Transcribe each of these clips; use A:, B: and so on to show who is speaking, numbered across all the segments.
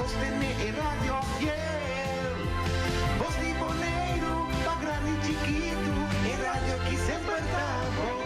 A: Sostenne e radio fiel. Voz de Boneiro, pa grande e chiquito, e radio que sempre tá bom.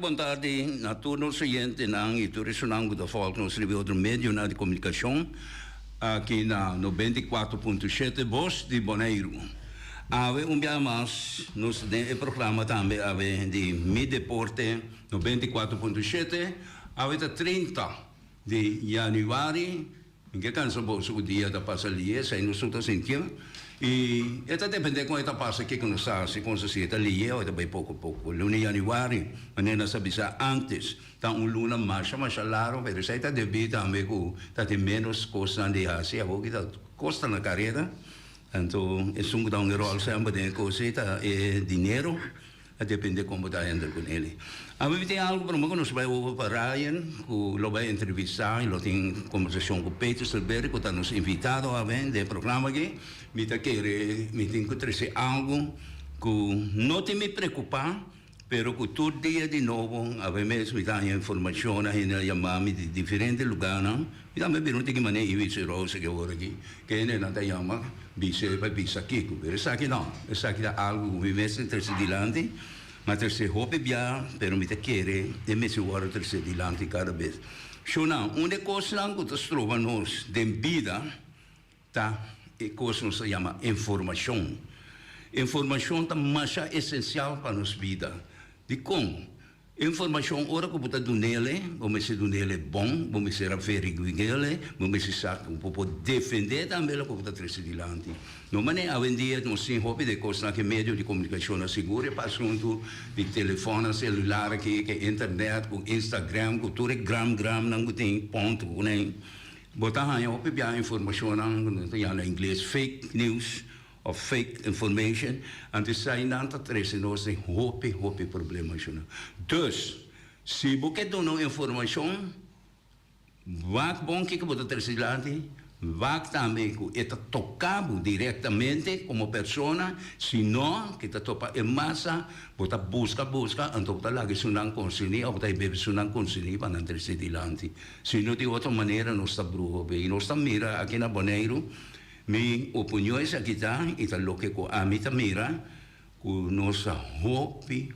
B: Boa tarde, na turno seguinte, ito resonando da Volk, nos nível do meio de comunicação, aqui na 94.7 Voz de Boneiro. Ave dia mais, nos programa também ave de Mi Deporte 94.7, ave 30 de januário, em que canso o dia da passalia, sai no sul da Sintia. E esta depende com esta passa aqui que nos se consiste ali ou também pouco luna januário maneira sabisa antes tá luna marcha largo pero sai tá devido também com tá de menos costa de Ásia ou que tá costa na carreira então é um grande rol sempre de coisa tá é dinheiro a depende como tá indo com ele. A mim tem algo para mim nos vai para Ryan que lo vai entrevistar e lo tem conversação com Peter Silveira que tá nos invitado a ver de programa aqui. Me encontrei algo que não te me preocupa, pero que todo dia de novo, a vezes me dá informação e me chama de diferentes lugares, me dá me pergunta que maneira eu vice rosa que agora aqui, que ele não te chama vice para vice aqui, pero essa aqui não, essa aqui é algo que me vê terceiro dilante, mas terceiro hope bia, pero me te querer e me se guarda terceiro dilante cada vez. So now, uma coisa que nós trovamos de vida, tá? E coisa se chama informação. Informação é mais essencial para nossa vida. De como? Informação, ora que você do nele, vamos ser do nele bom, vamos ser averiguar, vamos ser sabe, vamos defender também o que você traz adiante. Não maneira, hoje em dia, nós temos hobby de coisas que meio de comunicação segura, para assunto de telefone, celular, que internet, com Instagram, com tudo gram, não tem ponto, nem. Botar aí a informação em inglês, fake news ou fake information, antes sai não tá trazendo nós tem hope problema isso. Dus, se você dá uma informação, vai bom que você trazendo lá, vai também que está tocado diretamente como pessoa, se não que está topa em massa, você busca, então você lá que sunang consini, ou você bebe sunang consini para não trazer lá. Se não de outra maneira não está bruxo, e não está mira aqui na Boneiro, minha opinião é que está, e está lo que a mim está mira, que nossa hope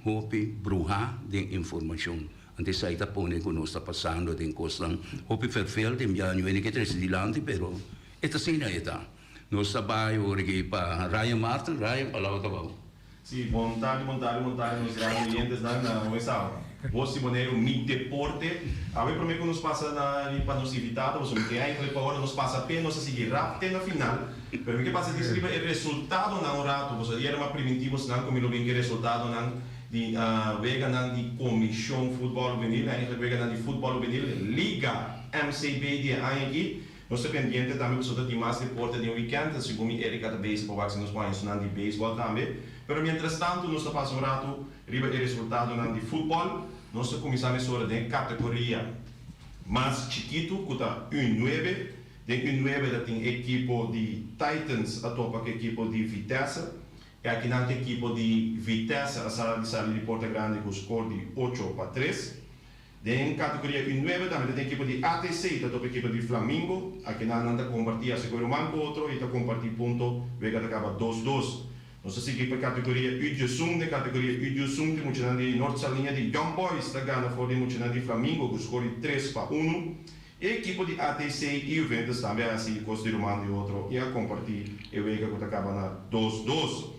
B: bruxa de informação. Antes aí está pondo que nós está passando de coisa, hope perfeito, tem já não é que trazer dilante, pero esta cena está. Nós trabalhamos aqui para Ryan Martin, Ryan, palavra tá
C: Sì, montare, nos grandes clientes na Uesal. Voz de Boneiro, Mi Deporte. A ver, primeiro que nos passa para nos invitar, nós vamos ter aí, agora nos passa apenas a seguir rápido na final. Pero o que passa é que o resultado não rato, você era uma primitiva, não como bem que o resultado não de vega não de comissão futebol juvenil, eigenlijk vega não de futebol juvenil, Liga MCB de aqui. Nós estamos pendientes também sobre de mais deporte de weekend, assim como Erika da beisebol, que nos vai ensinar de beisebol também. Pero mientras tanto, nós estamos passando rato, riba o resultado de futebol, nós começamos a de categoria mais chiquito, que está 1-9. De 1-9 tem equipo de Titans, a topa equipo de Vitesse. E aqui na equipo de Vitesse, a sala de Porta Grande, com o score de 8-3. Em categoria 1-9 também tem a equipe de ATC, que é a equipe de Flamengo. Aqui na anda compartir a seguro manco outro e está compartir ponto, vega acaba 2-2. Nossa equipe categoria U18, de categoria U18 temos de nossa linha de Young Boys, está ganhando fora de Flamengo, com score de 3-1. E a equipe de ATC e Juventus também assim, Costa de Romano e outro, e a compartir e vega que acaba na 2-2.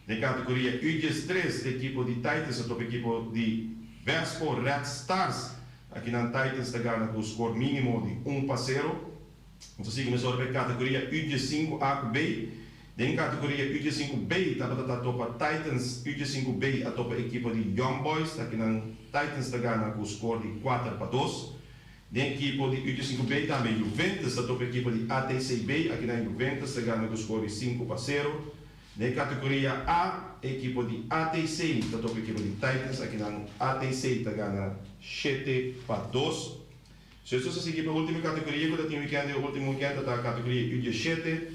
C: De categoria U13, a equipe de Titans, a equipe de Vespo Red Stars, aqui na Titans está ganhando com o score mínimo de 1-0. Então, seguimos a categoria U15 A-B. Em categoria U15B, está a topa Titans, U15B, a topa equipa de Young Boys, aqui na Titans está ganhando com o score de 4-2. De equipe de U5B também Juventus, a top equipe de ATCB, aqui na Juventus, se ganha com score 5-0. Na categoria A, equipe de ATC, a top equipe de Titans, aqui na ATC, está ganha 7-2. Se você seguir para a última categoria, que tem o último weekend, está a categoria U17.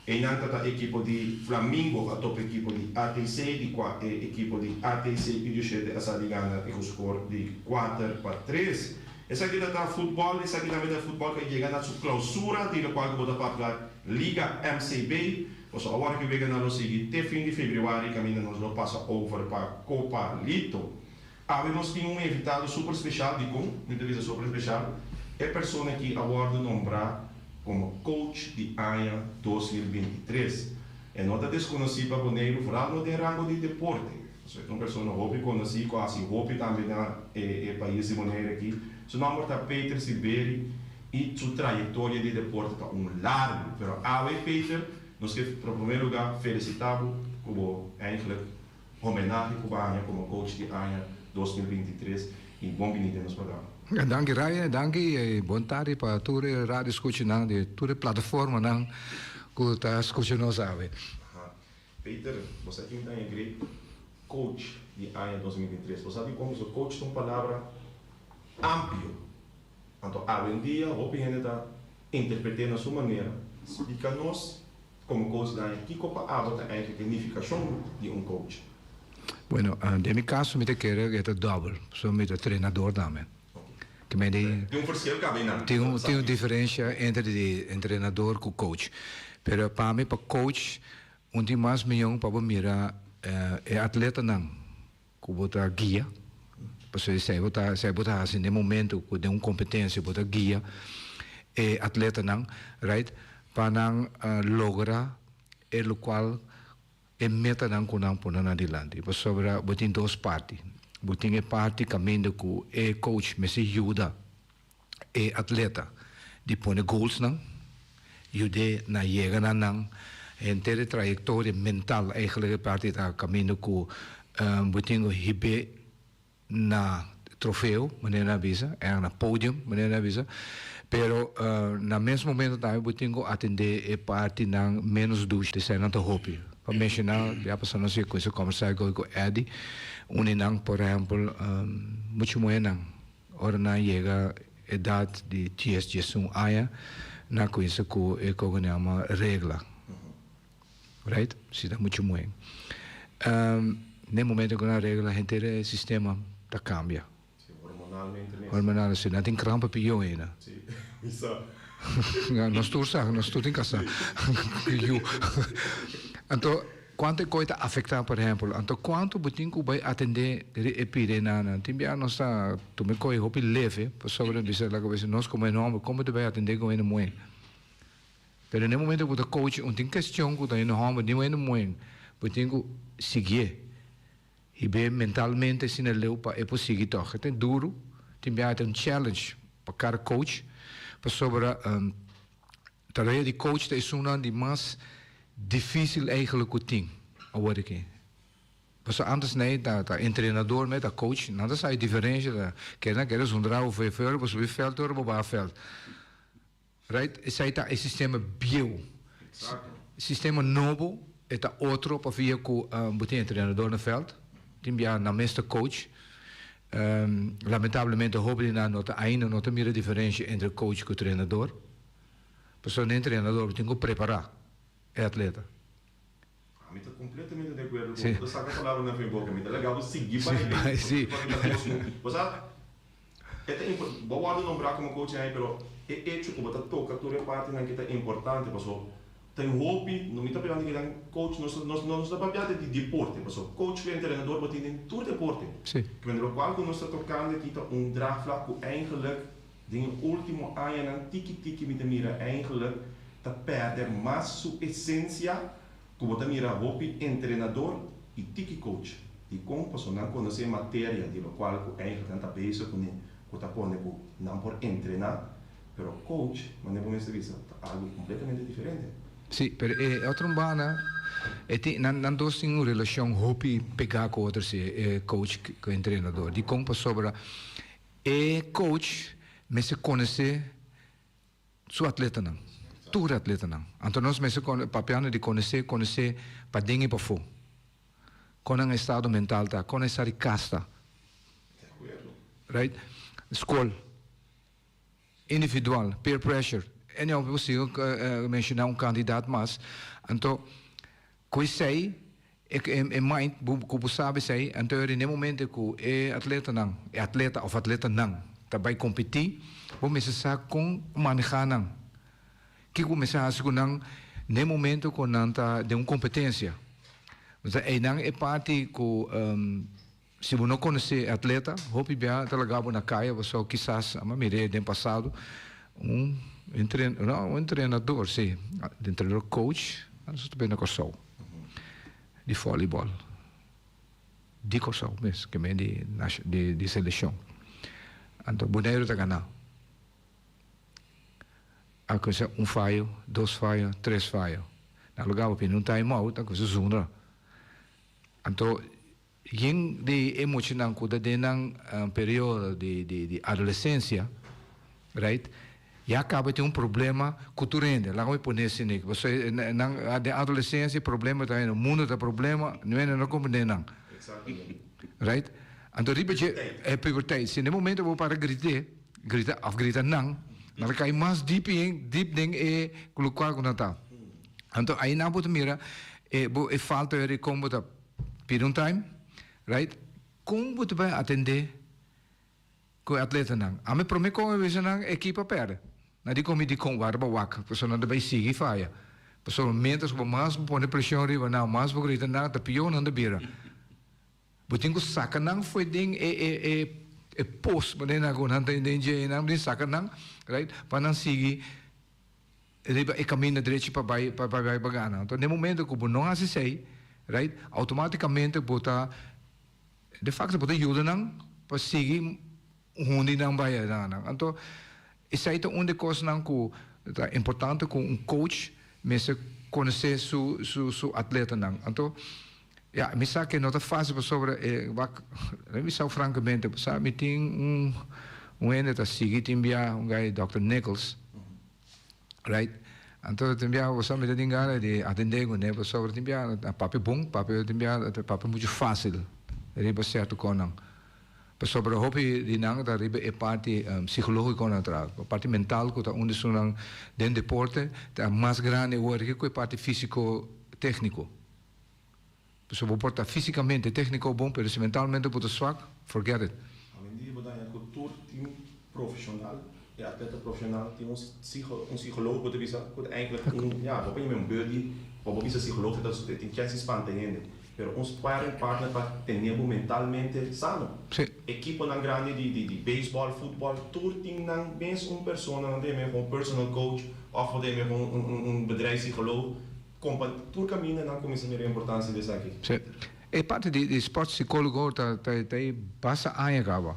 C: E nanta a equipe de Flamengo, a top equipe de ATC, de a equipe de ATC U17, essa de ganha com score de 4-3. Essa aqui está futebol, essa aqui também é futebol que chega na sua clausura, de qual que vou para Liga MCB. Então, agora que vem na seguinte, até fim de fevereiro, caminho nós passa over para Copa Lito. Nós temos um invitado super especial, de uma entrevista super especial, é a pessoa que agora nombrar como coach de AIA 2023. É nota desconhecida para o Boneiro, falando de rango de deporte. É uma pessoa que conhece, quase hobby também no país de Boneiro aqui. Seu nome é Peter Siberi e sua trajetória de deporte está largo. Mas Peter, nós queremos, em primeiro lugar, felicitá-lo como homenagem como coach de AIA 2023 e bom vindo nos programas.
D: Dank je Ryan, dank je. Buon tardi para tutte le radio scucina di tutte le piattaforme nan che sta scucino sabe.
C: Peter, você tem um great coach de AIA 2023. Você sabe como o coach tem uma palavra amplo. Então, hoje em dia, o opinião está interpretando a sua maneira. Explica-nos como coach da AIA, que copa é a significação de um coach.
D: Bueno, in mijn caso met de keren gaat het dubbel, zo met de treinador também.
C: Tem verschil cabina.
D: Tem uma diferença entre o treinador e o coach. Pero para mim, para coach, onde mais melhor para mirar é atleta não, que bota guia. Porque se botar assim no momento que tem uma competência, bota guia, é atleta não, right? Para não lograr o qual é meta não que não põe adiante. Porque sobre botem duas partes. Botem a parte caminho que é coach, mas ajuda é atleta de pôr goals não, ajuda na chega não, inteira trajetória mental eigenlijk parte da caminho que botem o hibe na troféu, maneira visa, é na pódio, maneira visa, pero na mesmo momento também botem atender a parte não menos dos de ser não te hobby. Para mencionar, já passando assim com esse conversar com o Eddie, uninang, por exemplo, muito mais não. Ora não chega a idade de 10 anos, não conhece que é como uma regra, right? Se dá muito mais. No momento que na regra, a gente o sistema tá cambia. Hormonalmente, se não tem crampa pior ainda.
C: Sim, isso.
D: Nós todos em casa. Então, quanto coisa afeta, por exemplo, então quanto botin que vai atender a pirena, também nós está, tu me coi hopi leve, por sobre dizer lá que nós como nome, como tu vai atender com ele muito. Pero no momento que o coach, tem questão que tu não de muito muito, botin que seguir, e bem mentalmente se não leu para é possível toch, é duro, também é um challenge para cada coach, por sobre tarefa de coach é uma de mais difícil eigenlijk o ting, hoor ik. Porque antes nee, dat treinador met dat coach, nada sai diferença, que na queres draw of ver, você vai veld door op veld. Right? Sai tá o sistema bio. Sistema novo é tá outro para via com botem treinador no veld. Tem já na meeste coach. Lamentavelmente hobby na nota ainda não tem mira diferença entre coach e treinador. Porque nem treinador tem que preparar é atleta.
C: Eu estou completamente de acordo com você. Sabe a palavra na minha boca, é legal seguir para ele.
D: Sim.
C: Você é bom nombrar como coach aí, pero é hecho que você toca toda a parte na que é importante, pessoal. Tem hobby, não me está pegando que tem coach, não está pegando de deporte, pessoal. Coach e treinador, você tem todo deporte.
D: Sim.
C: Quando o qual nós está tocando aqui tá draft lá que eigenlijk de último ano na tiki me mira eigenlijk tá perde mais sua essência que você mira hobby treinador e tiki coach. E como pessoa não conhece matéria de lo qual eigenlijk tanta peso que tá pone que não por treinar, pero coach, mas não vamos dizer algo completamente diferente.
D: Sim, pero outro bana não dois tem uma relação hobby pegar com outro se coach com treinador. De como sobre coach Mese conhecer su atleta não. Tu atleta não. Então nós mese papiano de conhecer para dinheiro para fora. Com um estado mental tá, com essa casta. Right? Escola. Individual, peer pressure. En eu consigo mencionar candidato mas então coi sei é mind como sabe sei então no momento que atleta não é atleta ou atleta não também competir vou começar com manejar não que começar com não no momento que não tá de uma competência mas é não é parte que se você não conhece atleta hope bem talaga na caia você quizás a maioria do passado um treinador, sim. Um treinador coach, não estou bem na corção. De voleibol. De corção mesmo, que é de seleção. Então, Boneiro está ganhando. A coisa falho, 2 falhos, 3 falhos. Na lugar, o pino time out, a coisa zona. Então, yung de emocional ko da ng período de adolescência, right? E acaba de problema cultural. Lá como põe assim, você na adolescência problema também, no mundo tem problema, não compreende não. Right? Então riba é puberteit. Se no momento eu vou para gritar não, mas cai mais deep ding é colocar com nada. Então aí não pode mirar é falta de como da por time, right? Como você vai atender com o atleta não? A me promete com a visão não equipa perde. Na di comiti com barba wak, pessoa não deve seguir faia. Pessoa mentas com mais põe pressão riba não, mais por gritar não, tá pior não debira. Butinho saca não foi ding post, mas não agora não tem dinheiro não tem saca não, right? Para não seguir riba caminho direito para vai bagana. Então no momento que não assim sei, right? Automaticamente bota de facto bota ajuda não para seguir onde não vai não. Então isso aí é uma das coisas que é importante com um coach, mas conhecer su atleta não. Então, me sabe que não é fácil sobre, me sabe francamente, sabe, tem ene que sigue, tem um guy, Dr. Nichols, right? Então, tem você me tem gana de atender com ele, sobre tem papi bom, papi muito fácil, ele é certo com não. Sobre o de nang da ribe é parte psicológica na tra, parte mental que tá onde são dentro do deporte, tá mais grande o que é parte físico técnico. Pessoa vou portar fisicamente técnico bom, mas mentalmente pode swak, forget it.
C: Além disso, botar cultura team profissional, e atleta profissional tem psicólogo pode visar, pode eigenlijk pode ir um buddy, pode visar psicólogo dat tem chances para entender. Pero um sparring partner para ter mentalmente sano.
D: Sim.
C: Equipa não grande de baseball, futebol, tudo tem não mesmo pessoa não tem mesmo personal coach, ou tem mesmo bedrijf psicólogo, tudo caminho não começa a ver a importância disso aqui.
D: Sim. É parte de esporte psicólogo tá passa a acaba.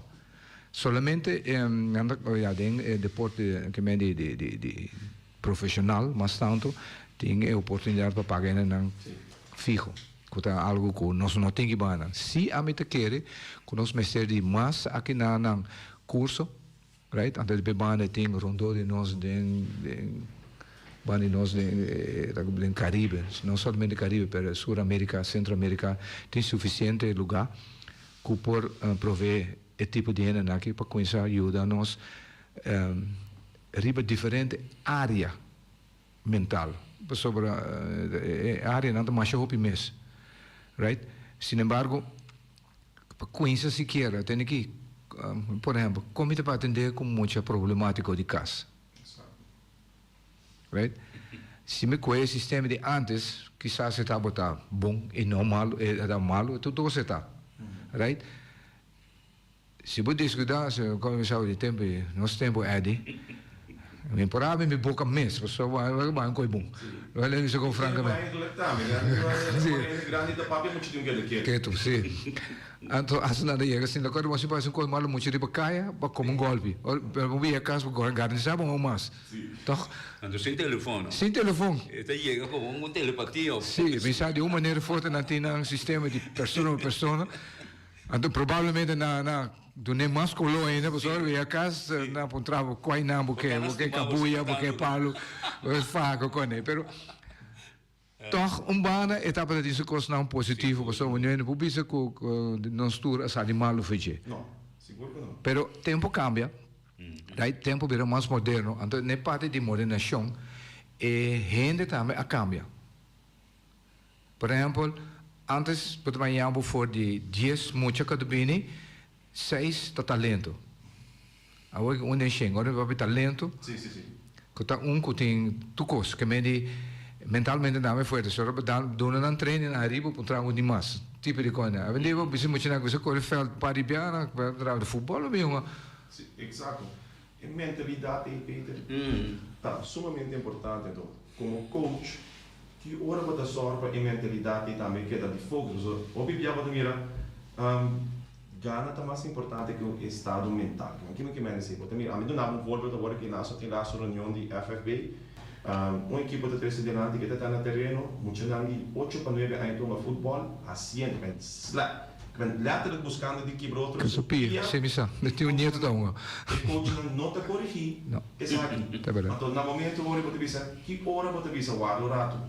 D: Solamente deporte que é de profissional, mas tanto tem a oportunidade para pagar não fijo. Que é algo que nós não temos que fazer. Se a gente quer, que nós meter de mais aqui na curso, right? Antes de beber tem rondou de nós de Caribe, não somente Caribe, mas Sul-América, Centro-América, tem suficiente lugar que por prover esse tipo de gente aqui para começar a ajudar nós riba diferente área mental, sobre a área não mais hope mesmo. Right? Sin embargo, conheça se quer, tem que, por exemplo, como te para atender com muita problemática de casa. Right? Se me conhece o sistema de antes, quizás você está botar bom e não malo, malo, tudo você está. Right? Se você descuidar, como eu de tempo, nosso tempo é de por aí me boca mesmo, só vai um coi bom. Olha isso com francamente.
C: Grande da papi muito de um
D: que tu sim. Então assim nada chega assim, agora você faz um coi malo muito de bacaia, para como um golpe. Pero vi a casa para organizar bom mais. Então,
B: sem telefone.
D: Sem telefone.
B: Está chega com telepatia.
D: Sim, me sabe de uma maneira forte na tina um sistema de pessoa a pessoa. Então, provavelmente do nem mais colo ainda, professor, e a casa na pontrava quai na buque cabuia, buque palo, faca com ele, pero toch bana etapa de discurso não positivo, professor, o não publica com não tour as animais fez.
C: Não, seguro que não.
D: Pero tempo cambia, right? Tempo vira mais moderno, então nem parte de modernização e gente também a cambia. Por exemplo, antes podíamos for de 10 mucha cadubini, 6 tá talento. Agora um enxerga, agora vai talento.
C: Sim.
D: Que tá que tem tucos, que me mentalmente não é forte, só para dona não treino na arriba para trazer de mais. Tipo de coisa. A gente vai pensar muito na coisa que faz para ir para trazer de futebol ou mesmo.
C: Exato. A mentalidade, Peter, está sumamente importante. Então, como coach, que ora para sorte a mentalidade também queda de fogo. O biblia para mira, Gana está mais importante que o estado mental. O que me diz? A mim dá voorbeeld agora que nós tem lá a reunião de FFB. Uma equipe de presidente que está no terreno, muitos de 8 para 9 anos no futebol, assim, slap. Letterlijk buscando de quebrar outro.
D: Que supia, sem missão. Não tinha nieto da uma.
C: O coach não está corrigir.
D: Não.
C: Exato.
D: É verdade.
C: Então, no momento, agora você diz que hora você diz o rato.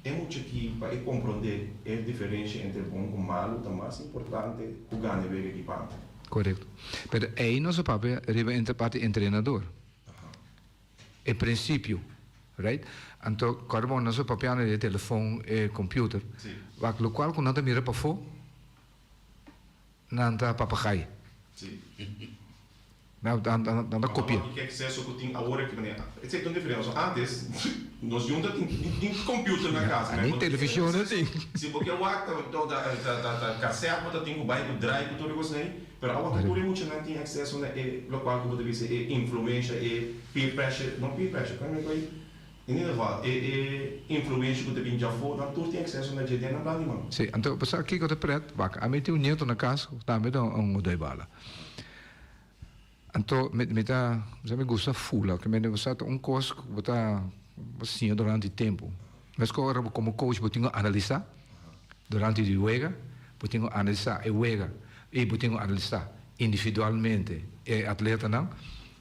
C: É muito que para compreender a diferença entre bom e malo, é mais importante o ganho de equipamento.
D: Correto. Mas aí nosso papel arriba entre parte treinador. É princípio, right? Então, quando nosso papel é telefone e computer, o qual quando nós mira para fora, não está papagaio.
C: Sim.
D: Não está copia.
C: O que é acesso que tem agora que maneira? É sempre uma diferença. Antes, nós juntos tem computer na casa.
D: Nem televisão não tem.
C: Se porque o acta da cassete, você tem o bairro, o drive, tudo isso aí. Mas agora por muito não tem acesso a local que você diz é influência, é peer pressure, não peer pressure, como é que é? Em geval, é influência que você já foi, não tudo tem acesso na GD na blá de mão.
D: Sim, então, passar aqui que eu te preto, a mim tem um nieto na casa, também dá dois bala. Então, me gusta fula, que me gusta coisa que botar assim durante o tempo. Mas como coach, eu tenho que analisar durante o jogo, eu tenho que analisar o jogo e eu tenho que analisar individualmente o atleta não,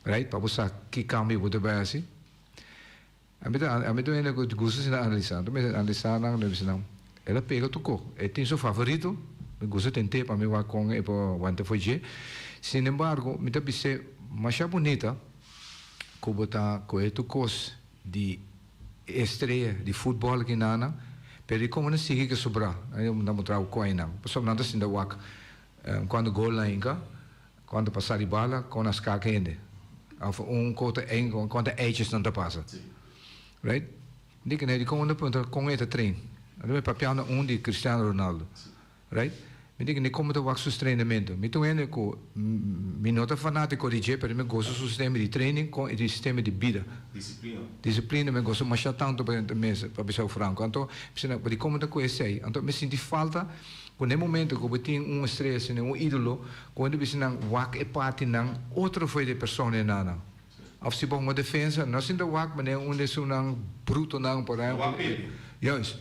D: right? Para você que cambia você vai assim. A mim também gosta de analisar, então analisar não, ela pega tu cor, tem seu favorito, me gusta tentar para mim com e para o foi. Sin embargo, me parece mais bonita como está com o curso de estreia de futebol que nana, pero como não sigue que sobrar, aí não mostrar o coin não. Pessoal não está sendo wak quando gol lá inca, quando passar de bala, quando as caca ainda, cota quando ages não te passa, right? Diga né, de como não ponto com esse treino, aí papel de Cristiano Ronaldo, right? Me diga, como eu faço o treinamento? Me estou indo com nota fanático de jeito, mas eu gosto do sistema de treino com o sistema de vida. Disciplina, eu gosto mais tanto para a mesa, para pensar o franco. Então, de como eu conheço aí. Então, me sinto falta, quando momento que eu tenho estresse, ídolo, quando eu penso que é parte de outra foi de pessoa, não. Ou se bom uma defesa, não sinto que mas é um bruto, não, por exemplo. Yes.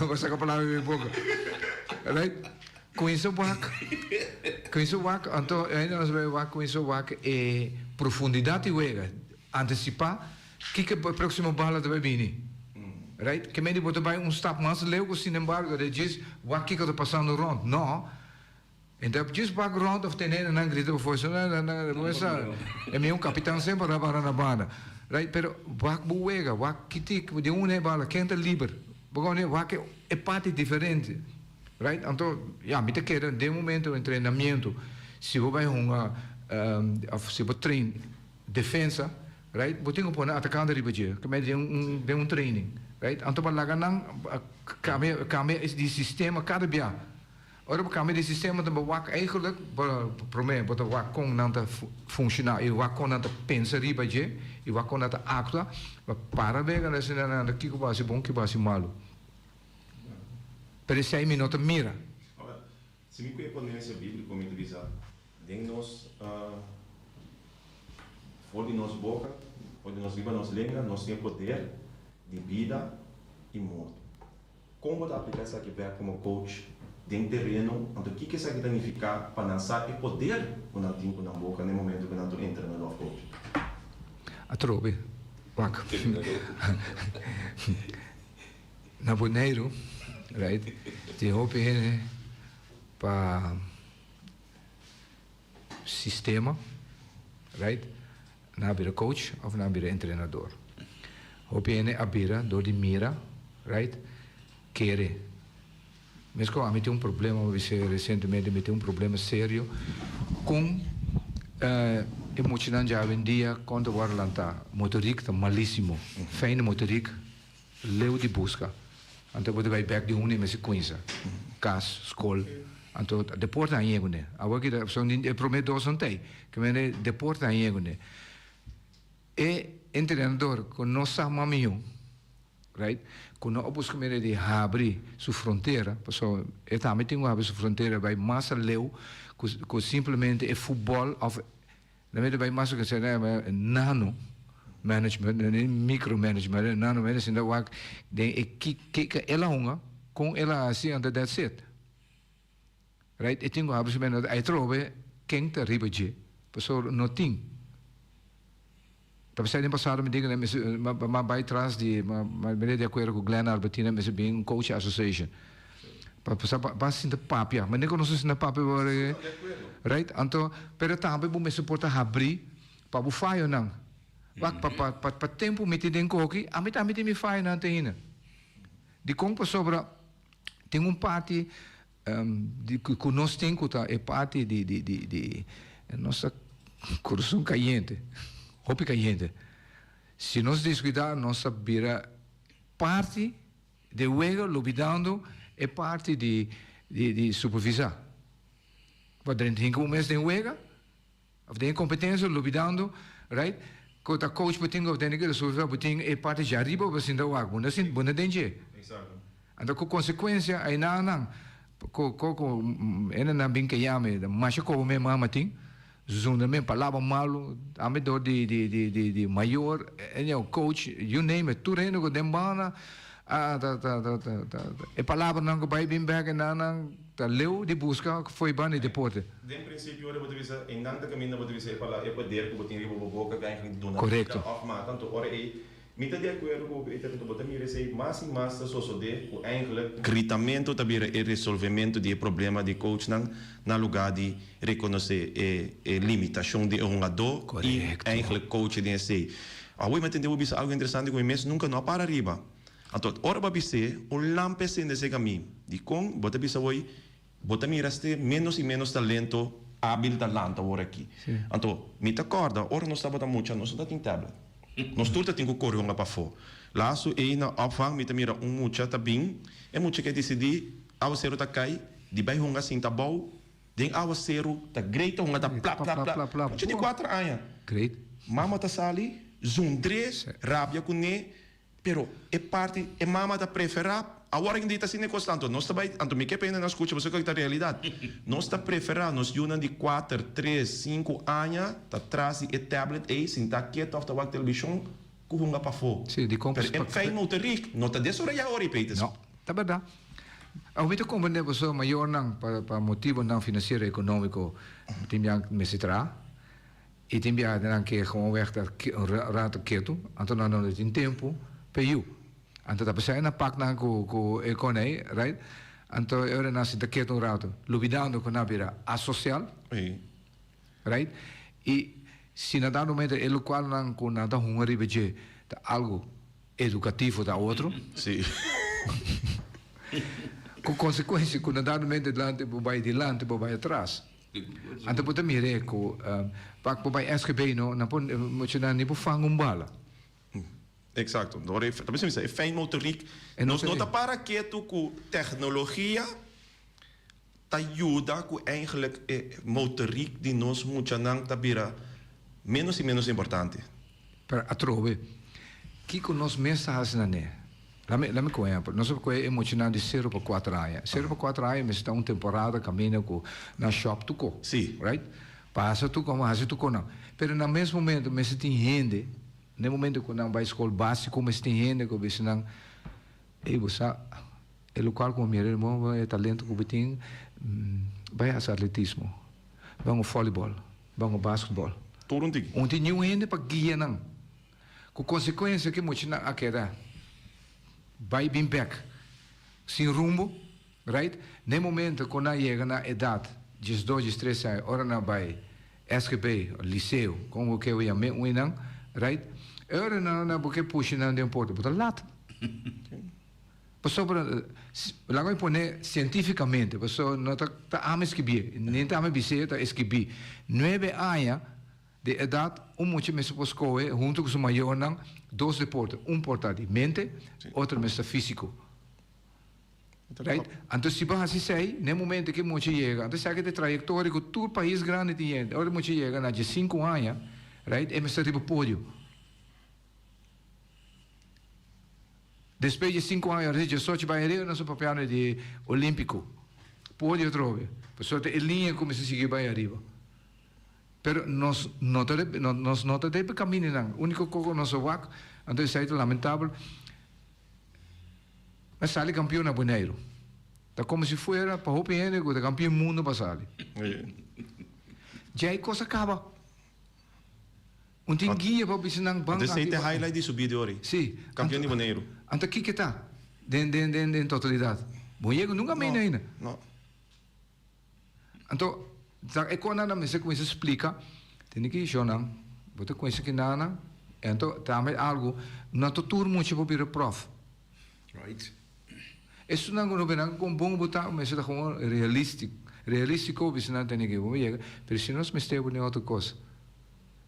D: Você que a palavra me boca. Right? Com isso então ainda nós vamos com isso é profundidade e antecipar que a próxima bala vai vir, right? Que meio botar vai step mais leu, sin embargo, de diz o que está passando rond, não? Então just background of tenere na grita foi isso, é meio capitão sempre na banda, right? Pero buega, que de uma bala quente livre, porque é parte diferente. Right? Então, me quero de momento em treinamento, se eu vai se eu treino defesa, right? Eu tenho que pôr atacando de baixo, que me dê training, right? Então, para lá não cambia esse sistema cada dia. Ora, cambia de sistema também eigenlijk para mim, para o com não funcionar, e o com não pensa de baixo, e o com não actua, para ver que vai ser bom, que vai ser malo. Pero 6 minutos mira.
C: Se me conhece a Bíblia, como ele diz, tem nós, fora de nossa boca, fora de nossa língua, nossa língua, nós temos poder de vida e morte. Como você aplicar essa aqui como coach tem terreno, então o que isso significa para lançar o poder que nós temos na boca no momento que nós entramos no love coach?
D: A trobe. Wak. Na Bonaire, right? Te hoop in pa sistema, right? Na bira coach of na bira treinador. Hoop in abira door die mira, right? Kere. Mesmo a mim tem problema, recentemente me tem problema sério com emocionante já vendia quando o Arlanta motoric tá malíssimo, fine motoric, leu de busca, então você vai back de uma sequência, casa, escola, então deporta aí né, agora que são prometo dois ontem, que me deporta aí né, e treinador com nossa maminho, right? Quando nós buscamos de abrir sua fronteira, pessoal, é também tem que abrir sua fronteira, vai mais leu, com simplesmente é futebol, na verdade vai mais que seria nano management, micromanagement, nano management, da wak, de que ela honga, com ela assim, and that's it, right? E tem que abrir sua aí trobe quem tá riba de, pessoal, não tem. Tapi saya ni pasal me diga ma by trans di ma me de acordo com Glenn Albertina me bem coach association. Pa sinta papia, mas nem conheço sinta papia right? Então, pero também bu me suporta abrir pa bu faio não. Wak pa tempo me den coque, a mim também me faio não tem. De como sobra tem parte de que nós tem que tá é parte de nossa coração caliente. Hopi caliente. Se nós descuidar, nossa vira parte de juego, lobidando, é parte de supervisar. Para dentro de mês de juego, de competência, lobidando, right? Quando a coach puting of dentro de supervisar, puting é parte de arriba, você ainda o água, assim, bom dentro.
C: Exato.
D: Então, com consequência, aí não, ainda não bem que chame, mas como me mama ting. Zonder me palavra malo, a me door de maior, en o coach, you name it, tureno go dembana, e palavra não go vai bem back na ta leu de busca foi bane deporte.
C: Em princípio, ora você visa em nada caminho você visa para é poder que você tem riba boca que ainda dona.
D: Correto.
C: Of maar tanto ora é mita de acordo com o tanto botar mira sei mais e mais da só de o eigenlijk gritamento também é resolvimento de problema de coach na lugar de reconhecer a limitação de um lado e eigenlijk coach de sei. Agora me entendeu bisa algo interessante que o mês nunca não para arriba. Então ora para bisa o lampe se nesse caminho de com bota bisa hoje bota mira este menos e menos talento hábil talento agora aqui. Então me te acorda ora não está botando muito não está tem tablet. Nós todos temos que correr para fora. Lá só é na opvang, me mira mucha tá bem, é mucha que decidir, ao zero tá cai, de bem hunga assim tá bom, den ao zero tá great hunga tá plap plap plap. Mucha de 4 anos.
D: Great.
C: Mama tá sali, zoom 3, rabia com ne, pero é parte, é mama tá preferar. Agora que está sendo constante, nós também, anto me que pena na escuta, você que está realidade. Nós está preferar, nós junam de 4, 3, 5 anos, tá atrás de tablet aí, sentar quieto, after a televisão, com hunga para fora.
D: Sim, de compras.
C: É feio não ter rico, não tá dessa hora já hora Peters.
D: Não, tá verdade. Ao mesmo tempo, quando você maior não para motivo não financeiro econômico, tem que me citrar. E tem que gewoon weg dat raad quieto, então não tem tempo para you. Então, tá pensando na pak na com economia, right? Então, eu não sei que um rato, lubidando com a vida social, right? E se na dado momento ele qual não com nada hungry beje, tá algo educativo da outro,
C: sim.
D: Com consequência, com na dado momento adiante, vai atrás. Então, pode mirar com pak vai SGB não pode motivar nem por fangar bala.
C: Exacto. Também se é feio motoric. Nós não tá para quieto com tecnologia, tá ajuda com eigenlijk motoric de nós muito não tá vira menos e menos importante.
D: Para a trove, que com nós mensagens na né? Lá me conheço. Nós é emocionante de 0 para 4 anos. 0 para 4 anos, mas está uma temporada caminha com na shop tu co.
C: Sim.
D: Right? Passa tu como faz tu co não. Pero no mesmo momento, mas se tem gente no momento que não vai escola básica, mas tem gente que diz não, você é local como mira é talento que tem vai a atletismo vai o voleibol vai o basquetebol
C: Todo dia.
D: onde nenhum ainda para guia não com consequência que muito na aquela vai bem back sem rumo right no momento quando chega na idade 12, 13 anos ora na vai SKB liceu como que eu ia me não right ora na porque puxa não tem porta botar lata pessoa lá vai pôr cientificamente pessoa não tá ama escrever nem tá ama biser tá escrever 9 anos de idade muito mais supposcoe junto com o maior não 2 deportes porta de mente outro mais físico right então se vai assim sei no momento que muito chega então sabe que trajetória que todo país grande tem agora muito chega na de 5 anos right é mais tipo pódio. Depois de 5 anos, eu só te vai ir no papel de olímpico. Pode trove. Pessoal, a linha começa a seguir vai arriba. Pero nós não temos caminho não. O único que nós vamos, então isso é lamentável. Mas sai campeão na Bonaire. Tá como se fosse para o PN, o campeão do mundo para sair. Já a coisa acaba. Tem guia para ensinar banco.
C: Você tem highlight disso vídeo aí.
D: Sim.
C: Campeão de Bonaire.
D: Então, o que está? Den totalidade. Bonhego nunca me ainda.
C: Não.
D: Então, é quando a gente começa a explicar, tem que ir, não. Você conhece que nada, então, também algo, não é tudo muito para virar prof.
B: Right.
D: Isso não é com bom botar, mas é como realístico, você não tem que ir, mas se nós mexemos em outra coisa.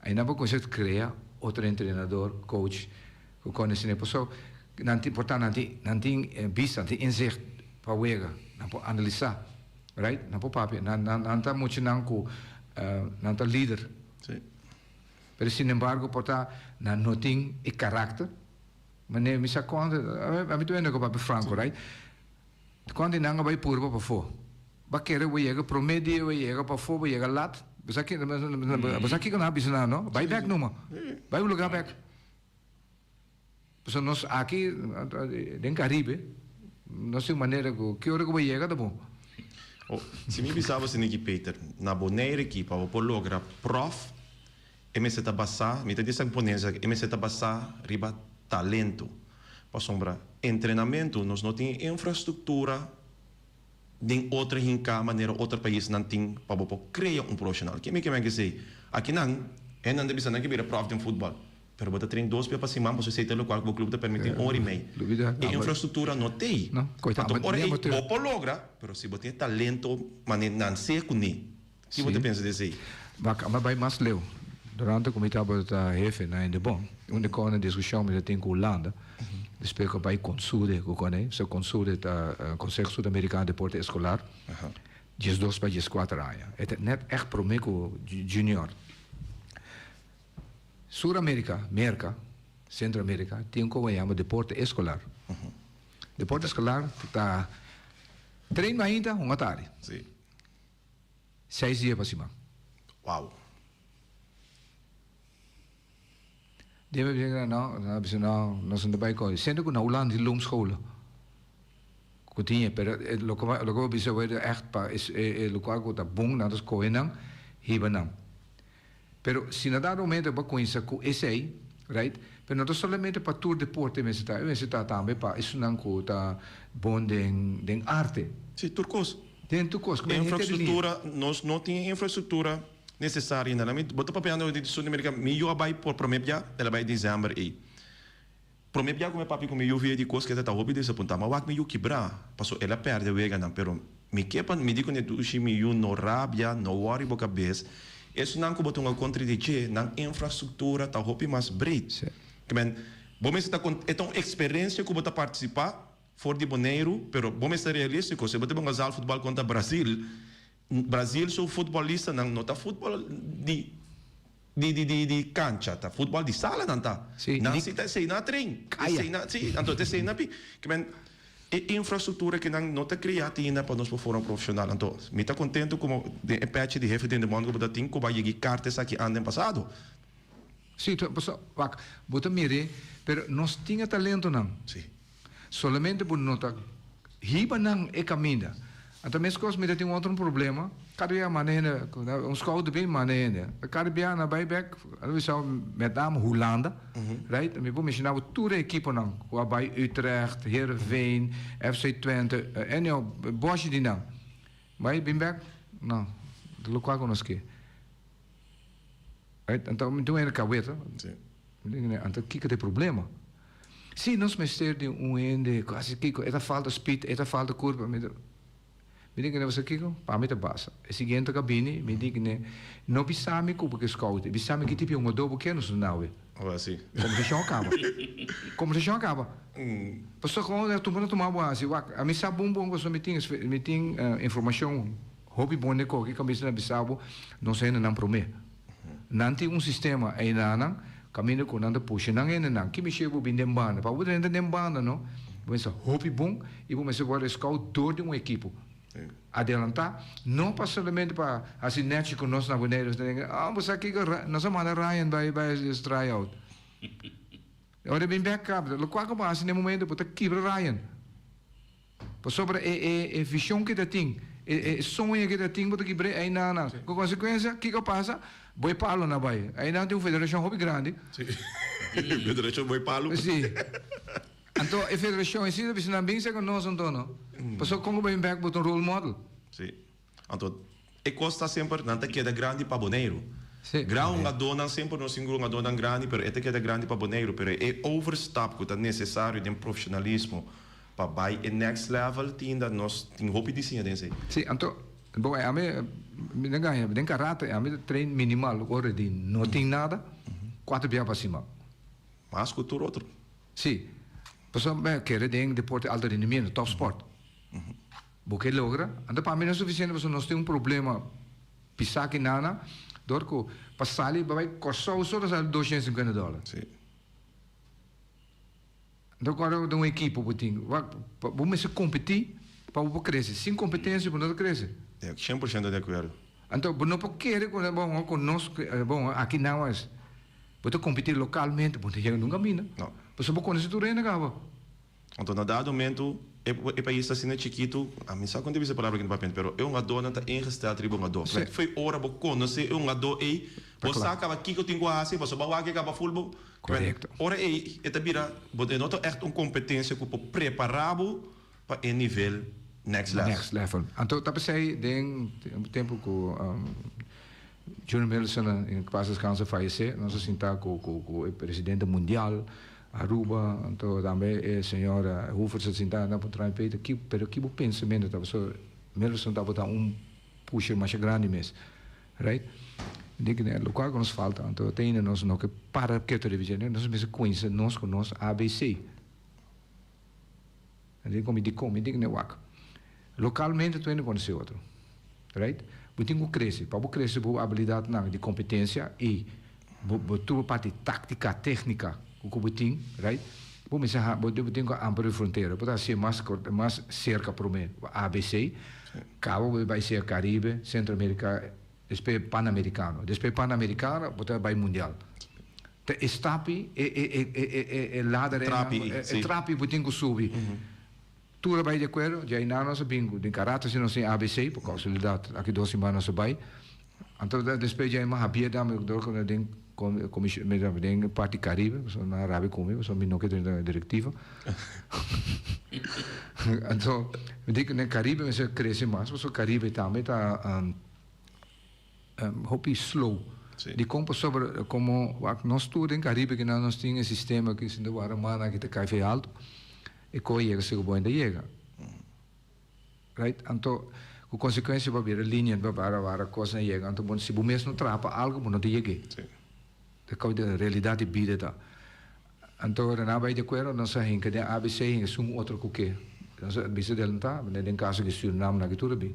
D: Aí não vou conseguir criar outro treinador, coach, que conhece a pessoa, portanto, não tem vista, não tem inzicht para o ego, não pode analisar, right? Não pode papel, não está muito não está líder.
C: Sim.
D: Mas, sin embargo, portanto, não tem o caráter, mas nem me sabe quando, a mim também não é para franco, right? Quando não vai purba para fora, vai querer o ego, promedio o ego para fora, o ego lat. Basta que não habis na no, vai back numa, vai o lugar back. Então nós aqui em Caribe, nós temos maneira que hora que vai chegar tá bom.
C: Se me pensava se ninguém Peter na Bonaire aqui para o logra prof, me se tabassa, me te japonesa, me se tabassa riba talento, para sombra treinamento, nós não tem infraestrutura de outra maneira outro país não tem para criar profissional. Que me quer dizer, aqui não deve ser que vira prof de futebol. Pero você treina 2 para cima, você sei ter local que o clube te permite 1h30. E infraestrutura não tem.
D: Não, coitado.
C: Então, você logra, pero se você tem talento, mas não sei com ele. O que você pensa disso?
D: Mas vai mais leu. Durante o comitê da jefe na Indebon, onde com a discussão me tem com a Holanda, depois que vai consulta com ele, se consulta da Conselho Sul-Americano de Deporte Escolar, 12 para 14 anos. É net echt para mim junior. Sul-América, Centro-América, tem um que chama deporte escolar. Deporte escolar está treino ainda uma tarde.
C: Sim.
D: 6 dias para cima.
C: Uau.
D: Deve dizer não, nós não vai com. Sendo que na Holanda de loomscholen. Que tinha, pero lo que bisa wede echt pa is lo que tá bom na das coisas hiba não. Pero se na dado momento ba com isso com esse aí, right? Pero não somente para tour deporte mas está também para isso não que tá bom den arte.
C: Sim, turcos.
D: Tem turcos.
C: Infraestrutura, nós não tem infraestrutura necessária ainda. Bota para pegar de Sul-América, melhor vai por promessa, ela vai em dezembro aí. Promessa como é papi como eu vi de coisa que está hobby desse apontar, mas o que eu quebrar, passou ela perde o vega não, pero me quepa me digo que tu chimio no rabia, no worry boca cabeça. Isso não como botar contradizer, não infraestrutura tá hobby mais breed. Que men, vamos estar com então experiência que botar participar for de Bonaire, pero vamos estar realístico, se botar bangar futebol contra Brasil sou futebolista não tá futebol de cancha, tá futebol de sala não tá. Não se tá sei na treino, sei na sim, então sei na que men infraestrutura que não tá criada ainda para nós for um profissional. Então, me tá contente como de patch de jefe de mundo que botar tem que vai chegar cartas aqui ano passado.
D: Sim, pessoal, bota mire, pero nós tinha talento não.
C: Sim.
D: Solamente por nota hiba nang e caminha. Então, mesmo que me tem outro problema, cada maneira, scout bem maneira. Cada dia na buyback, we zou met name Hollanda, right? Me vou imaginar toda a equipe não, waarbij Utrecht, Heerenveen, FC Twente, en jou Bosch die não. Mas bem back, não, de local conosco. Right? Então, me deu ainda cabeça.
C: Sim.
D: Então, que tem problema? Sim, nós mexemos de ende, quase que é falta speed, é falta curva, me digo que você kiko, para mim tá basta. A seguinte cabine, me digo que não bisame como que scout, bisame que tipo um adobo que não se naue.
C: Oh, sim.
D: Conversação acaba. Conversação acaba. Pastor quando tu não tomar boa, a mim sabe bom que só me tem informação, hobby bom de que cabeça na bisabo, não sei não promet. Nanti sistema aí não, caminho com nada puxa, não é não, que me chego bem dembana, para o dentro dembana não, mas hobby bom e vou me ser scout dor de equipe. Adelantar, não para somente para assim net com nós na bandeira, você aqui nós vamos mandar Ryan by esse tryout. Ora bem backup, lo qual como assim no momento para quebrar Ryan. Por sobre a visão que tem, a sonho que tem para quebrar aí na. Com consequência, que passa? Boi palo na baia. Aí não tem uma federação hobby grande.
C: Sim. Federação boi palo.
D: Sim. Então, a federação em si, você não bem com nós, não. Passou como bem back para um role model.
C: Sim. Então, e costa sempre, não te queda grande para Boneiro.
D: Sim.
C: Grau uma dona sempre não singolo uma dona grande, pero te queda grande para Boneiro, pero é overstap que é necessário de profissionalismo para vai e next level tinda nós tem hope de sim adense.
D: Sim, então, bom, a mim não ganha, tem caráter, a mim treino minimal, already não tem nada, 4 dias para cima.
C: Mas cultura outro.
D: Sim. Passou bem, querer de deporte alto rendimento, top sport. Porque logra, então para mim não é suficiente, porque nós temos problema, pisar que nada, dorco, passar ali, vai custar só $250.
C: Sim.
D: Então agora de uma equipe, vamos competir para crescer. Sem competência, não cresce.
C: É 100% de acordo.
D: Então, não pode querer conosco, bom, aqui não é. Você competir localmente, você chega num caminho.
C: Não.
D: Você pode conhecer tudo ainda, acaba.
C: Então, na dado momento, o país está sendo chiquito, a mim sabe quando eu disse a palavra aqui no papel, pero é um dona está ingestado tribo um dona. Foi hora para conhecer um dona e você acaba aqui que eu tenho assim, você vai aqui acaba futebol.
D: Correto.
C: Ora e tá vira, você não é uma competência que pode preparar para o nível next level.
D: Next level. Então, tá pensei, tem tempo que Junior Melson em quase descanso faleceu, nós sentamos com o presidente mundial Aruba, então também a senhora Hoover se sentava na ponta peito, pero que o pensamento estava só Melson estava puxa mais grande mesmo, right? Digo né, o qual nos falta, então tem nós não que para que televisão, nós mesmo conhece nós com nós ABC. Digo como digo né, wak. Localmente tu ainda conhece outro, right? Você tem que crescer, para crescer a habilidade de competência e a parte tática, técnica, o que você tem, right? Você tem que abrir a fronteira, você ser mais cerca para o meio, ABC, Cabo vai ser Caribe, Centro-América, depois Pan-Americano, depois Pan-Americano, você vai Mundial. Estape é ladder, é trapi, você tem que subir. Tudo vai de acordo, já não nós bingo, de caráter se não tem ABC, por causa da aqui 2 semanas se vai. Então depois já é mais rápido, dá-me dor quando tem comissão, parte Caribe, sou na Arábia comigo, sou minho que tem diretiva. Então, eu digo que no Caribe mas cresce mais, porque o Caribe também está hobby slow. De como sobre como nós tudo em Caribe que nós temos um sistema que se não era mana que te cai fe alto. E coi chega se o bom chega. Right? Então, com consequência vai vir a linha para a coisa chega. Então, bom, se o mesmo trapa algo, não te chega. Da causa da realidade vida tá. Então, na vai de acordo, não sei que a ABC é um outro que não sei bisa dele tá, mas em caso que Suriname na que tudo bem.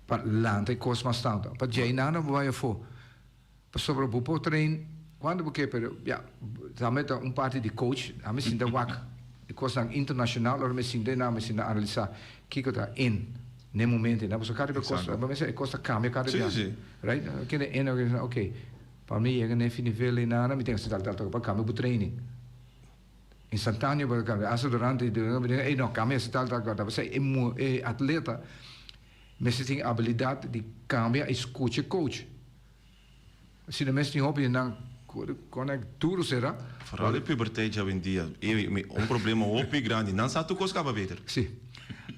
D: Para lá tem coisa mais tanto. Para já não vai for. Para sobre o treino, quando porque pero já também tá parte de coach, a mim sinta wak. De coisa internacional, ou mesmo de na mesmo analisar que está in no momento, na você cada coisa, mas é coisa cambia cada dia, right? Que é ok, para mim é que nível na me tem que estar para cambio do training. instantâneo para cambiar. Asa durante e não cambia se tal agora. Você é atleta, mas você tem a habilidade de cambiar, escuta coach. Se não tem hobby não quando duro será.
C: Vooral de puberteit hoje em dia, problema op grande. Não sabe tu coisa beter.
D: Sim.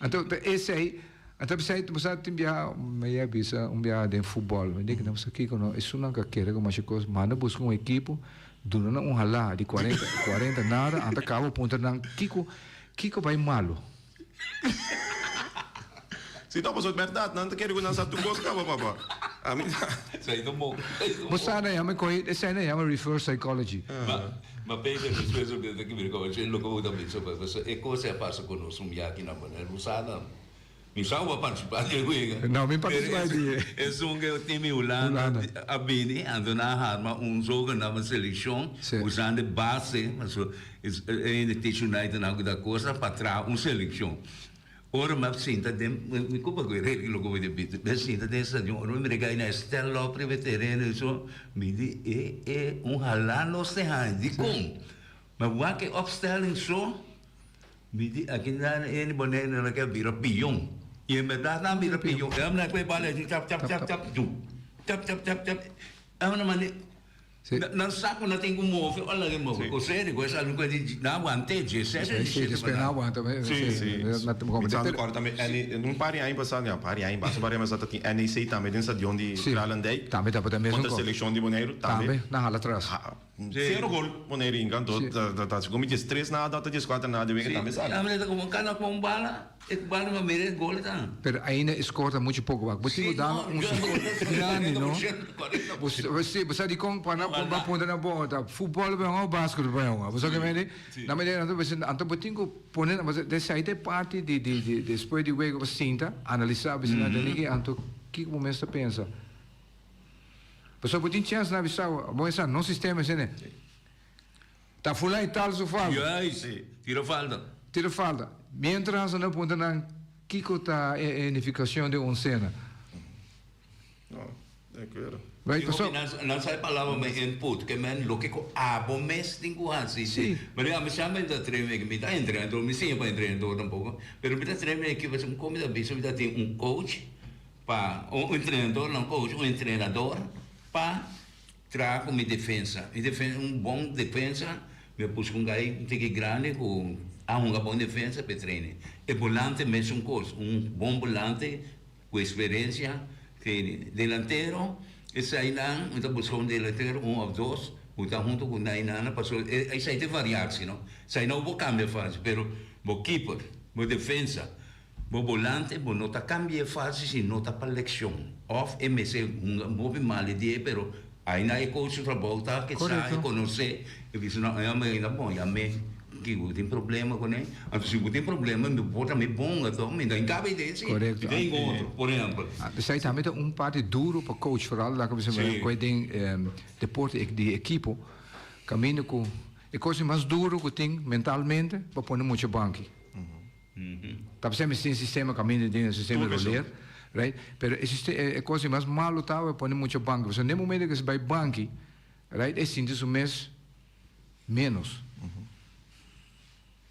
D: Então esse aí, então você tem meia bisa de futebol, mas diga não sei que não, isso não quer como as coisas, mas não busca equipo, durante halá de 40 nada, anda cabo ponta não Kiko vai malo.
C: Se não passou de verdade, não quero que não sabe tu coisa papá. A mim.
B: Sei do mo.
D: Você não é esse aí é reverse psychology.
B: Mas Peter, depois eu tenho que ver como eu não vou dar isso, mas é coisa passa conosco um aqui na maneira, você não. Me salva participar de coisa.
D: Não, me participar de.
B: É um que time Holanda, a Bini, ando na arma jogo na seleção, usando base, mas é intencionado na alguma coisa para trás seleção. Ora, mas sinta me culpa que ele logo vai debitar. Mas sinta dessa de um me regai na estela prevetereno isso me di é halano se handi com. Mas o que obstáculo isso me di aqui na ele boné na que vira pião. E me dá na vira pião. Eu não vai bala tap. Eu não mane não saco não tem como mover, olha que mover. O sério, coisa algo que não aguentei,
D: Sim, não aguenta.
C: Sim. Agora também, não pare aí passando, não pare aí, basta pare mas até tem NEC também dentro de onde Kralandei.
D: Também dá para mesmo.
C: Contra a seleção de Boneiro também.
D: Na hala atrás.
C: 0 gol Boneiro encantou. Tá como diz 3 nada, até diz 4 nada, eu também sabe.
B: A mulher como cana com bala, bala uma merece gol tá.
D: Pero ainda escorta muito pouco, você dá grande, não? Você de como para ponta na bola, futebol bem ou basquete bem ou, você que vende? Na medida então você então botinho poner, mas dessa aí parte de depois de ver você sinta, analisar você na dele então que momento você pensa? Pessoal, botinho chance na visão, bom essa não sistema assim, né? Tá fulano e tal sofá.
B: Tira falta. Mientras
D: na ponta na Kiko tá unificação de cena.
C: Não, é claro.
B: Right, não sai palavra mais input, que men lo que abo mes tenho assim. Mas a minha mãe da treina que me dá treinador, me sim para treinador tampouco. Pero me dá treina que você como da bicho me dá tem coach para treinador, não coach, treinador para trazer como defesa. E defesa bom defesa, me pus com gai tem que grande com uma boa defesa para treinar. E volante mesmo coisa, bom volante com experiência, que delantero. Esse aí não, então buscou delantero, ou dois, então junto com Nainana, passou, isso aí tem variação, não? Isso aí não vou cambiar fase, pero vou keeper, vou defesa, vou volante, vou não tá cambiar fase, se não tá para eleição. Of MC, vou bem mal de, pero aí não é coach para voltar, que sai, conhecer, eu disse, não, ainda bom, já me que tem problema com ele. Então, se tem problema, me bota me bom, então me dá encabe desse.
D: Correto.
B: Tem outro, por exemplo.
D: Você também tem parte duro para coach, vooral lá como você vai tem deporte de equipo, caminho com é coisa mais duro que tem mentalmente para pôr muito banco. Tá sempre tem sistema caminho de sistema roller, right? Pero é coisa mais malo tá para pôr muito banco. Você nem momento que você vai banco, right? É sim isso mês menos.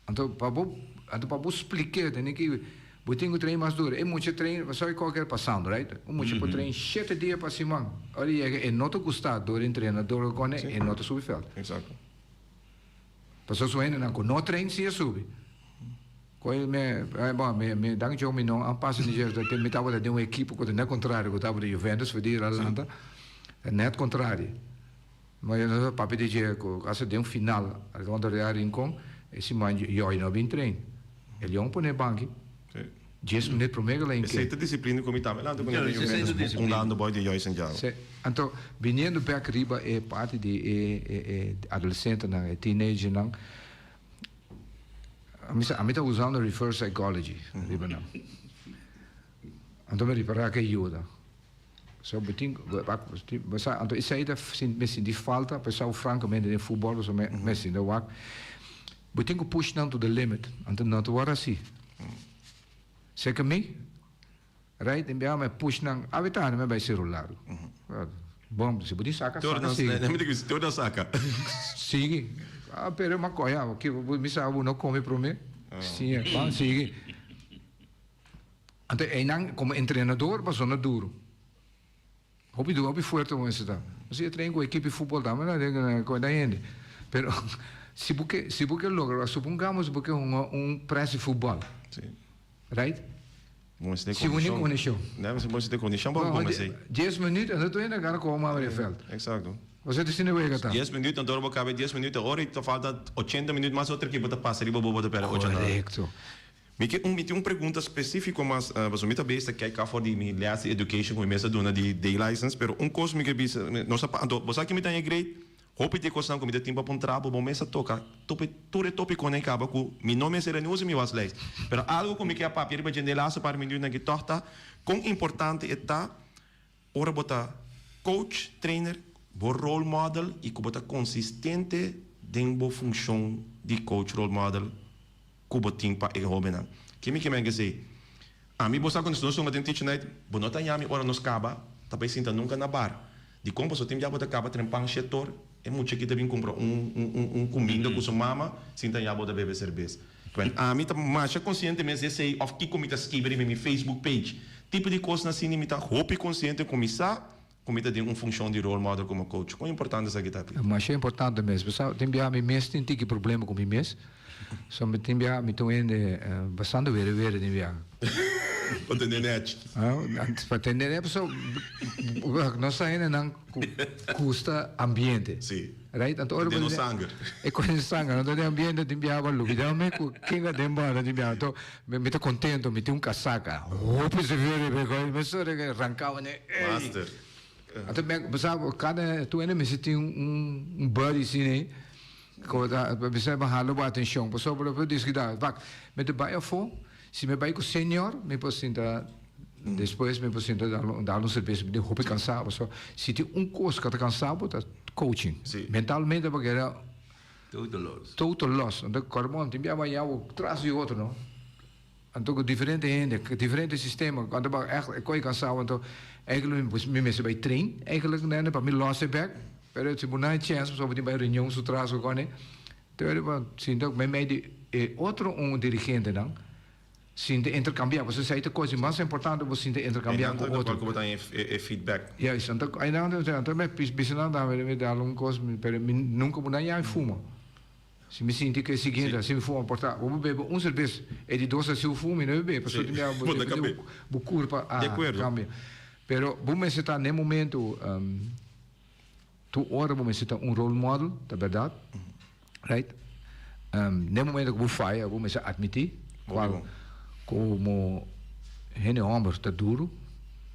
D: Então para você explicar, tem que botar o treino mais duro. É muito treino, só qualquer passando, right? Muito treino 7 dias para cima. Olha, é nota gostado do treinador com é nota subfeld.
C: Exato.
D: Passou só ainda não treino se sube. Quando me dá que eu me não a passo de jeito que me tava de uma equipe que não é contrário, que tava de Juventus, foi de Atlanta, é net contrário. Mas eu papo de jeito que essa de final, quando eu rincon esse man eu não vim treino. Ele não põe banco. 10 minutos por mega lá em que.
C: Essa disciplina como está, lá do com dando boy de Joyce and Jao.
D: Então, vindo para riba é parte de adolescente na teenager não. A mim está usando reverse psychology, riba não. Então me reparar que ajuda. So beting então isso aí da me senti falta, pessoal francamente em futebol, so me senti wak. Beting push down to the limit, então não to assim. Sei que me, right? Em me push down, avitando me vai ser celular. Bom, se pode sacar.
C: Torna saca.
D: Sigue. Ah, pero macoya, que me sabe não come para mim. Sim, é, sim. Então, como treinador, mas não duro. Hobby forte com isso tá. Você treina com a equipe de futebol também, né? Com a gente. Pero se você logra, supongamos porque press de futebol.
C: Sim.
D: Right?
C: Se
D: única condição.
C: Não, se você tem condição, vamos aí.
D: 10 minutos, então ainda cara como abre o veld.
C: Exato.
D: Você decide o que tá.
C: 10 minutos, então eu acabei 10 minutos, agora então falta 80 minutos, mais outra equipe passa ali, bobo de pera.
D: Correto.
C: Me tem uma pergunta específica, mas você me besta que é cá for de minha last education com mesa dona de day license, pero coisa me que bisa, não sabe, então você que me tem grade, hope te coisa não me tempo para trabo, bom mesa toca, tope com acaba com, mi nome será não usa mi was leis, pero algo como que a papel para gente laço para mim na que torta, com importante está, ora botar coach, trainer, bo role model e que botar consistente dentro da função de coach role model kubo timpa e hobena. Kimi que me dizer, a mim você quando nós somos dentro de night, bonota yami ora nos caba, também sinta nunca na bar. De como você tem já bota caba trempang setor, é muito que também compra comida com sua mama, sinta já bota beber cerveja. A mim tá mais consciente mesmo esse of que comida escrever em minha Facebook page. Tipo de coisa assim, me tá hope consciente começar comida de função de role model como coach. Quão importante essa guitarra?
D: Mas é importante mesmo. Tem bem a mim mesmo tem que problema com mim mesmo. Só me tem bem a mim também bastante ver tem bem.
C: Para entender net.
D: Para entender é pessoal nós ainda não custa ambiente.
C: Sim.
D: Right? Então ora
C: no sangue.
D: É com sangue, não tem ambiente tem bem a valor. Então me quem é demora tem bem. Então me tô contento, me tem casaca. Precisa ver, mas só arrancava né.
C: Master.
D: Até sabe, cada tu ainda me tem buddy assim, né? Quando você vai halo a atenção, pessoal para dizer que dá, vai, me te vai a fo, se me vai com senior, me posso sentar depois me posso sentar dar um serviço, me roupa cansado, só se tem coisa que tá cansado, tá coaching. Mentalmente porque era total loss. Então, corpo tem bem vai ao traz de outro, não? Então, diferente gente, diferente sistema, quando é coi cansado, então eigenlijk me vai train, eigenlijk né, para me losse back. Pero se não há chance, só pode ir reunião se traz o cone. Então, sinto que me outro dirigente não, sinto intercambiar. Você sai de coisa mais importante, você sinto intercambiar com outro.
C: Como tem feedback.
D: Yes, então aí não me pisando me dar coisa, pero nunca vou nem fuma. Se me sinto que é seguinte, se me for importar, vou beber cerveja, e de dois se eu fumo, não bebo, pessoa tem vou curva a cambio. Pero vou me sentar no momento tu ora vou me sentar role model, da verdade, right? No momento que vou fazer, vou me admitir qual como rene homem está duro,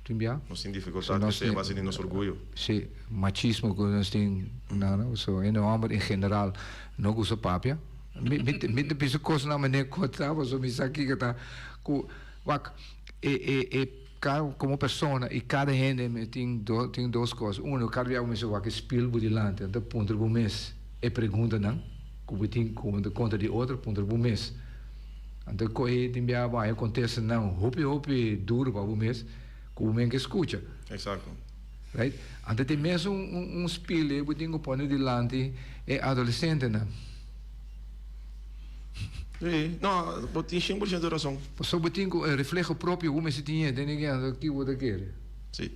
D: timbia.
C: Nós temos dificuldade de base de nosso orgulho.
D: Sim, machismo que nós temos, não, so rene homem em geral não usa papia. Me penso coisa na maneira que estava, so me aqui que tá, como pessoa e cada gente tem duas coisas. Cada dia me sou que espelho por delante, então ponto do mês é pergunta não, como tem conta de outro ponto do mês. Então coi tem bia vai acontece não, hope duro para o mês, como que escuta.
C: Exato.
D: Right? Então tem mesmo espelho, eu tenho que pôr delante é adolescente não.
C: Sim, não, tem 100% de razão.
D: Só botinho reflexo próprio como se tinha, tem ninguém aqui o daquele.
C: Sim.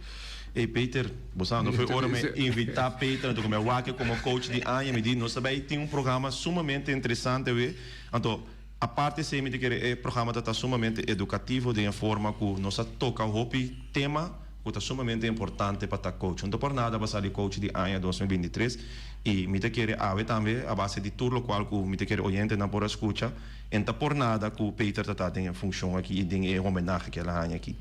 C: Ei, Peter, você não foi hora de invitar Peter, então como eu como coach de ANHA, me diz, nós também tem programa sumamente interessante, então, a parte se me diz que o programa está sumamente educativo, de forma que nós toca o tema que é sumamente importante para estar coach. Então, por nada, vai sair coach de ANHA 2023 e me quer também a base de tudo qual que me quer oyente não por escuta. Então, por nada que o Peter está tem função aqui e tem homenagem que ela ANHA aqui.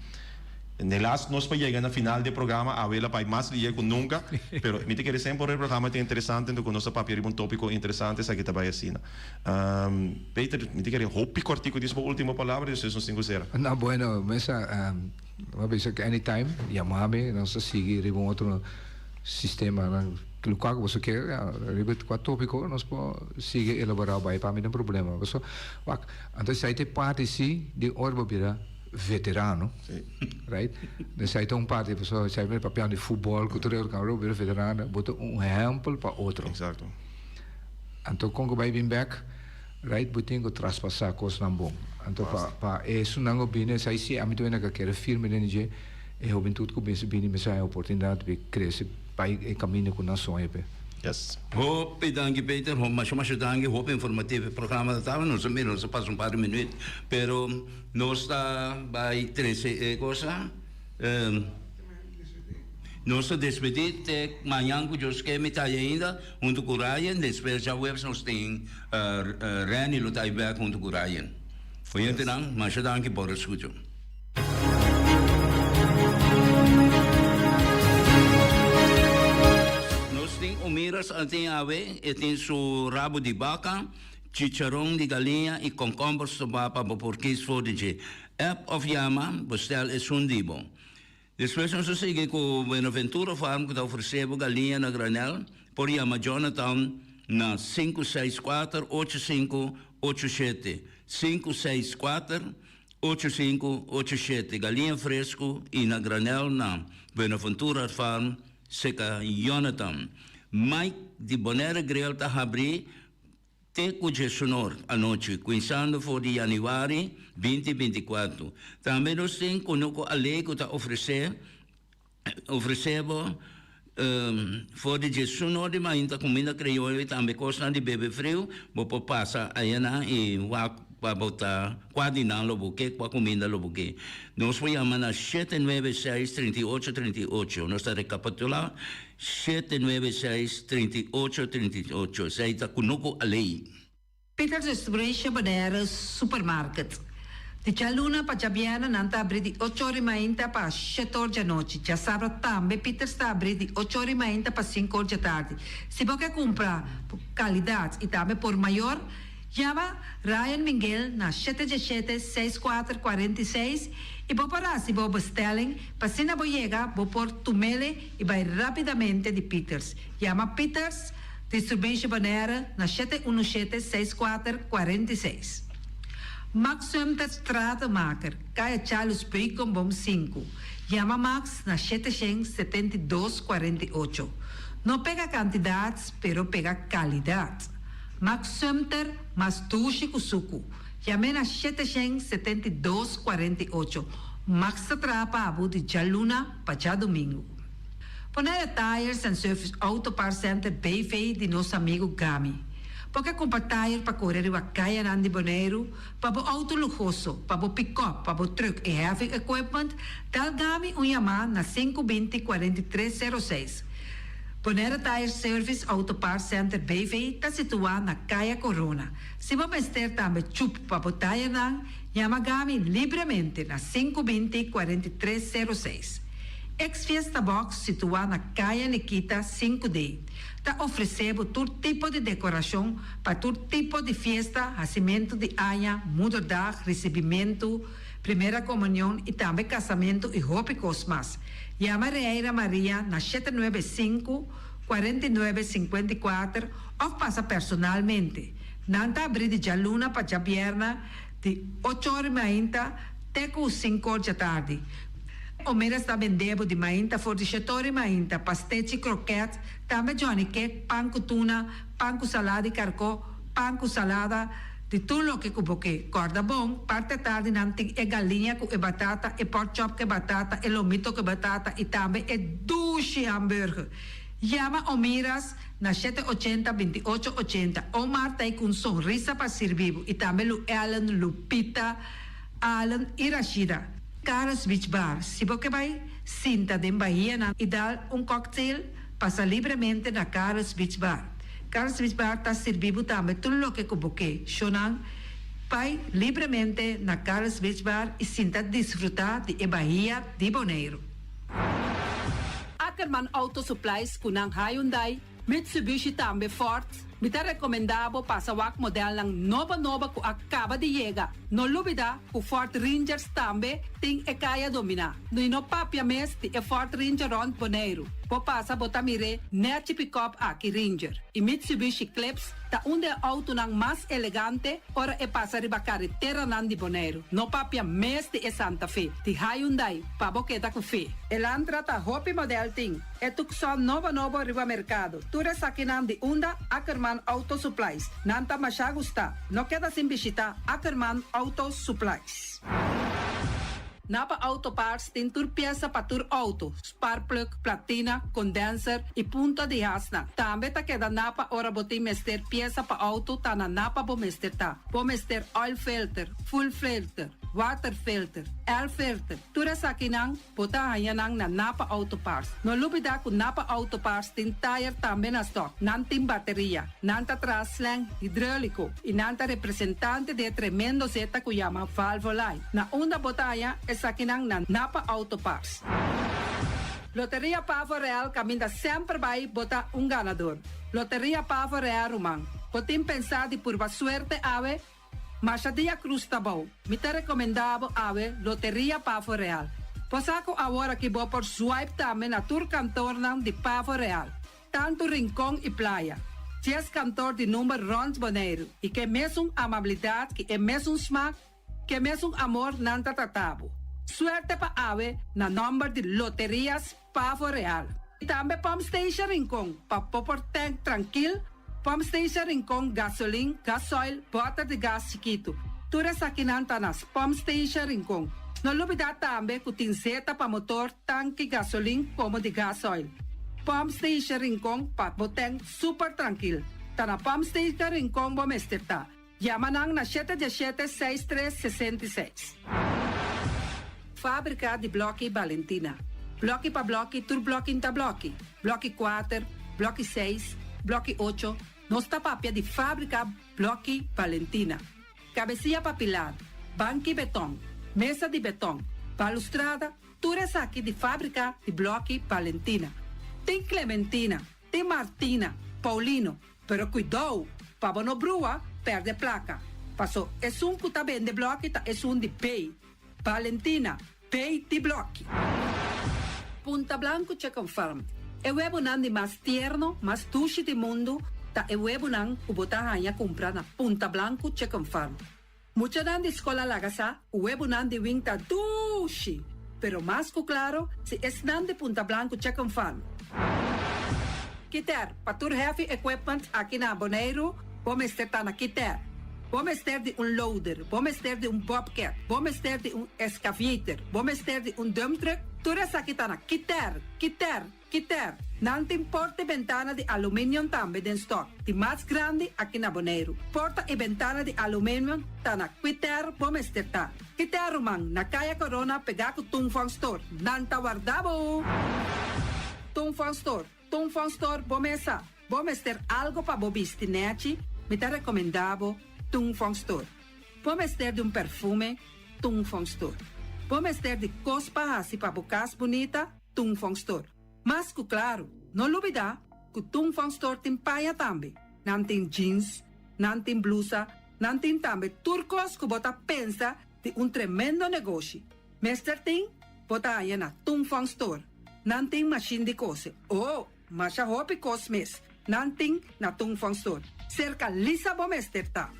C: Nelas nós para chegar na final do programa, a vela vai mais ligar que nunca, pero me quer sempre o programa é interessante, então nosso papel é tópico interessante, essa que vai assim. Peter, me quer hope cortico disso por última palavra, isso não tem ser.
D: Não, bueno, mas uma vez que anytime, chamame, nós seguir um outro sistema, que o qual você quer, repito, quatro tópico, nós podemos seguir elaborar bem para mim não problema. Então, aí tem parte sim de orbira veterano, right? Nessa aí tem parte, pessoal, sai para papel de futebol, cultura, veterano, bota exemplo para outro.
C: Exato.
D: Anto Congo by back, right buting ko traspassa kos nambong. Anto pa sunango bine sai si amito na kakere firme nenije e juventud ko bine mesa oportunidade de crescer pai e caminho com nação epe.
C: Yes.
B: Hope danke Peter, mas danke, hope informativo programa da tava, nós mesmo só passa par de minutos, pero nós está by 13 coisa. Nós despedimos amanhã que eu quero meter ainda junto com o Ryan, depois já nós tem Rani Lutaiberg junto com o Ryan. Foi então, mas danke por escutar. O miras tem a ver, tem seu rabo de vaca, chicharrão de galinha e concombre sopa para porquês fodije. App of Yama, postel é sundibo. Depois nós seguimos com o Buenaventura Farm, que oferece galinha na granel, por Yama Jonathan na 564-8587. 564-8587. Galinha fresco e na granel na Buenaventura Farm, seca Jonathan. Mike de Bonera Grill está abrir Teco Sonor à noite, começando for de janeiro 2024. Também nós temos conosco a lei que está oferecendo for de Sonor de Mainta comida crioula e também costa de bebê frio, vou passar aí na e para botar quadrinal o buquê, para comida o buquê. Nós vamos chamar na 796-3838. Nós estamos recapitulando 796-3838. Isso aí está conosco a lei.
E: Peter's Restauration Bonera Supermarket. De Chaluna para Jabiana, nanta abrir de 8h30 para 7h da noite. Já sabe também, Peter está abrir de 8h30 para 5h da tarde. Se você comprar qualidade e também por maior, chama Ryan Miguel na 717-6446 e vou parar se vou bestelling, para se não chega, vou pôr tumele e vai rapidamente de Peters. Chama Peters, Distribution Bonera na 717-6446. Max Sumter Stratenmaker, Kaya Charles Bacon Bom 5. Chama Max na 772-48. Não pega quantidades, pero pega qualidade. Max Sumter, mas tushi kusuku. Chame na 772-48. Max Satrapa abu de Jaluna para domingo. Ponera Tires and Service Auto Part Center Bayfay de nosso amigo Gami. Porque compra tire para correr o Caia Nandi Boneiro, para o auto luxuoso, para o pick-up, para o truck e heavy equipment, tal Gami Yamaha na 520-4306. Bonera Tire Service Auto Parts Center Bayfay está situado na Caia Corona. Se você ter também chup para o tire nang, Yamagami livremente na 520-4306. Ex-Fiesta Box situado na Caia Nikita 5D. Está oferecendo todo tipo de decoração para todo tipo de festa, nascimento de anha, mudança, recebimento, primeira comunhão e também casamento e roupa cosmas. Chama Reira Maria na 795-4954 ou passa personalmente. Nanta abrir de Jaluna para Jabierna de 8h30 até 5h da tarde. O mera está vendendo de mainta for de 7h30, pastete croquete, também Johnny Cake, pão com tuna, pão com salada e carcó, pão com salada, de tudo o que cuboque. Corda bom, parte tarde nanti é galinha com batata, e pork chop com batata, e lomito com batata, e também é duche hambúrguer. Chama o Miras na 780-2880. O Marta com sorriso para servir. E também o Alan, Lupita, Alan e Rashida. Carlos Beach Bar. Se você vai sinta de Bahia e dar cocktail, passa livremente na Carlos Beach Bar. Carlos Beach Bar está servindo também tudo o que cuboque. Shonan, vai livremente na Carlos Beach Bar e sinta desfrutar de Bahia de Boneiro. Ackerman Auto Supplies kunang Hyundai, Mitsubishi também Ford. Mita recomendado para o modelo ng nova que acaba de chegar. No lubida, o Ford Rangers também tem e kaya domina. No papia mes ti e Ford Ranger Rond Boneiro. Po passa botamire net pick-up aqui Ranger. E Mitsubishi Eclipse ta onde auto ng mas elegante ora e passa riba carretera nandi Boneiro. No papia mes ti e Santa Fe. Ti Hyundai pa boqueta com fe. Elantra ta hopi model ting. E tukson nova riba mercado. Tura sakinan di unda Ackerman Ackerman Auto Supplies. Nanta masyagusta. No queda sin visita Ackerman Auto Supplies. Napa Auto Parts tem tur pieza para tur auto, spark plug, platina, condenser e punta de hasna. Também tá queda Napa ora botim mester pieza para auto tá na Napa bo mester tá. Bo mester oil filter, full filter, water filter, air filter. Tura sa kinang bota hayanang na Napa Auto Parts. No lubida ku Napa Auto Parts tem tire também na stock. Nantim bateria, nanta traslang hidráulico e nanta representante de tremendo zeta ku llama Valvoline. Na onda botaya sa kinang na Napa Auto Parts. Loteria Pavo Real caminha sempre vai botar ganador. Loteria Pavo Real Rumang. Potim pensar de por suerte ave, mas a dia cruz tá bom. Me te recomendavo ave Loteria Pavo Real. Posaco agora que vou por swipe também na tour cantor de Pavo Real. Tanto rincão e playa. Ties cantor de número Rons Boneiro. E que mesmo amabilidade, que é mesmo smack, que mesmo amor nanta tatabo. Suerte pa ave na number de Loterias Pavo Real. E também Pump Station Rincon, pa popor tank tranquil, Pump Station Rincon, gasolina, gasoil, bota de gás chiquito. Tura sa kinanta nas Pump Station Rincon. No lubida também que tem zeta pa motor, tanque gasolina como de gasoil. Pump Station Rincon, pa boteng super tranquil. Ta na Pump Station Rincon bo mesterta. Yamanang na 717-6366. Fábrica de Bloque Valentina. Bloque pa bloque, tur bloque inta bloque. Bloque 4, bloque 6, bloque 8. Nossa papia de fábrica Bloque Valentina. Cabecilla papilar, banco betão, mesa de betão, balustrada, tudo isso aqui de fábrica de Bloque Valentina. Tem Clementina, tem Martina, Paulino, pero cuidado, para não brua, perde placa. Passou, é que tá bem de bloque, é de pay. Valentina, pay de bloque. Punta Blanco Chicken Farm. É o huevo de mais tierno, mais dulce do mundo, tá é o huevo que botar a comprar na Punta Blanco Chicken Farm. Mucha de escola lagasa, o huevo de wing tá dulce, pero mais que claro, se é de Punta Blanco Chicken Farm. Kiter, para tur heavy equipment aqui na Boneiro, vamos estar na Kiter. Vamos ter de loader, vamos ter de bobcat, vamos ter de excavator, vamos ter de dump truck. Tudo isso aqui está na Kiter. Não tem porta e ventana de alumínio também em stock. De mais grande aqui na Boneiro. Porta e ventana de alumínio está na Kiter, vamos ter tá. Kiter Rumang, na Kaya Corona, pegar com Tungfang Store. Nanta guardabo. Tungfang Store, vamos ter algo para bobistinete, me te recomendavo Tungfang Store. Vamos ter de perfume, Tungfang Store. Vamos ter de cospa assim para bocas bonita, Tungfang Store. Mas que claro, não olvidar que Tungfang Store tem paia também. Não tem jeans, não tem blusa, não tem também turcos que bota pensa de tremendo negócio. Mester tem, bota aí na Tungfang Store. Não tem machine de cose. Oh, mas a roupa cos mes. Não tem na Tungfang Store. Cerca Lisa Bomester tá.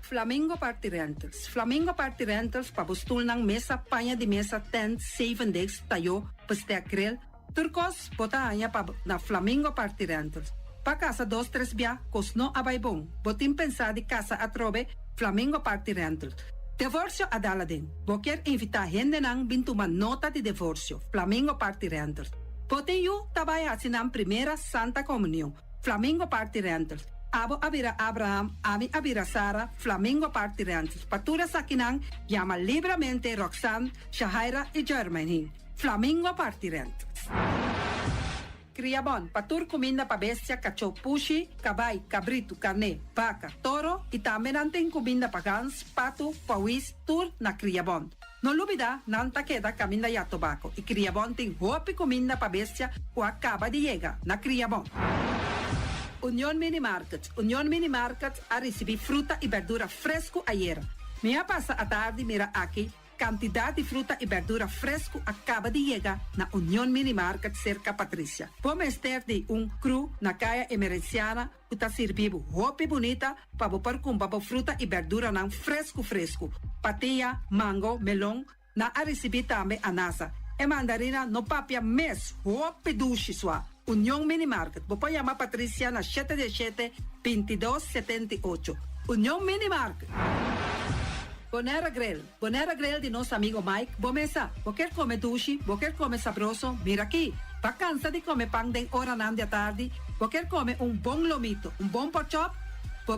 E: Flamingo Party Rentals. Flamingo Party Rentals pa bustul ng mesa, panha de mesa, tent, 7 days, tayo, paste akrel. Turcos, bota anya pa na Flamingo Party Rentals. Pa casa 2-3 bia, kos no abay bong. Botim pensa de casa atrobe, Flamingo Party Rentals. Divorcio adala din. Boker invita gente nang bintuman nota de divorcio. Flamingo Party Rentals. Poteyu tabay asinang primera Santa Comunión. Flamingo Party Rentals. Abo abira Abraham, ami abira Sara, Flamingo Party Rentals. Patura sakinang, llama libremente Roxanne, Shahaira y Germany. Flamingo Party Rentals. Criabon, patur comida pa bestia, cacho pushi, cabay, cabrito, carne, vaca, toro, y también anten comida pa gans, pato, pawis, tur na Criabon. No olvida, nanta queda camina ya tobacco, y Criabon ten hopi comida pa bestia, o acaba de llegar na Criabon. Unión Mini Markets. Unión Mini Markets a recibir fruta y verdura fresco ayer. Me pasa a tarde, mira aquí, cantidad de fruta y verdura fresco acaba de llegar na Unión Mini Market cerca Patricia. Vamos ter de cru na calle emergenciana que está servindo roupa bonita para bopar com fruta e verdura nan fresco. Patia, mango, melão, na a receber também anasa. E mandarina no papia mes, roupa duche sua. Unión Mini Market. Puedo llamar Patricia na 717-2278. Unión Mini Market. Bonera Grill de nosso amigo Mike. Bomesa, quer comer sushi, quer comer sabroso, mira aqui. Tá cansa de comer pão de hora na tarde, quer comer bom lomito, bom pork chop,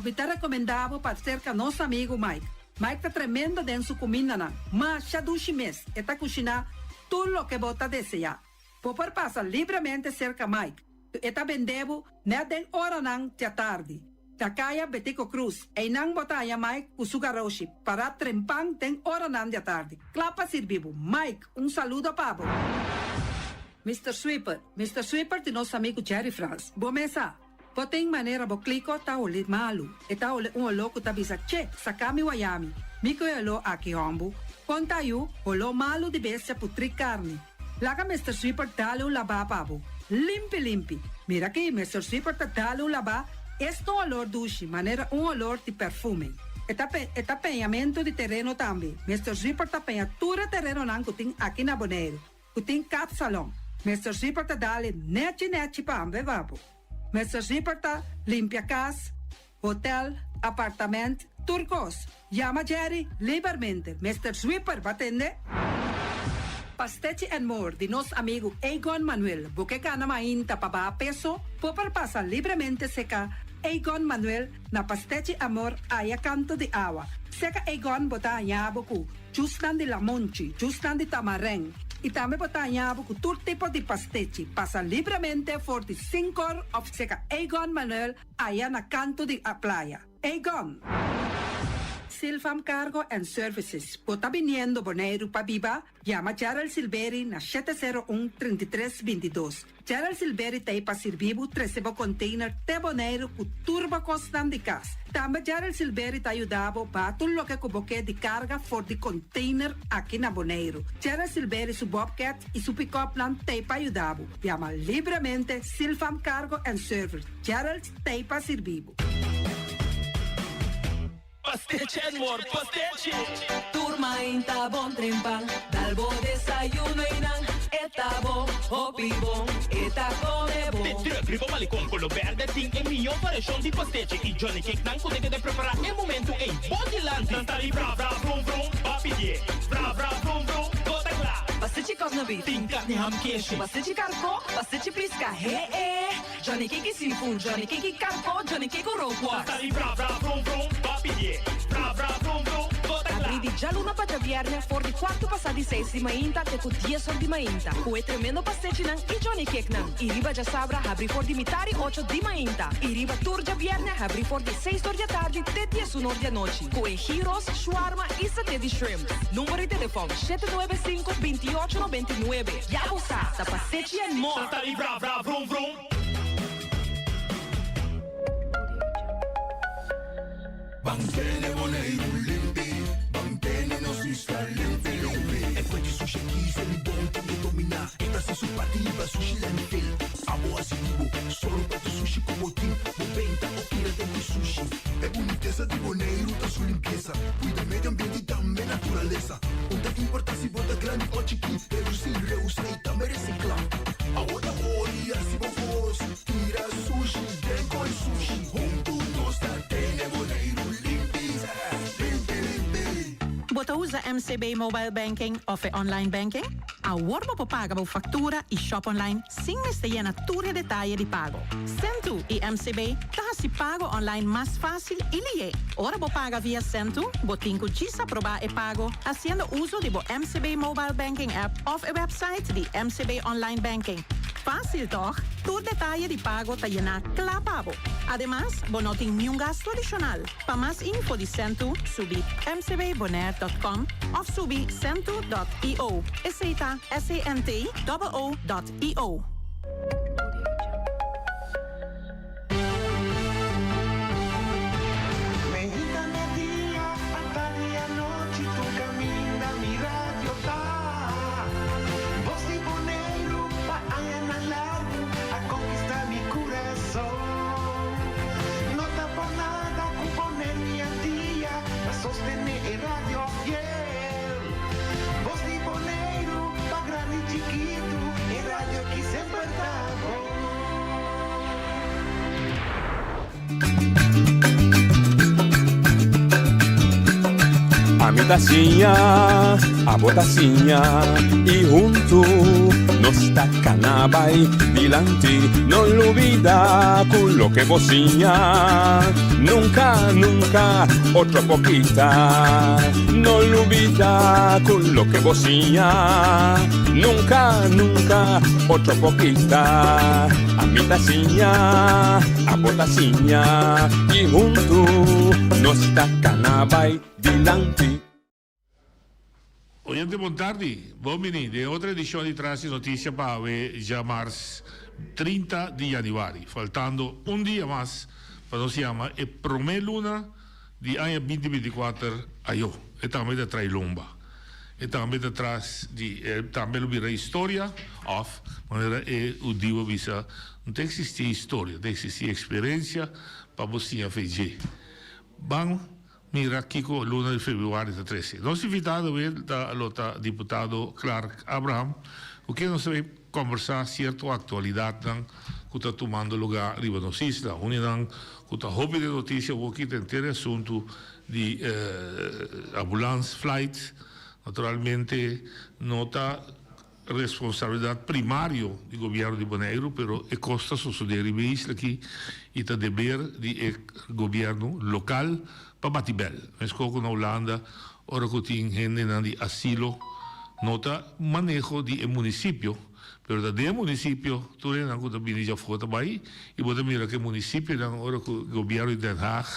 E: me tá recomendado para cerca nosso amigo Mike. Mike tá tremendo dentro sua comida, mas já dushi mês, e tá cozinhando tudo o que você desejar. Pode passar livremente cerca Mike, e tá vendendo na den hora na tarde. Takaya Betico Cruz, e nang botaya Mike Usugaroshi, para trempang den hora na tarde. Clapa sirvivo. Mike, saludo pabo. Mr. Sweeper de nosso amigo Jerry France. Bomesa, tem maneira bo clico ta ole malu, e ta ole louco ta bisa che, sakami wayami. Miko elo aki hombu, conta yu, olo malu di bestia putri carne. Laga Mr. Sweeper dale laba pabo. Limpi. Mira aqui, Mr. Sweeper ta dale laba. Este olor dushi, maneira olor de perfume. Eta penhamento de terreno também. Mr. Zipper ta penha tura terreno nan kuting aqui na Bonaire. Kuting cat salon. Mr. Zipper ta dale neti pa ambe vapo. Mr. Zipper ta limpia casa, hotel, apartamento, turcos. Llama Jerry libermente. Mr. Zipper va atende. Pastechi and More de nosso amigo Egon Manuel. Porque cana mainta pa ba peso, popar passa livremente seca Egon Manuel na Pastechi Amor aya canto de agua. Seca Egon bota nyaboku, justan de lamonchi, justan de tamareng. E também bota nyaboku todo tipo de pastechi. Passa livremente for the 5 horas of seca Egon Manuel aya na canto de a playa. Egon. Silfam Cargo and Services. Pota viniendo Bonaire pa Biba, llama Gerald Silveri na 701-3322. Gerald Silveri tem pa servivo 13 container te Bonaire ku turbo constant de cas. Também Gerald Silveri te ajudava pa tudo que cuboque de carga for de container aqui na Bonaire. Gerald Silveri su Bobcat e su pick-up plan te pa ajudava. Llama livremente Silfam Cargo and Service. Gerald te pa servivo.
F: Pastiche and More, pastiche.
G: Turma inta bon trempal, dalbo desayuno inang, eta bon, hopi bon, eta come bon.
F: Te primo malicom con lo verde ting e mio variação de pastiche e Johnny Cake nan ko de preparar e momento e body land. Tantali bra brum brum, papi die. Bra brum brum, gota lá.
G: Pastiche cosno beef,
F: Ting carne ham queijo.
G: pastiche carco, pastiche pisca, Johnny Cake seafood, Johnny Cake carco, Johnny Cake roquas.
F: Tantali bra brum brum, papi die. Bra brum brum, gota lá.
G: Apridi già l'una paggia viernes for di quarto passati 6 di mainta te cu 10 ore di mainta. Cu tremendo pastiche nan e Johnny Cake nan. I riba già sabra abri for di mitari 8 di mainta. I riba turgia viernes abri for di 6 ore di tardi te 10 ore di noci. Cu gyros, shawarma e satè di shrimp. Numero di telefono 795-2899. Ya usa, sa pastiche and more.
F: Tantali bra brum brum.
A: Bangkene Bonaire limpi, bangkene no si sta limpi. E poi di sushi chi se li buon che domina. E da si su partiva sushi lentil. Amo asivo, solo per sushi come team. Moventa o tira dentro sushi. E bonitezza di Bonaire da su limpieza. Cuida medio ambiente e también naturaleza. Onde importa si bota grande o chiqui. Reducir, reusar e também reciclar. Agora oi, assim vos. Tira sushi, dengo e sushi. Junto nós da Tene Bonaire.
H: Bota usa MCB Mobile Banking of online banking? A worbo po paga po factura e shop online sin mesteia tutti detalhe di pago. Sentu e MCB taha si pago online mais fácil e lié. Ora po paga via Sentu, botinco gisa proba e pago, haciendo uso di bo MCB Mobile Banking app of a website di MCB Online Banking. Fácil toch? Todo detalhe de pago está llena clapabo. Además, no tiene ni un gasto adicional. Para más info de Sentu, subi mcbbonaire.com o subi sentu.io. SENTO.io.
A: Sostener el radio fiel. Voz de Bonaire, pa grande e chiquito, el radio que sempre está.
I: a botacinha e junto nos tacanabay dilante, no olvida quello que vocinha, nunca, nunca, otra poquita, no olvida quello que vocinha, nunca, nunca, otra poquita, a mi tacinha, a botacinha e junto nos tacanabay dilante.
J: Oyente Montardi, uomini, di altra edizione di Trans Notizia Pave, già marzo 30 di januari, faltando un dia mais, para nos chiama, e promè luna di anno 2024 a io, e também da trai lomba. E também da trás di, também lo vira storia, of, maneira e o divo visa, não tem que existir história, tem que existir experiência, para você fazer. Bang, mira Kiko luna de februário de 13. Nós invitado da lota deputado Clark Abraham, o que nós vamos conversar certa atualidade que está tomando lugar riba nos isla. Unidade que está hobby de notícia o que tem ter assunto de ambulance flight, naturalmente nota responsabilidade primária do governo de Bonaire, pero é costa suceder em isla aqui e está dever de governo local para bater bel. Mas como na Holanda, ora que tem gente de asilo, nota manejo de município, pero da município, tu não que também já foi também, e você mira que município, ora que o governo de Den Haag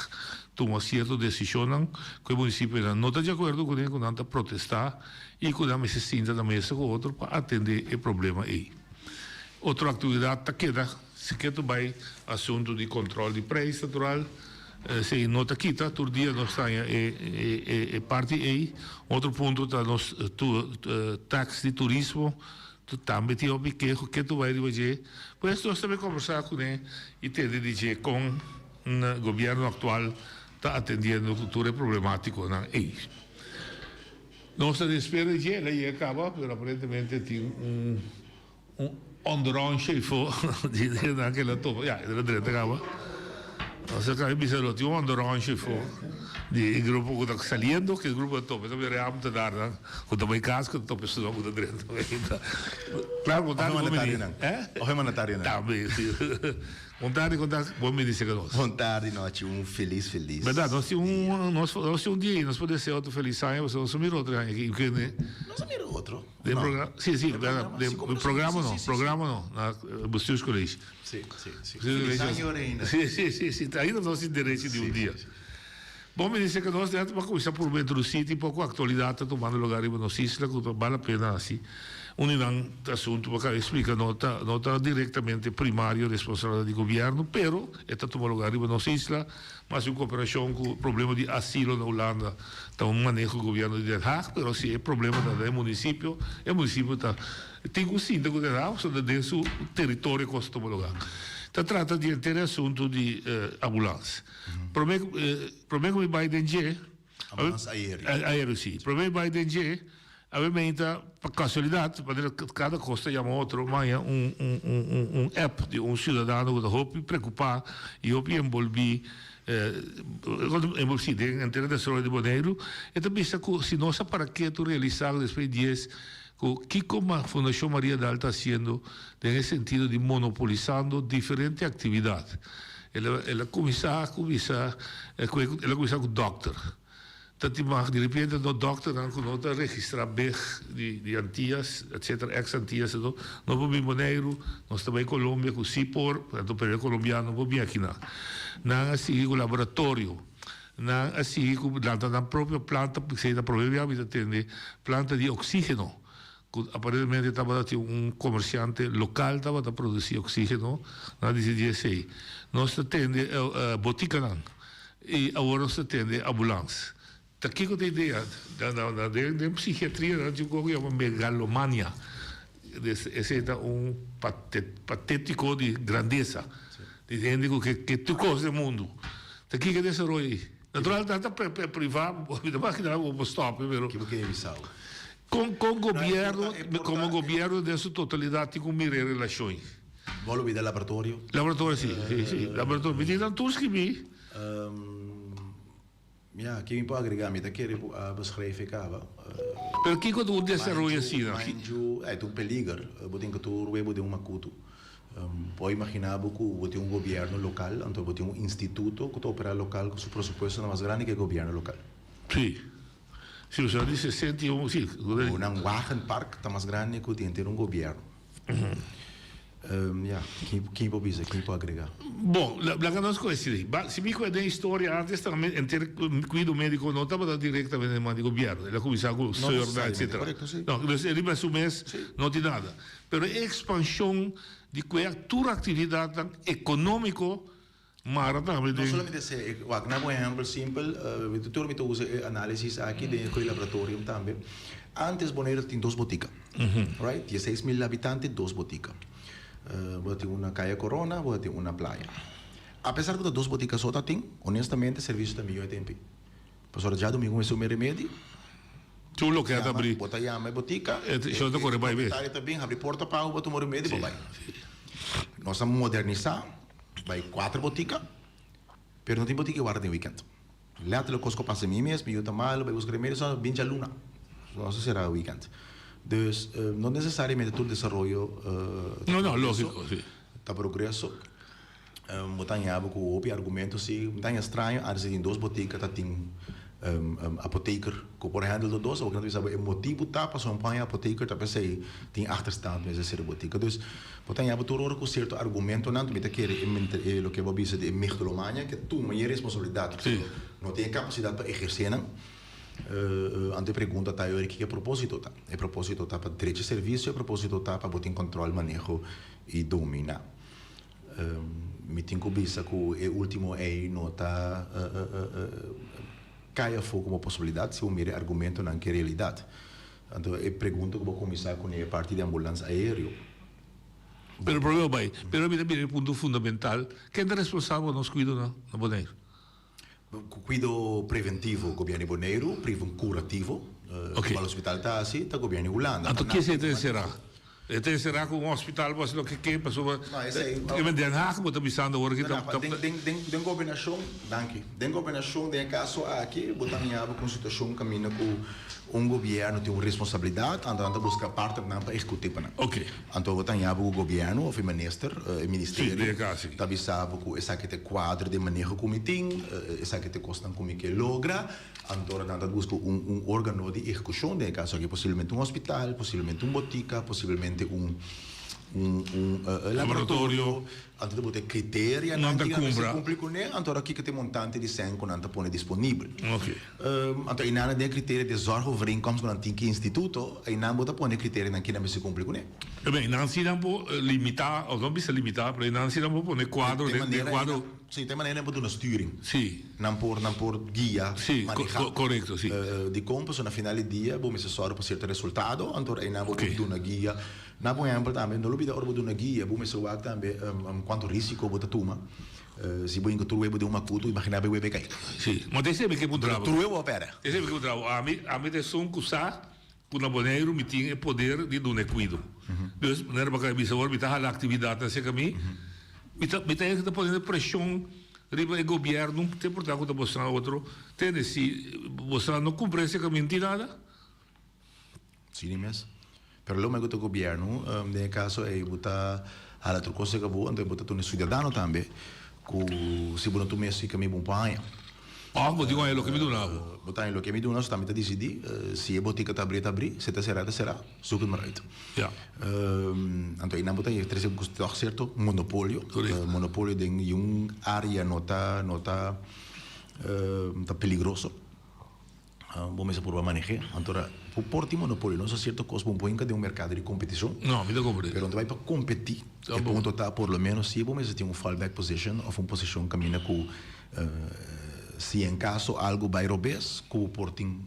J: toma certa decisão, que o município não está de acordo com ele, que não está protestar, e que não se sinta na mesa com o outro para atender o problema aí. Outra atividade está queda, se quer também assunto de controle de preço natural, se nota quita, todo dia nós temos parte aí. Outro ponto está nos taxas de turismo, também tem o biqueiro que tu vai dizer. Por isso nós também conversar com ele e ter de dizer com o governo atual está atendendo tudo problemático aí. Nós estamos esperando que ele acaba, mas aparentemente tem onderhand-chauffeur die naquela topa. Ja, dat acaba. Nós acabamos de ter onderhand-chauffeur de grupo que está saliendo, que é o grupo de topa. Então, eu amo te dar, que também casco, que topa estudou com o direito. Claro, contar com o menino.
K: Hoje é monetário, né?
J: Também, sim. Vontade de contar, bom me dizer que nós.
K: Vontade, nós tínhamos feliz.
J: Verdade, nós tínhamos um dia, nós podemos ser outro feliz ano, nós assumir outro ano aqui.
K: Nós assumir outro?
J: Sim, programa não, na Bustos Colégio.
K: Sim. Feliz ano ainda.
J: Sim, ainda nós temos direito de um dia. Bom, me dizer que nós temos para começar por dentro do sítio, pouco a atualidade tomando lugar em Buenos Aires, que vale a pena assim. Um assunto que explica não está diretamente primário responsabilidade do governo, pero está tomando lugar em Buenos Aires, mas em cooperação com o problema de asilo na Holanda, está manejo do governo de Den Haag, pero se é problema do município, o município tem um síndico de Den Haag, dentro do seu território que está tomando lugar. Está tratando de ter assunto de ambulância. Problema que vai dentro
K: ambulância
J: aéreo, sim. Problema vai dentro ovviamente, per casualità, cada costa chiama outro, ma è un app di un cittadino che hoppi preoccupare e hoppi involvi intera da storia di Bonaire e também se nossa para que tu realizar depois de 10 que como a Fundação Maria Dal está haciendo nesse sentido de monopolizando diferentes atividades. Ela começar com o doctor. Dat mag de repente no doctor dan nota registrar bem de antias, etc, ex-antias, no vou em Bonaire, nós também em Colômbia com CIPOR, portanto, para o colombiano vou bem aqui não assim com laboratório, não assim com na própria planta, porque se da provavelmente atende planta de oxígeno, que aparentemente estava um comerciante local estava a produzir oxígeno, na 16, nós atende botica não, e agora nós atende ambulância. Aqui que eu tenho ideia, da psiquiatria, eu digo que é uma megalomania. Esse é patético de grandeza, dizendo que tu coisa do mundo. Aqui que é desse roi. Naturalmente, está privado, mas que não vou stop, pero... Com o governo, como governo dessa totalidade, tem como relações.
K: Vou ouvir do laboratório?
J: Laboratório, sim. Laboratório, me dizem todos que vi.
K: Ja, quem pode agregar, me quer beschrijven kava.
J: Per chi che tu desarrollo assim,
K: é tu peligro, botem que tu ruebo de uma culto. Pode imaginar que botem governo local, então botem instituto que opera local com seu pressuposto mais grande que o governo local.
J: Sim. Se você disse 61, sim.
K: Um wagenpark está mais grande que o ter governo. Quem pode dizer, quem pode agregar?
J: Bom, la conosco questi. Se mi chiede storia antes também qui do médico não estava diretamente no do governo, ela começava com o senhor, etc. Não, ele vai assumir, não tem nada. Pero a expansão de qualquer atividade econômica mara também.
K: Não somente se, um exemplo simples, tu me usa análise aqui dentro do laboratório também. Antes Bonaire tinha 2 boticas, right? 16.000 habitantes, 2 boticas. Tem uma caia Corona, tem uma praia. Apesar de 2 boticas só tem, honestamente, serviço também é tempo. Pastor já domingo começou o remédio.
J: Tu lo quer abrir?
K: Bota aí a minha botica.
J: Deixa eu correr vai ver.
K: Também abrir porta para o tomar remédio, vai. Nós vamos modernizar, vai 4 boticas, mas não tem botica que guarda no weekend. Lá te lo cosco passa mim mesmo, eu tô mal, vai buscar remédio só 20 luna. Não será o weekend. Dus não necessariamente todo desenvolvimento
J: não, lógico, sim.
K: Está progresso. Botanhava com o argumento se não é estranho, às vezes em 2 boticas tá tem apoteker, que por exemplo dos 2, ou quando sabe o motivo tá para só um apoteker tá pensei tem achterstand mas essa botica. Dus botanhava todo com certo argumento não me tá querer o que vou dizer de megalomania que tu uma responsabilidade, não tem capacidade para exercer não. Ante pergunta tá eu que propósito tá. É propósito tá para direito de serviço, é propósito tá para botar controle, manejo e dominar. Me tenho que pensar que o último é nota caia fogo como possibilidade se o meu argumento não é realidade. Então eu pergunto que vou começar com a parte de ambulância aéreo.
J: Pero o problema vai, pero mira o ponto fundamental, quem é responsável nos cuida na Bonaire?
K: Cuido preventivo governo Bonaire, preventivo curativo, okay. O hospital está assim, está governo Holanda.
J: Então que se será? Então será que um hospital você não quer pessoa? Eu me Den Haag moet pensando agora que
K: den combinação, danke. Den combinação de caso aqui, botamos com situação caminha com governo tem uma responsabilidade, então busca parte para executar para.
J: Ok.
K: Então botamos o governo ou o ministério. Tá avisado que essa que tem quadro de manejo comitê, essa que tem costa como que logra, então busca órgão de execução de caso aqui possivelmente hospital, possivelmente botica, possivelmente laboratório, então botar critério,
J: não se
K: cumpre com ele, então aqui que tem montante de 100 que não está pone disponível.
J: Ok.
K: Então aí nada de critério de zorg over inkomsten que não tem que instituto, aí não bota pone critério não que não se cumpre com ele.
J: Bem, não se não pode limitar, ou não precisa limitar, mas não se não pode pôr quadro de quadro.
K: Sim, tem maneira para uma steering.
J: Sim.
K: Não por guia.
J: Sim, correto, sim.
K: De compras na final do dia, vou me assessorar para certo resultado, então aí não vou dar uma guia. Na por exemplo também, não lhe vou dar uma guia, vou me assegurar também quanto risco vou tomar. Se vou encontrar de uma cultura, imaginar o bebê cair.
J: Sim, mas tem sempre que mudar.
K: Tu eu opera.
J: Tem sempre que mudar. A mim tem som que usar na Bonaire me tinha poder de dar cuido. Dus maneira para que me está a atividade nesse caminho. Me tem que poner pressão riba o governo tem por tanto mostrar outro tem se mostrar não cumpre esse caminho de nada.
K: Sim mesmo. Pero lo que o governo nesse caso é botar a outra coisa que vou então botar um cidadão também que se não tomar esse caminho bom para
J: vou dizer é o que me dá.
K: Botar é o que me dá, nós também tá decidir se a botica tá abrir, se tá será, suco de mercado.
J: Ja.
K: Então aí não botar é três custos certo, monopólio de área nota tá peligroso. Vamos a provar manejar. Então, por ti monopólio, não é certo que os bombons de mercado de competição.
J: Não, me dá compreender.
K: Mas vai para competir. O ponto está, por lo menos, se vamos ter fallback position ou uma posição que caminha com se em caso algo vai robes, que portem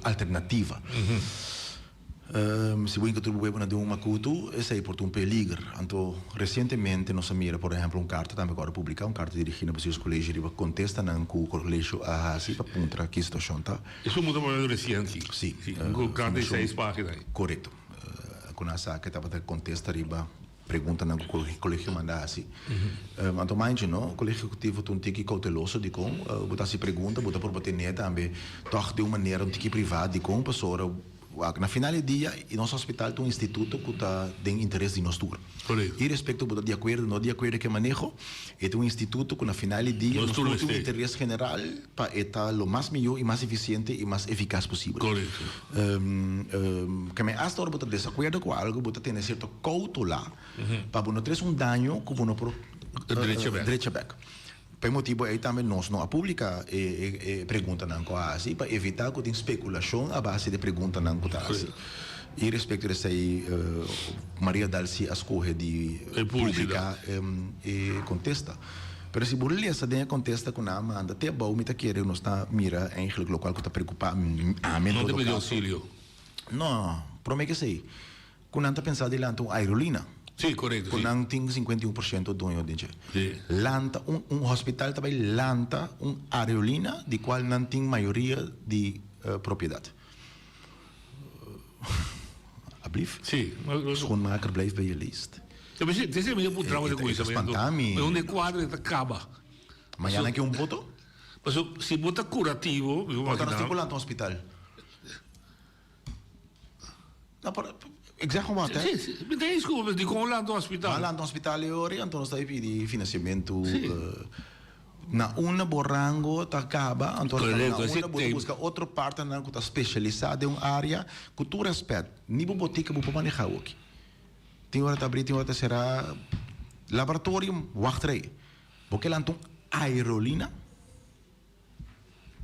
K: alternativa. Se você encontra de uma cultura, esse é por um peligro. Então, recentemente, nós mira, por exemplo, carta também agora publicar, carta dirigida para os colégios, que contesta não com o colégio a assim para pontuar aqui a situação, tá?
J: Isso muda muito recente.
K: Sim.
J: Com carta de 6 páginas.
K: Correto. Com essa que estava contesta riba pergunta no colégio manda assim. Então, mais não, o colégio executivo tem um tique cauteloso de com, botar se pergunta, botar por bater neta, também, toch de uma maneira um tique privado de com, pessoa, na final do dia, em nosso hospital tem um instituto que tem interesse de nós todos. E respeito de acordo, não de acordo que manejo, é um instituto que na final do dia nós temos um interesse general para estar o mais melhor e mais eficiente e mais eficaz possível.
J: Correto.
K: Que me hasta ahora desacuerdo com algo, você tem certo cautela para não ter um dano que você por direito back. Por motivo aí também nós não publica pergunta não assim para evitar que tenha especulação a base de pergunta não assim. E respeito dessa aí Maria Dalci escolhe de publicar e contesta. Mas se você essa ideia contesta com a manda até bom me tá querendo não está mira em aquele local que está preocupado
J: não te pediu auxílio.
K: Não, promete que sei. Quando anda pensar de lanto aerolínea.
J: Sim, correto.
K: Quando não tem 51% do dono de lanta hospital também lanta aerolínea de qual não tem maioria de propriedade. Ablief?
J: Sim.
K: Schoonmaker blijft bij je lijst.
J: Dit is meio por trama de coisa,
K: espantami.
J: É um quadro que acaba.
K: Mas já não é um voto?
J: Mas se bota curativo, eu
K: vou imaginar. Mas no hospital. Ik zeg gewoon wat, hè?
J: Sim, tem desculpas de como lá no hospital.
K: Lá no hospital é hora, então nós estamos pedindo financiamento. Na uma borango tá acaba, então na uma busca outra parte na que está especializada em uma área que tu respeita. Nível botica vou manejar aqui. Tem hora de abrir, tem hora de será laboratório, wachtrei. Porque lá então aerolínea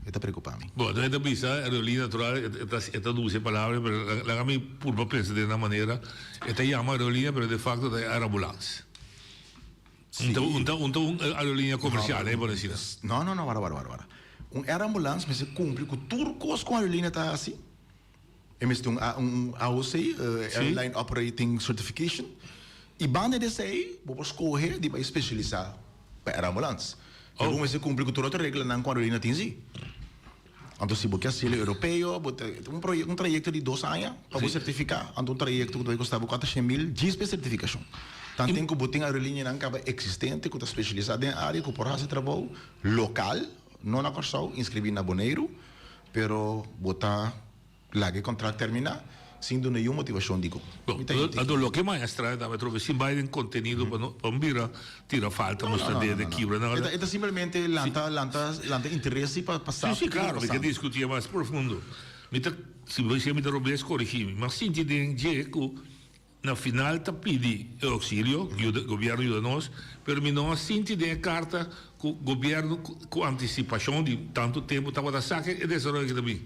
K: está preocupado.
J: Bom, então é bisa aerolínea natural, esta duas palavras, mas lá me por pensar de uma maneira, esta chama aerolínea, mas de facto é aeroambulância. Então aerolínea comercial, é por assim.
K: Não, para. Aeroambulância, mas cumpre com turcos com a aerolínea tá assim. Eles têm AOC, Airline Operating Certification, e banda desse aí, vou escolher de especializar para aeroambulância. Então, você cumpre com toda outra regra não com a aerolínea tem si. Então, se você é europeu, um trajeto de 2 anos para você certificar, então um trajeto que vai custar 400.000 de certificação. Tanto tem que botar a aerolínea não acaba existente, que está especializada em área, que por fazer trabalho local, não na Corsal, inscrever na Boneiro, pero botar lá que o contrato terminar, sem nenhuma motivação de
J: Então, o que mais estranho é que se vai em conteúdo para não virar, tira falta, mostrar de quebra.
K: É simplesmente lanta interesse para passar.
J: Sim, claro, porque discutir mais profundo. Se você me derrubar, corrigir, mas se entender que na final está pedindo auxílio, o governo ajuda nós, mas não sinto de carta que o governo com antecipação de tanto tempo estava da saque e dessa hora que também.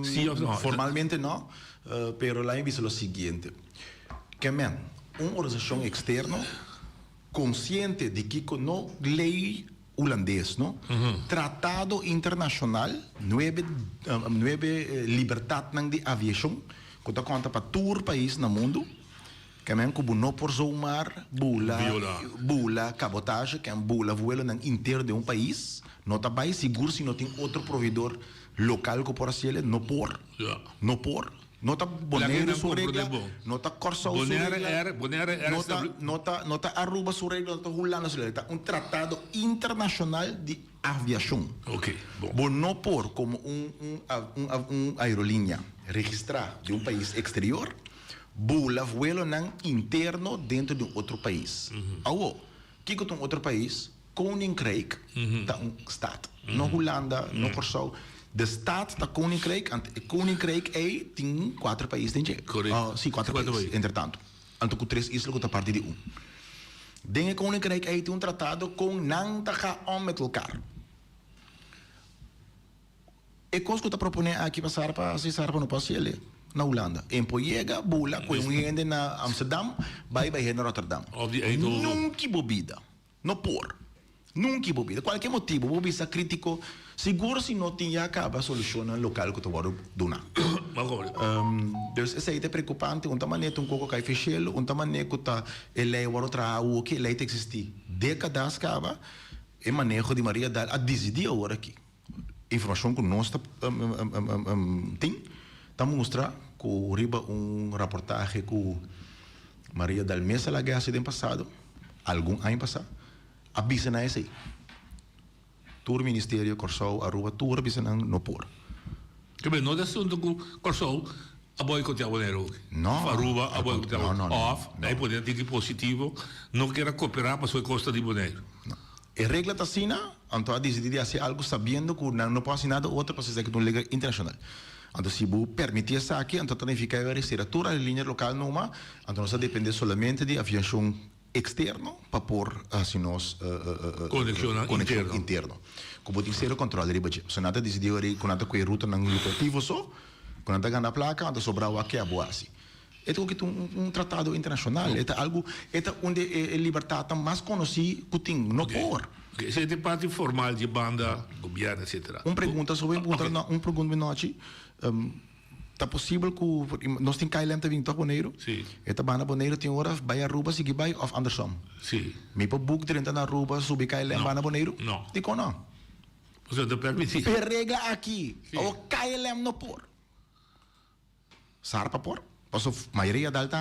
K: Sim ou não? Formalmente não, mas lá é o seguinte, que uma organização externa consciente de que não lei holandês, não? Tratado internacional, nueve liberdade de aviação, que conta para todo país no mundo, que é como não por zoomar, bula, cabotagem, que é bula vuelo no interior de um país, não está bem seguro se não tem outro provedor local que por assim não por, não está Bonaire sua regra, não está Corsal sua regra, não está Aruba sua regra, não está Hulana sua regra, um tratado internacional de aviação. Bom, não por como aerolínea registrar de um país exterior, bula vuelo não interno dentro de outro país. O que é um outro país? Koninkrijk, está um estado. Não Holanda, não Corsal. De staat está Koninkrijk, en Koninkrijk tem 4 países dentro. Sim, 4 países, entretanto. Então, com 3 islas que está parte de Dentro do Koninkrijk tem um tratado com não está met elkaar. E coisa que está propondo aqui passar para cessar para não passar ele na Holanda. Em Poiega, bula, com gente na Amsterdam, vai na Rotterdam. Nunca bebida, não por. Nunca bebida. Qualquer motivo, bebida crítico, seguro se não tinha acaba solucionando local que tu vai donar. Então, isso aí é preocupante. Um tamanho um pouco cai fechado, um tamanho que tá ele é outra o que ele existe. Décadas acaba, é manejo de Maria Dal a decidir agora aqui. Informação que nós tem, está mostrar que riba reportagem que Maria del Mesa la guerra do passado, algum ano passado, avisa na esse. Tur Ministério Corsou, Aruba, tur avisa na no por.
J: Que bem, não é assunto com Corsou, a boicotear o dinheiro.
K: Não.
J: Aruba, a boicotear
K: não.
J: off, aí poder ter que positivo, não queira cooperar para sua costa de dinheiro.
K: A regra está assim, então a decidir fazer algo sabendo que não pode assinar outra para dizer que não é legal internacional. Então, se você permitir isso aqui, então significa que a toda a linha local numa, então não depende somente de aviação externa para pôr assim nós conexão interna. Como tem que ser o controle de budget. Se nada decidiu que nada com a ruta não lucrativo só, quando nada ganha a placa, então sobra o que é boa assim. É tratado internacional, é algo onde a liberdade mais conhecida que tem no por.
J: Essa é a parte formal de banda, governo, etc.
K: Uma pergunta sobre uma pergunta noite. Está possível que nós temos KLM também em Boneiro?
J: Sim.
K: Esta banda Boneiro tem hora vai a Aruba, seguir vai ou andersom?
J: Sim.
K: Me para book 30 na Aruba, subir KLM banda Boneiro?
J: Não.
K: Digo não.
J: Você não permite?
K: Per regra aqui, o KLM no por. Sarpa por? Passo maioria da alta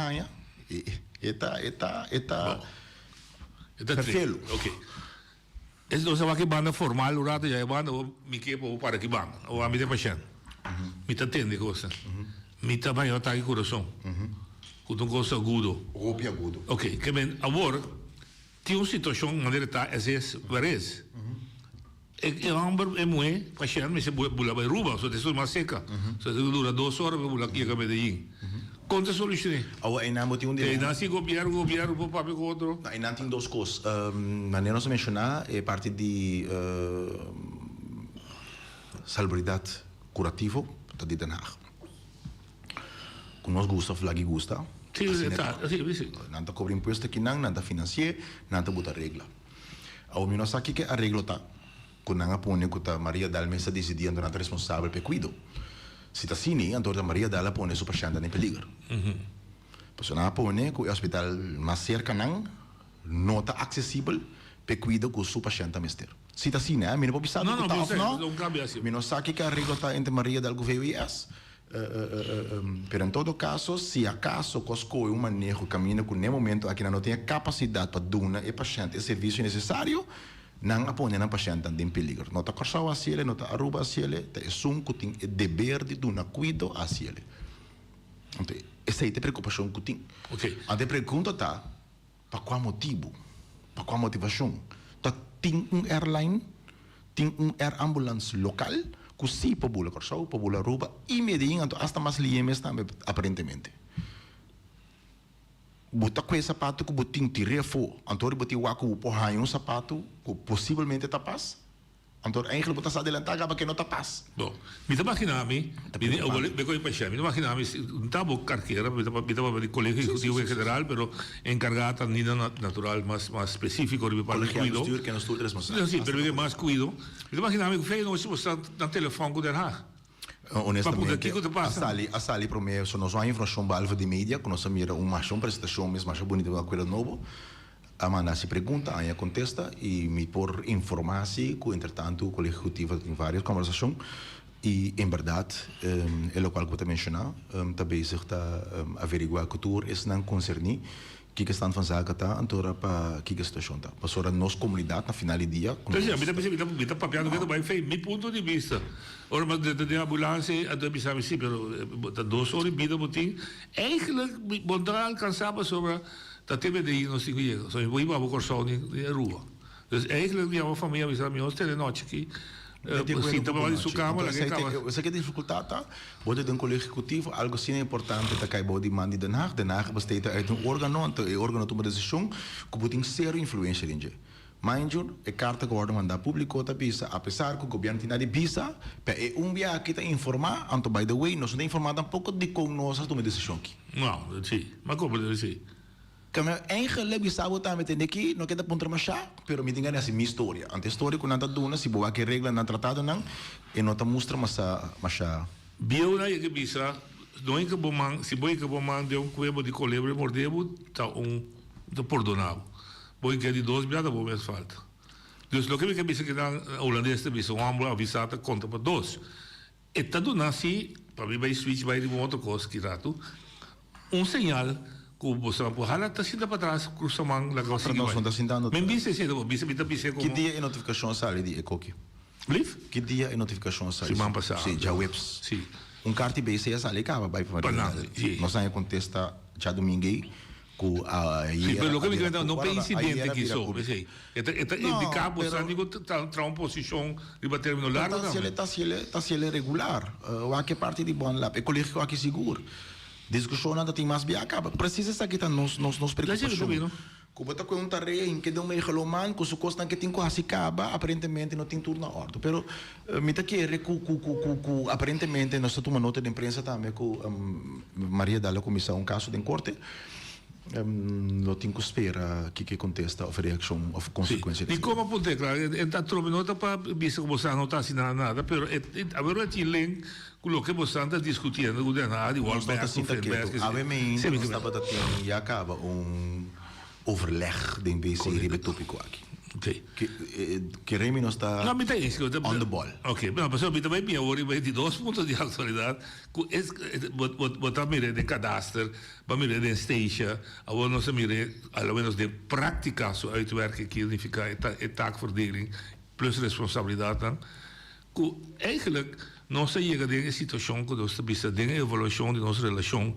K: perfeito.
J: Ok. Esse não é uma banda formal, o rato já é banda, ou me queima para que banda, ou a minha paixão. Me tá tendo coisa. Me tá bem, eu tá aqui coração. Com um coisa agudo.
K: Roupa agudo.
J: Ok, que bem, agora, tem uma situação, maneira tá, parece. É amber, é muito, paixão, mas é bula vai ruba, só tem mais seca. Só dura 2 horas, vai bula aqui a Medellín. Quanto solução?
K: Ainda não tem
J: Ainda assim, governo, para papel com outro.
K: Ainda tem 2 coisas. Maneira de mencionar é parte de salubridade curativo de Den Haag. Que nós gostamos, Flaggy gosta.
J: Sim, sim.
K: Não está cobrando imposto aqui, não está financiando, não está botando regra. Ao menos aqui que a regra está. Quando não põe que a Maria del Mesa decidiu não é responsável pelo cuidado. Se está assim, então a Maria del põe sua paciente em peligro. Se não põe que o hospital mais cerca não está acessível para cuidar com o seu paciente mister. Se está assim, não pode pensar
J: não cambia assim.
K: Não sabe que a regra está entre Maria del governo e as. Pero em todo caso, se acaso Cosco é um manejo caminho que no momento aqui não tem capacidade para dar ao paciente o serviço necessário, não aponha o paciente em peligro. Não está corçado a cielo, não está aruba a cielo, é um que tem o dever de dar cuidado a cielo. Então, essa é a preocupação que tem. A pergunta está, para qual motivo? Para qual motivação? Tem airline, tem air ambulance local, que se popula Corsau, popula Aruba, e Medellín, hasta mais liemes também, aparentemente. Bota com esse sapato que botin tirei fo, então botin o acu por um sapato que possivelmente tapas. Então, eigenlijk bota se adelantar para que não tapas.
J: Bom, me imagina me imagina não tá bom carqueira, me tava de colégio executivo federal, pero encargada de nida natural mais específico de para cuidado.
K: Que não estou responsável.
J: Sim, pero mais cuidado. Me imagina me feio não se você na telefone com Den Haag.
K: Honestamente, a sali para mim, se nós vamos informação balva de mídia, que nós mira uma apresentação mesmo mais bonita do acordo novo, a mana se pergunta, a contesta e me por informar-se que, entretanto, o colégio executivo tem várias conversações e, em verdade, é o qual que eu mencionar, está bezig a averiguar que tudo isso não concerne que estão fazendo está então para que situação está para a nossa comunidade na final do dia.
J: Me tá papiando que vai feio, meu ponto de vista. Ora, mas de ambulância, a do sabe sim, pero 2 horas de vida botin, eigenlijk bondra alcançava sobre da teve de ir no segundo, só eu vou para o Corsau de rua. Então, eigenlijk minha família avisa me hoje de noite que sim, estava ali sua cama, lá que cama.
K: Você que dificuldade tá? Pode de colégio executivo, algo assim importante que cai body man de Den Haag besteed uit een órgano, o órgano toma decisão que tem zero influência em Mind you, a carta que o órgão manda público da visa, apesar que o governo tem de visa, é via que está informar, então by the way, nós não informado tampoco de como nós tomamos decisão aqui.
J: Não, sim, mas como deve ser?
K: Eigenlijk we zouden daar met een keer nog even punten maar pero me diga assim minha história. Ante história que nada duna se boa que regla na tratado não e não tá mostra mas
J: bio na que bisa não é que bom se boi que bom de cuebo de colebre mordebo tá do perdonado. Boi que de 2 biada bom mais falta. Dus lo que me bisa que na holandês te bisa ambula avisata conta para 2. E tá duna assim para mim vai switch vai de outra coisa que rato. Sinal Kubo sa po halat ta sinda patras crusamang lagaw sa
K: Nós não está sentando.
J: Men bise se do bise bise
K: Que
J: como
K: dia a notificação sai de Ecoque?
J: Blif?
K: Que dia a notificação sai?
J: Semana passada.
K: Sim, já webs.
J: Sim.
K: Carta BC sai acaba vai para.
J: Sim.
K: Nós não contesta já domingo com a
J: Sim, pero lo que me queda não tem incidente que só, sei. Eta de cabo sa digo tra uma posição de termino largo não.
K: Tá se ele regular. O que parte de bom lá, é colégio aqui seguro. Discussão nada tem mais bem acaba. Precisa estar aqui nos preocupações. Como está com um tarefa em que deu meio reloman, com o custo que tem quase acaba, aparentemente não tem tudo na ordem. Pero me tá querendo aparentemente nós estamos nota de imprensa também com Maria Dalla comissão um caso de corte. Não tem que esperar que contesta a reação ou consequência.
J: E como apontei, claro, está trocando nota para visto que você não está assinando nada, pero agora tem link com o que você está discutindo com o Denado, igual
K: que obviamente estava tendo e acaba overleg de BC ribe tópico aqui.
J: Okay.
K: Que Remy não está on the ball.
J: Ok, mas pessoal, também me agora vai de 2 pontos de atualidade. Botar mire de cadastro, para mire de station, agora nós mire, ao menos de prática, so uitwerken que significa taakverdeling plus responsabilidade dan. Eigenlijk nós chega de situação que nós bisa de evolução de nossa relação.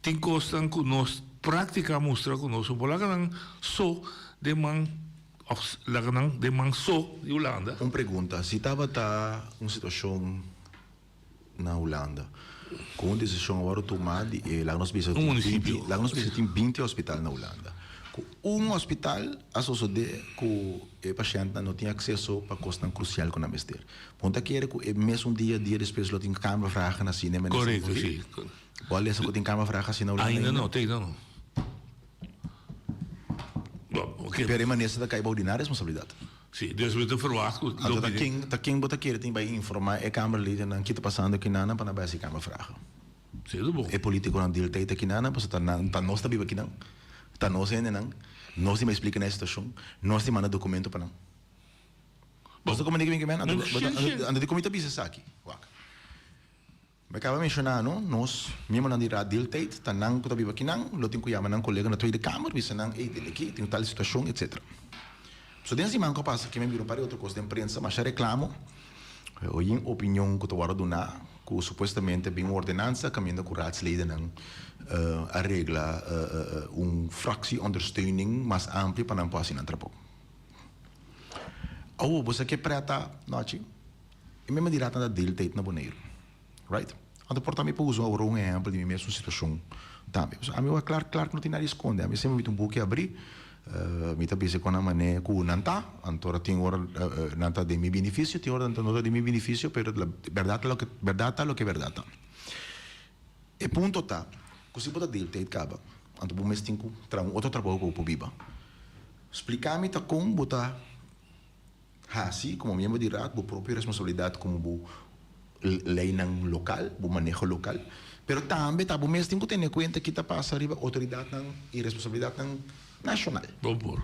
J: Tem costa que nós prática mostra que nós polagan so de man de Manso, de Holanda.
K: Uma pergunta, se estava uma situação na Holanda, com uma decisão agora tomada, lá nós tem 20 hospitais na Holanda. Com hospital, associado com o paciente não tinha acesso para questão crucial com a besteira. Ponto que era que mesmo dia depois ele tem câmera fraca na cinema.
J: Correto, sim.
K: Olha, se tem câmera fraca assim na Holanda.
J: Ainda não, tem não.
K: Okay. Per emanência da caiba ordinária responsabilidade.
J: Sim, Deus me verwacht.
K: Tá quem bota aqui tem vai informar é câmara ali não que está passando aqui nana para na base câmara fraca.
J: Sim, bom.
K: É político não deal tá aqui nana, mas tá nós tá vivo aqui não. Tá nós ainda não. Nós me explica nessa situação. Nós te manda documento para não. Você como ninguém vem anda documento bisa aqui. Me acaba mencionando, nós, mesmo na dirá deal tate, tá não que tá vivo aqui não, lo tem que chamar um colega na tua de câmara, bisa não, dele aqui, tem tal situação, etc. So dentro de manco passa que me viram para outra coisa de imprensa, mas já reclamo, hoje opinião que tu agora donar, que supostamente bem uma ordenança, caminhando com raadsleden não arregla fractie ondersteuning mais ampla para não passar na trapo. Oh, você que preta, noite, e mesmo dirá na deal tate na Bonaire. Right? Então, portanto, me pus um exemplo de minha mesma situação também. A mim é claro que não tem nada a esconder. A mim sempre me um pouco abrir, me está pensando com a maneira que não está, então tem hora não está de meu benefício, tem hora não está de meu benefício, mas verdade é o que é verdade. E ponto tá, que se pode dizer que acaba, então vou mesmo ter outro trabalho que eu vou viver. Explicar-me tá como botar, assim como membro de rato, a própria responsabilidade como lei não local, o manejo local, pero também tá bom mesmo tem que ter conta que tá passa arriba autoridade e responsabilidade nacional.
J: Bom por.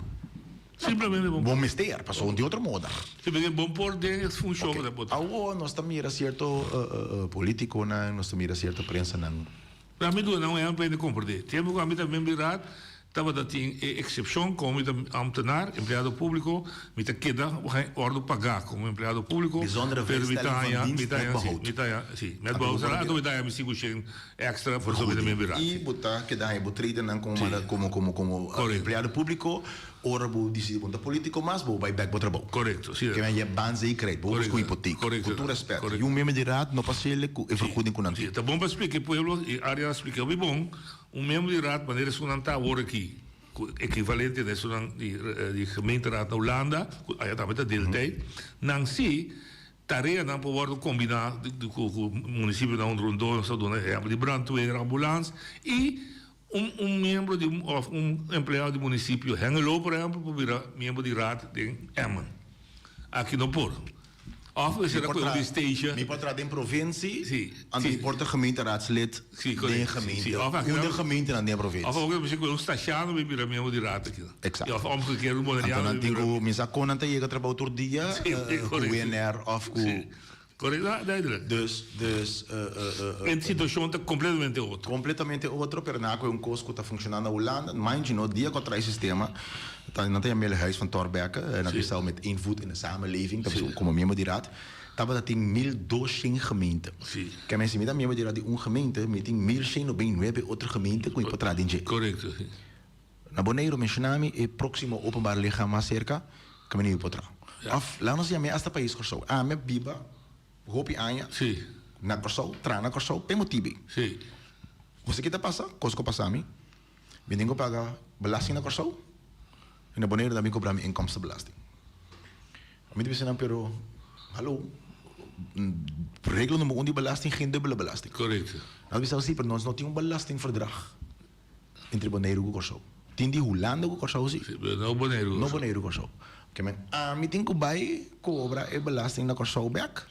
J: Simplesmente bom.
K: Bom mestre, passou de outra moda.
J: Simplesmente bom por de funciona da bota.
K: Nós também era certo político, nós também era certa prensa não.
J: Para mim não é um bem de compreender. Temos que a mim também virar estava dat in excepção como ambtenaar, empregado público, met een kidda, we gaan orde pagar como empregado público.
K: Bijzondere vrijstelling van dienst met behoud.
J: Sim, met behoud. Será que daar misschien geen extra voor zo weer weer.
K: E botar que dá botreden como empregado público, ora bo decide ponta político, mas bo vai back botra bo.
J: Correcto, sim.
K: Que é banze e crédito, bo com hipoteca. Com todo respeito. E um mesmo direto não passa ele e vergoeding com nanti.
J: Tá bom para explicar pueblo e área explicar bom. Membro de raad, wanneer is zo'n hoor aqui, equivalente de zo'n die gemeenteraad na Holanda, ja, met de deeltijd, dan zie tarefa dan worden combinado com o município da Rondônia, só dona de brandweer, ambulância e membro de empregado do município Hengelo, por exemplo, para virar membro de raad de Emmen, aqui no Porto. Of is er ook een station.
K: Me pode trazer em provincie, onde porta gemeenteraadslid de gemeente. Onder gemeente aan de provincie.
J: Of ook misschien een station met een member die raad.
K: Exact.
J: Of omgekeerd een modern.
K: Dan tenho minha conta chega trabalhar outro dia, com o WNR of com
J: Correcto, duidelijk. En situatie is completamente outra.
K: Completamente outro, pero na com coisas que está funcionando na Holanda. Mind you, no dia que traz sistema, dan tem een huis van Thorbecke, en dat is al met invloed in de samenleving, dat is como mesmo dirá. Tava dat in 1200 gemeenten. Que mensen met mesmo dirá de gemeente, met 1199 outra gemeente com ipotra dinje.
J: Correcto.
K: Na Bonaire mencionami e próximo openbaar lichaam mais cerca, que meneer ipotra. Of lá nós já me hasta país corso. Ah, me biba, hopi anya.
J: Sim.
K: Na corso, trana corso, pe motivi.
J: Sim.
K: Você que tá passa, coisas que passami. Bendingo paga belasting na corso. En na Bonaire também cobrar inkomstenbelasting. A mim deve ser pero hallo. Regel nummer 1 die belasting, geen dubbele belasting.
J: Correcto.
K: Nou, we zouden zien, ons nog een belastingverdrag in Bonaire ook zo. Tien die Holanda ook zo zie.
J: No Bonaire.
K: No Bonaire ook zo. Oké, men, meeting ko bij cobra e belasting na korso back.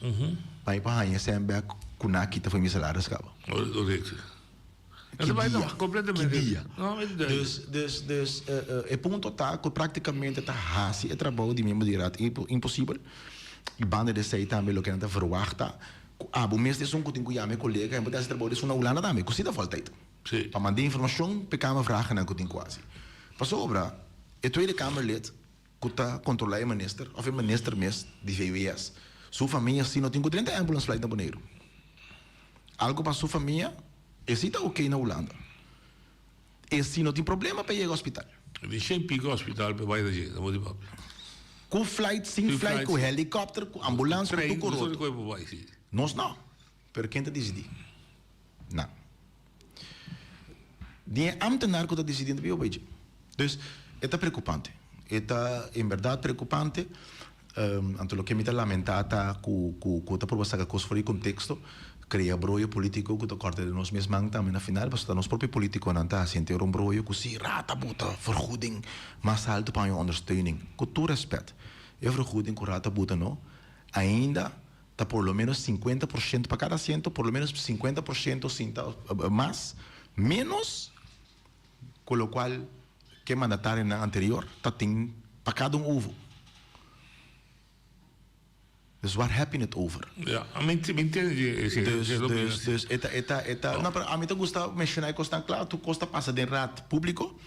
K: Bij pahanya zijn back kuna kita voor mijn salaris kaba.
J: Correcto. Dat vai não, completamente.
K: Dus é ponto tá que praticamente tá hasi é trabalho de mesmo direto impossível. E banda de sei também lo que não tá verwacht. O mês de som que tenho já meu colega, mas esse trabalho é na Holanda também, que se dá falta aí.
J: Sim.
K: Para mandar informação, pecama vragen na que tenho quase. Passou obra, é Tweede Kamerlid que tá controlar o minister, of o minister mesmo de VWS. Sua família se não tem 30 ambulâncias lá na Bonaire. Algo para sua família, esse tá ok na Holanda. Esse não tem problema para ir ao hospital.
J: Die geen pico hospital bij wij dat je, dat moet je papi.
K: Com flight, sem flight, com helicóptero, com ambulância, com tudo coro. Nós não. Pero quem está decidindo? Não. Die ambtenaar que está decidindo bem o beijinho. Dus, é preocupante. É em verdade preocupante. Anto lo que me está lamentata que está por passar coisas fora de contexto, cria broio político que está corta de nós mesmos também na final, mas nós próprio político não está assim ter broio que se rata buta vergoeding mais alto para a ondersteuning. Com todo respeito, a vergoeding que rata buta não, ainda está por lo menos 50% para cada assento, por lo menos 50% sinta mais, menos, com o qual que mandatário na anterior está tem para cada ovo. Dus waar heb je het over?
J: Ja,
K: dus não, para a mim gusta mencionar que está claro, tu costa passa de raad público,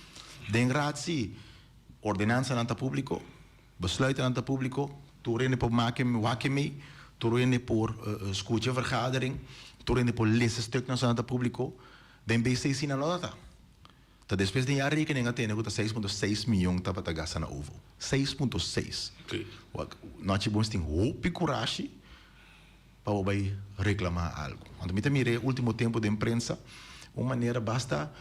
K: de raad sim, ordenança nanta público, besluiten nanta público, tu rende por maken wakemi, tu rende por escuta vergadering, tu rende por lezen stuk nanta público, den BC sim na nota. Dat depois de jaar rekening a ter, que 6,6 milhão tá para gastar na ovo. 6,6.
J: Okay.
K: Nós temos tem hope e coragem para vai reclamar algo. Quando me mirei último tempo de imprensa, uma maneira basta.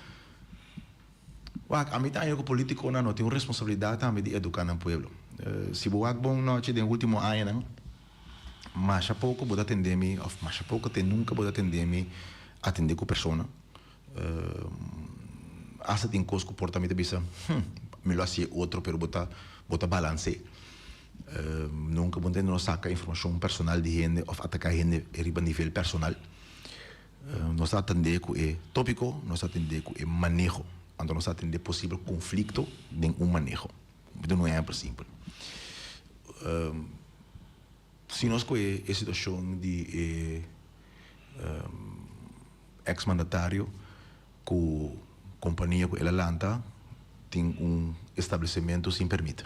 K: A mim também o político não tem uma responsabilidade também de educar no povo. Se o bom noite de último ano, mas a pouco pode atender-me, ou mas a pouco tem nunca pode atender-me, atender com pessoa. Asa tem coisa que comportamento bisa, melhor se outro, pero bota balance. Nunca bom não saca informação personal de gente ou atacar gente a nível personal. Nós atender com o tópico, nós atender com o manejo, então nós atender possível conflito em manejo. Não é simples. Se nós com a situação de ex-mandatário com companhia que ela lanta tem estabelecimento sem permite.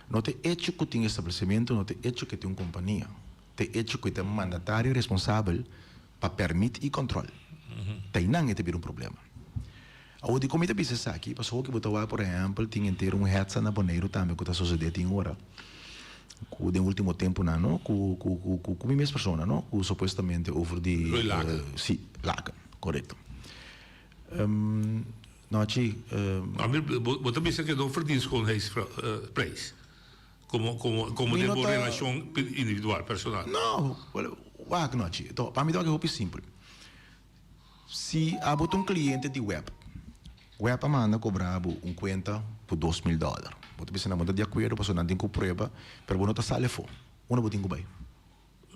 K: Não tem hecho que tem estabelecimento, não tem hecho que tem companhia. Tem hecho que tem mandatário responsável para permitir e controle. Tem não é ter problema. O de como está pensando aqui, passou que botou por exemplo, tinha ter hetsa na Bonaire também que está sucedendo em hora. No último tempo não, com a mesma pessoa, não, com supostamente over de sim, laga, correto.
J: Você pensa que não verdient gewoon prijs? Como de uma relação individual, personal?
K: Não, waak noche. Então, para mim é algo simples. Se há um cliente de web manda cobrar conta por $2,000. Você pensa na monta de acordo, você não tem que prova, mas você não está sale fora. Onde você tem que vai?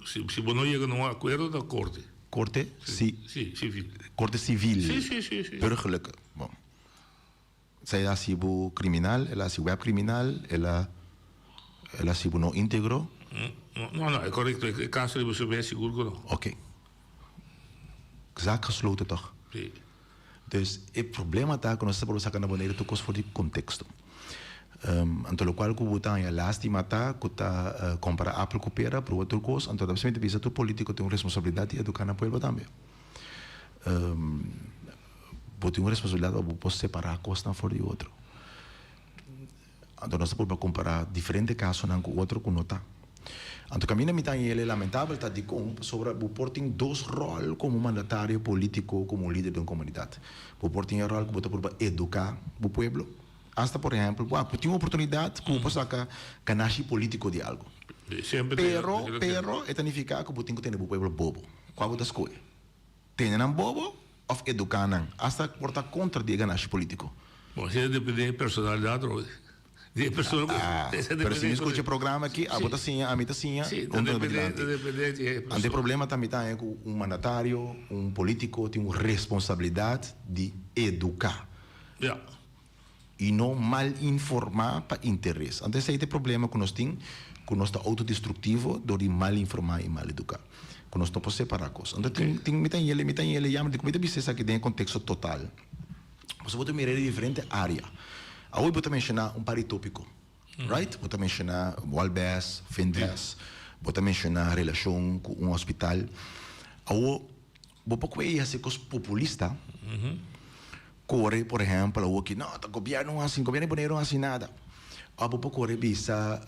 J: Se você não chega num acordo da corte.
K: Corte?
J: Sim, civil.
K: Corte civil.
J: Sim.
K: Burgerlijke. Bom. Zij is criminal, ela is webcriminal, ela is não íntegro,
J: Não, é correto. É caso de você ver, seguro que não.
K: Ok. Zaak gesloten toch?
J: Sim.
K: Dus het probleem is dat nós estamos sacando maneira de coisa fora de contexto. Então, o qual que o botão é lástima tá, que tá compara Apple com pera para outro coisa, então deve ser que o político tem uma responsabilidade de educar na povo também. Tem uma responsabilidade para separar a coisa fora de outro. Então, nós estamos comparar diferentes casos com o outro que não está. Então, caminho me tem ele lamentável tá de sobre o portem dois roles como mandatário político, como líder de uma comunidade. O portem é rol que botar para educar o povo. Hasta, por exemplo, tem uma oportunidade como para sacar ganache político de algo. Pero, é significa que tem que ter o povo bobo. Qual das coisas? Tem um bobo ou educar não? Hasta portar contra de ganache político.
J: Bom, isso depende da personalidade, de pessoa.
K: Pero se me escuta o programa aqui, a bota assim, a mita assim,
J: depende.
K: O problema também tá é que um mandatário, um político tem uma responsabilidade de educar.
J: Yeah.
K: E não mal informar para interesse. Então, esse é o problema que nós temos, que nós está autodestrutivo, door mal informar e mal educar. Que nós não podemos separar coisas. Então, me tem ele, já me digo, me isso aqui dentro do contexto total. Você pode mirar diferente área. Hoje, vou mencionar um paritópico, right? Vou mencionar Walbes, Finbes, vou mencionar relação com um hospital. Hoje, vou pouco essa coisa populista. Corre, por exemplo, o que não, o governo não assim nada. A pouco corre bisa,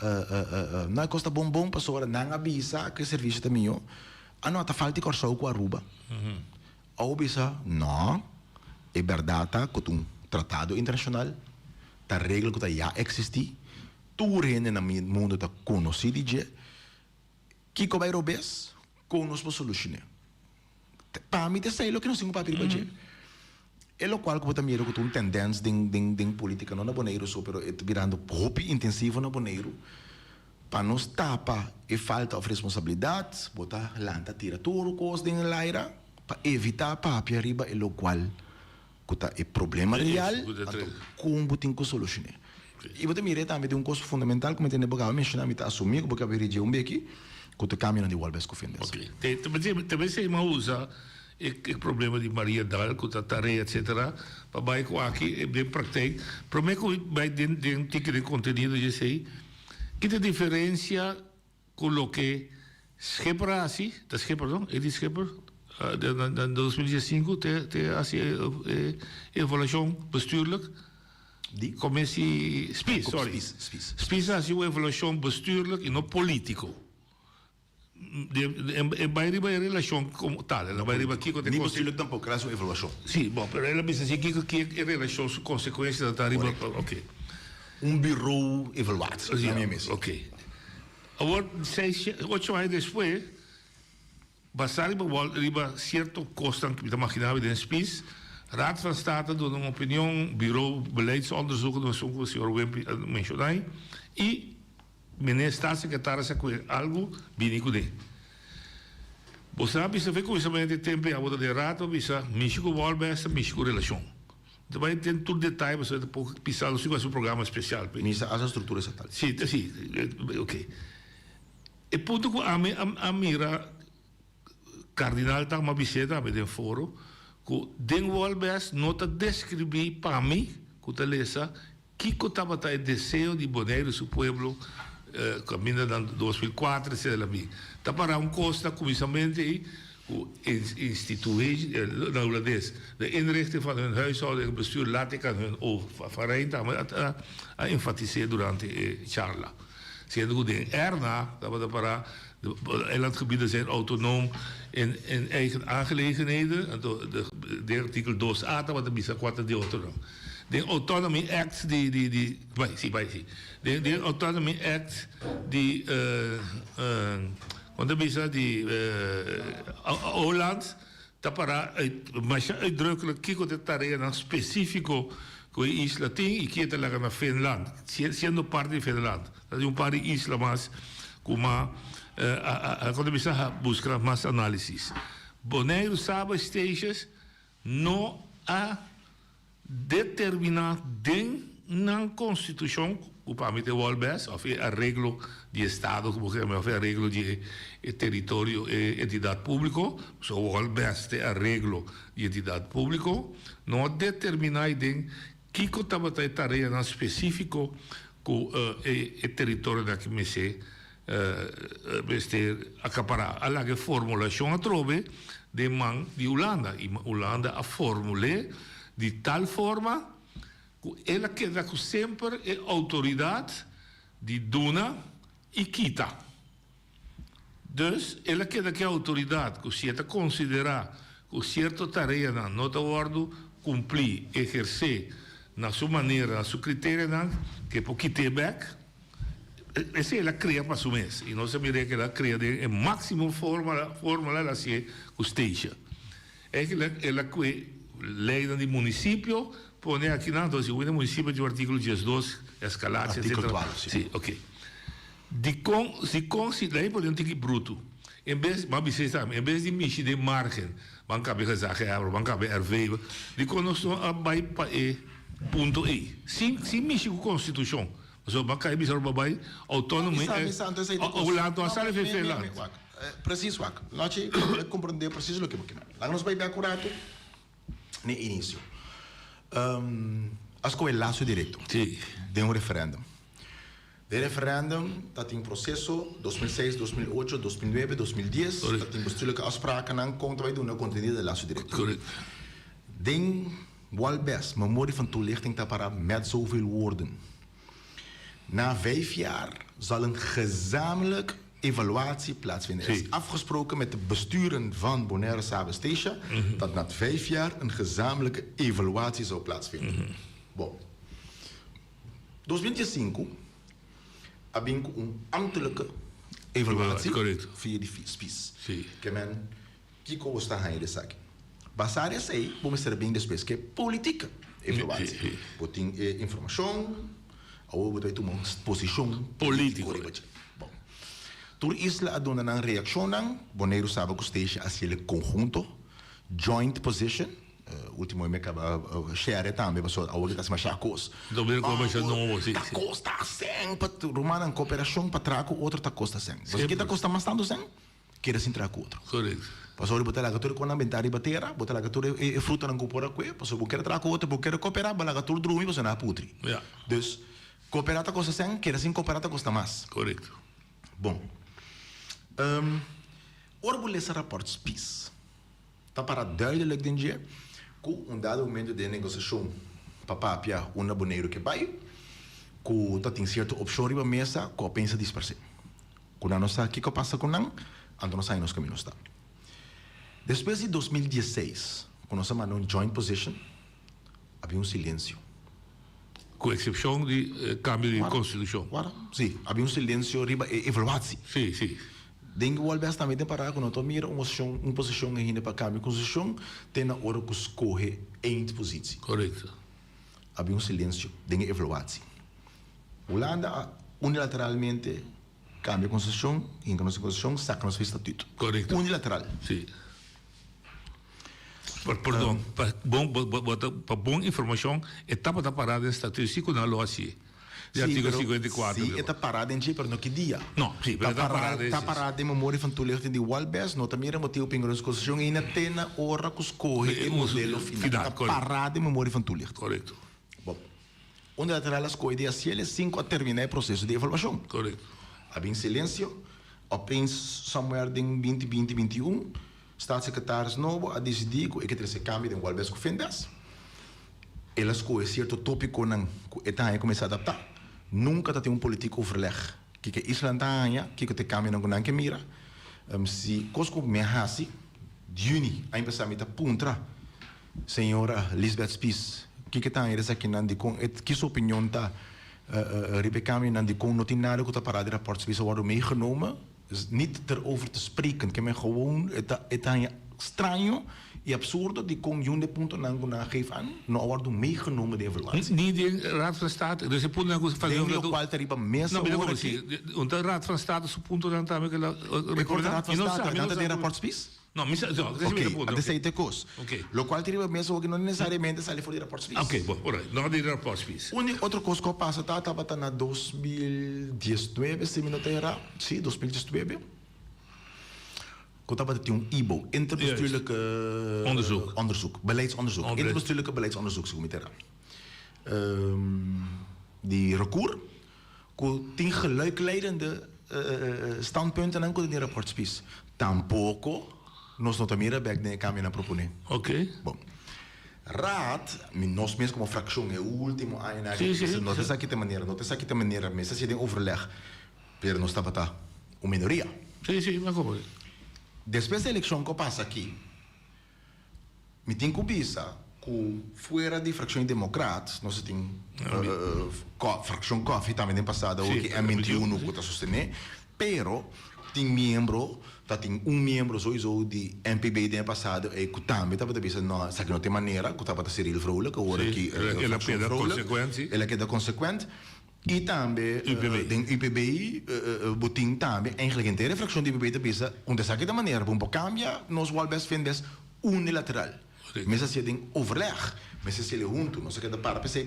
K: não é costa bom pessoa não avisa que serviço também eu. Não tá falta de corso com a Aruba. Ou bisa, não, é verdade que um tratado internacional, tá regra que já existe, tu rende no mundo tá conhecido de que como europeus, conosco solucionar. Para mim, isso é o que nós temos para pedir. É o qual que eu também que tem tendência de política não na boneiro só, pero virando hobby intensivo na boneiro para nos tapar e falta de responsabilidade, botar lanta tira tudo coisa dentro da laira para evitar papi arriba é o qual que tá é problema real, então como tem que solucionar. E você mira também de um coisa fundamental como tem que mencionar, me tá assumir que porque a ver um aqui que o caminho de Walbes com fim.
J: Ok. Também se usa o problema de Maria Dal, com a tarefa, etc. Para vai com aqui, é bem prático. Para mim, vai dentro de conteúdo, eu sei, que a diferença com o que Schepper assim, da Schepper, não? Edith Schepper, em 2015, tem assim, evaluação bestuurlijk. Commissie Spies, sorry. Spies assim, uma evaluação bestuurlijk e não político. Vai riba a relação como tal, ela vai riba aqui com
K: nem possível tampouco, ela é uma evaluação.
J: Sim, bom, mas ela pensa assim que é relação com consequências da riba, ok.
K: Bureau evaluado,
J: sim, ok. Agora, 8 anos depois, passar riba certo custo que me imaginava de Spies, Raad van State doet een opinion, bureau beleidsonderzoeken, dat is ook wat o senhor mencionou, e meneer staatssecretaris zei algo binnen. Você precisa ver com isso de tempo a outra de rato, precisa mexer com o Walbes, mexer com a relação. Então vai ter todo detalhe, você depois precisa fazer um programa especial.
K: Misa as estruturas estatais.
J: Sim, ok. E ponto que a mira cardinal tá uma visita a um foro, que den Walbes nota descrever para mim, que tá lesa, que estava o desejo de Bonaire, seu povo, caminho em 2004, etc. Está para costa, comissamento, instituir, na holandês, de inrichting van hun huishouden, bestuur, laat ik aan hun overheid a enfatizeren durante charla. Sendo que erna, dat we para eilandgebieden zijn autonoom in eigen aangelegenheden, de artikel 2a, wat de bisa 4 de autonoom. De Autonomy Act die de Autonomy Act die quando bisa die Holland tá para mas uitdrukkelijk kiko de tarea dan specifico com isla tem e que está lá na Finland sendo parte de Finland dat is paar isla mas como quando bisa buscar mais análises Bonaire sabe stations não a determinar dentro na Constituição para mí, Walbes, o arreglo de Estado, como se llama, arreglo de territorio, entidad público, so Walbes, arreglo de entidad público, no determinar de que contabilidade tarefa não específico com o território da que me se acaparar. A que formulação a trove de man de Holanda. E Holanda a formule de tal forma que ela queda sempre a autoridade de dona e quita. Dus ela queda que a autoridade que se considerar que certa tarefa não está guardo cumprir, exercer na sua maneira, na sua critério, que por quitar back, essa ela cria para o mês. E nós sabemos que ela cria de máximo fórmula ela se custeja. É que ela que lei do município, põe aqui na então, o município de artigo 12, escalate, etc. Sim, ok. Se lei pode ter que bruto. Em vez de mexer de margem, van cabe gezegd, van cabe erveven, die kon ons bij ponto E. Sim mexer com a Constituição. Zo, van cabe bizar bij autonomie. O lato a sala fefe lá.
K: Preciso, nós compreender preciso o que é. Lá nós vai bem acurado no início. As coisas laço direito.
J: Sim.
K: De referendo. De referendum, dat in processo 2006, 2008, 2009, 2010, dat in bestuurlijke afspraken en komt wij doen een continu de laatste directeur.
J: Correct.
K: Ding, wel best, memorie van toelichting te paraat met zoveel woorden. Na 5 jaar zal een gezamenlijk evaluatie plaatsvinden. Er is afgesproken met de besturen van Bonaire Saba Station dat na 5 jaar een gezamenlijke evaluatie zou plaatsvinden. Bon. 2005 hebben we een ambtelijke evaluatie via die SPIS. Que men kiko was staan hier de zaak. Basare sei, vamos ser bem depois que política evaluatie. Boting informatie, ou botai tu uma posição política. Bom. Tur isla aduna nang reaksyon nang Bonaire Saba Station as ele conjunto joint position. Último me acaba share também passou a outra mas chacos
J: também como já não sim
K: costa sem para romana cooperação para traco outro tá costa sem você que tá costa mais tanto sem queira se traco outro
J: correto
K: passou botar lá gatura com a inventaria batera botar lá gatura e fruta não compora com passou queira traco outro queira cooperar bala gatura drumi você na putri dus cooperar tá costa sem queira sim cooperar tá costa mais
J: correto
K: bom orgulho esse rapport SPIS tá para duidelijk den dia com dado momento de negociação papapia uma Bonaire que vai com tá tem certa opção riba mesa com pensa disperser com a nossa que passa com não então nós nos caminhos está depois de 2016 quando nós mandamos um joint position havia silêncio
J: com exceção de cambio de constituição
K: sim havia silêncio riba evaluação
J: sim
K: Denk wel best também para que não tomar uma posição ainda para câmbio de constituição tem na hora que escolhe em posição.
J: Correto.
K: Havia silêncio, tem evaluação. Holanda unilateralmente cambia a constituição, em a nossa constituição saca nosso estatuto.
J: Correto.
K: Unilateral.
J: Sim. Perdão, para bom informação, etapa da parada estatística na lei assim. De artigo 54.
K: Sim, está parada em mas no que dia?
J: Não, sim, mas
K: está parada em memória van toelichting de Walbes, não também era motivo para a constituição e ainda tem na hora que escolhe o modelo final. Está parada em memória van toelichting.
J: Correto.
K: Bom, unilateral as coisas de assim, 5 a terminar o processo de evaluação.
J: Correto.
K: Havia silêncio, apenas somewhere em 2021, staatssecretaris novo a decidir que esse cambio de Walbes com Fendas. Elas com certo tópico não, que começa a adaptar. Nunca tem político overleg. Que Islândia, que te caminha não que mira. Se cosco me hasi, juni, a empezar a puntra, senhora Lisbeth Spies, que tá eles aqui não de com, que sua opinião tá, Rebecca não de com não tem nada que tá parado de rapport Spies worden meegenomen, niet erover te spreken, que me gewoon, het estranho e absurdo de com junge punten não geven aan, não worden meegenomen de evaluatie.
J: Niet de Raad van State, dus je punt dan goed van
K: de qual ter iba mesa
J: ora que. De Raad van State su punto dan também que
K: de Raad van State, não tem rapport Spies?
J: No,
K: Ok, até sei te cos.
J: Ok.
K: Lo qual ti riba messo che non necessariamente sale fuori rapport spis.
J: Ok, bom, alright. Não de rapport spis.
K: Outro coisa que passa estava na 2019, se me não errar. Sim, 2019. Que estava tinha IBO, interbestuurlijke onderzoek, beleidsonderzoek, interbestuurlijke beleidsonderzoek, zo moet je die recours, que tinha gelijkleidende standpunten en kon die rapport spis. Tampouco nós não também back de caminho a propor.
J: Ok.
K: Bom. Raad, nós mesmo como fracção é o último ano, não tem aqui de maneira, mas se tem overleg, pero não estava tá uma minoria.
J: Sim, mas como?
K: Depois da eleição que passa aqui, me tem que pensar que fora de fracção democrata, nós tem fracção COF também tem passado, o que é 21 que está sustentando, pero tem membro, tem membro sowieso de MPB tem passado e que também estava pensando, não, sabe que não tem maneira, que estava Cyril Vrolijk, agora que
J: ela queda consequente.
K: Ela queda consequente. E também, o IPBI, botin também, eigenlijk inteira fracção de IPBI te pensa, onde sabe da maneira, para um pouco cambia, nós vamos best vinden unilateral. Mas assim tem overleg, mas se ele junto, nós queda para PC,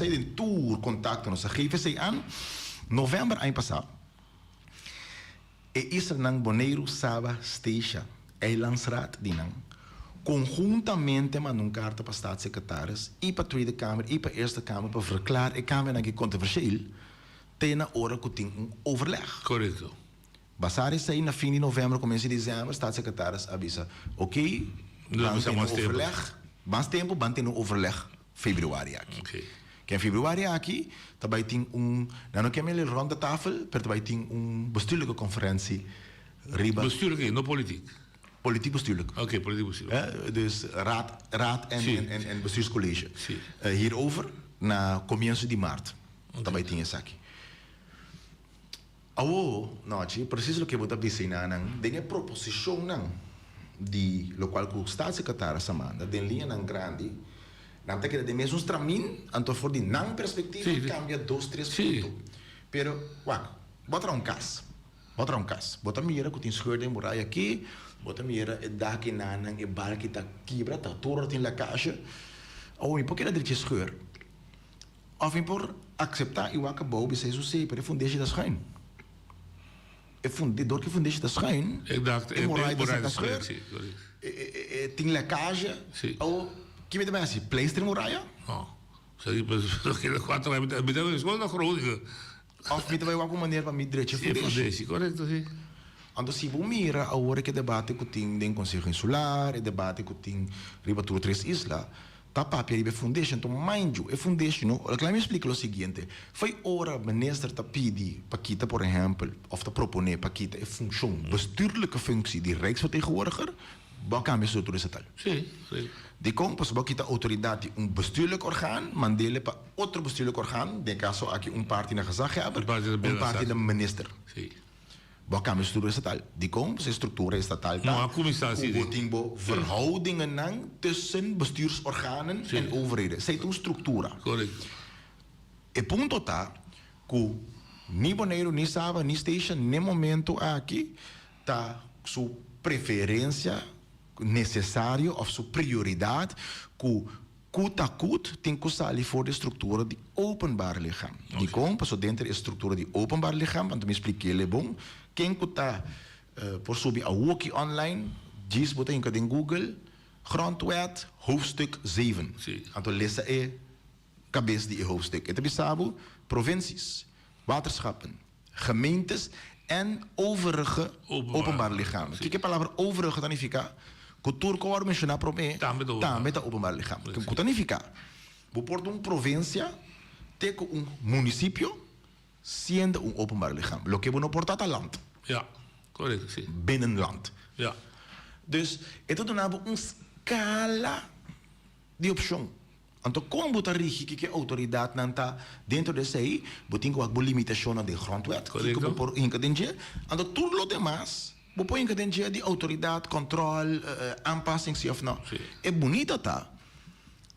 K: tem tour contato, nós geven aan novembro ano passado. E isso nang Bonaire Saba Station, Eilandsraad die nang conjuntamente met een kaart para staatssecretaris e para a Tweede Kamer e para a Eerste Kamer para verklaar e Kamer na que controversieel tem a hora que tem overleg.
J: Correto.
K: Basari sai na fim de novembro, começo de dezembro, staatssecretaris avisa, ok, vamos ter overleg, mais tempo, vamos ter overleg februari aqui.
J: Okay.
K: Que em februari aqui, também tem não que é ronda tafel, mas também tem bestuurlijke conferentie.
J: Bestuurlijke, não político.
K: Politiek bestuurlijk.
J: Oké, politiek bestuurlijk.
K: Dus raad en bestuurscollege. Hierover na comienzo de maart. Também tinha isso aqui. Noite, preciso que você disse tem a proposição de lo qual o staatssecretaris Samanda, den linha grande, não tem que de mesmo caminho, então for de não perspectiva cambia 2, 3 pontos. Pero, bota um caso. Bota mira que tem scheur de muralha aqui. Bota mira e daqui nanang e bal que tá quebra, tá torre tem la caixa. Ou em porque ele diz scheur. Of em por aceitar e o acabou be sei so para fundeer da schijn. E fundador que fundeer da schijn.
J: Ik dacht
K: e muralha da scheur. Tem la caixa. Ou que me dá assim, pleister muralha?
J: Oh. Sei que ele quatro vai me dar uma escola na crônica.
K: Of me vai alguma maneira para me direito fundeer.
J: Correto, sim.
K: Então, se você mira a hora que debate que tem no Conselho Insular, o debate que tem riba tudo 3 islas, tá papel de foundation, então mind you, a foundation, eu me explico o seguinte, foi hora o ministro tá pedir para kita, por exemplo, of te proponer para kita a função, bestuurlijke functie de Rijksvertegenwoordiger, wat kan je zo toeristal?
J: Sim.
K: Die komt pas wat kita autoriteit een bestuurlijk orgaan, mandele para outro bestuurlijk orgaan, de caso aqui party na gezaghebber, party de minister.
J: Sim.
K: Wat kan je structuur estatal? Die komt, zijn structuur estatal.
J: Maar commissaris.
K: Hoe dingen verhoudingen tussen bestuursorganen en overheden. Zij doen structuur.
J: Correct.
K: E punto tá, que ni Bonaire, ni Saba, ni Station, nem momento aqui, tá sua preferência necessário of sua prioridade, que kut a kut tem que sair voor de structuur die openbaar lichaam. Die komt zo dentro de structuur die openbaar lichaam, want me expliquei le bom. Quem que tá por subir a wiki online, diz botar em Google, grondwet hoofdstuk 7. Então lezen cabeça de hoofdstuk. Het is sabu provincies, waterschappen, gemeentes en overige openbaar lichaam. Kijk a palavra overige dan fica cultura que eu mencionar para mim, também está openbaar lichaam. Que dan fica. Bo porto província, tem município sendo openbaar lichaam. Lo que não porta land.
J: Ja, correto, sim.
K: Binnenland.
J: Ja.
K: Dus het is scala de opção. Então, como botar que a autoridade não está dentro desse aí, botar uma limitação na grondwet, que por incadencia, então tudo o demais, por incadencia de autoridade, controle, aanpassing, se of não. É bonito, tá?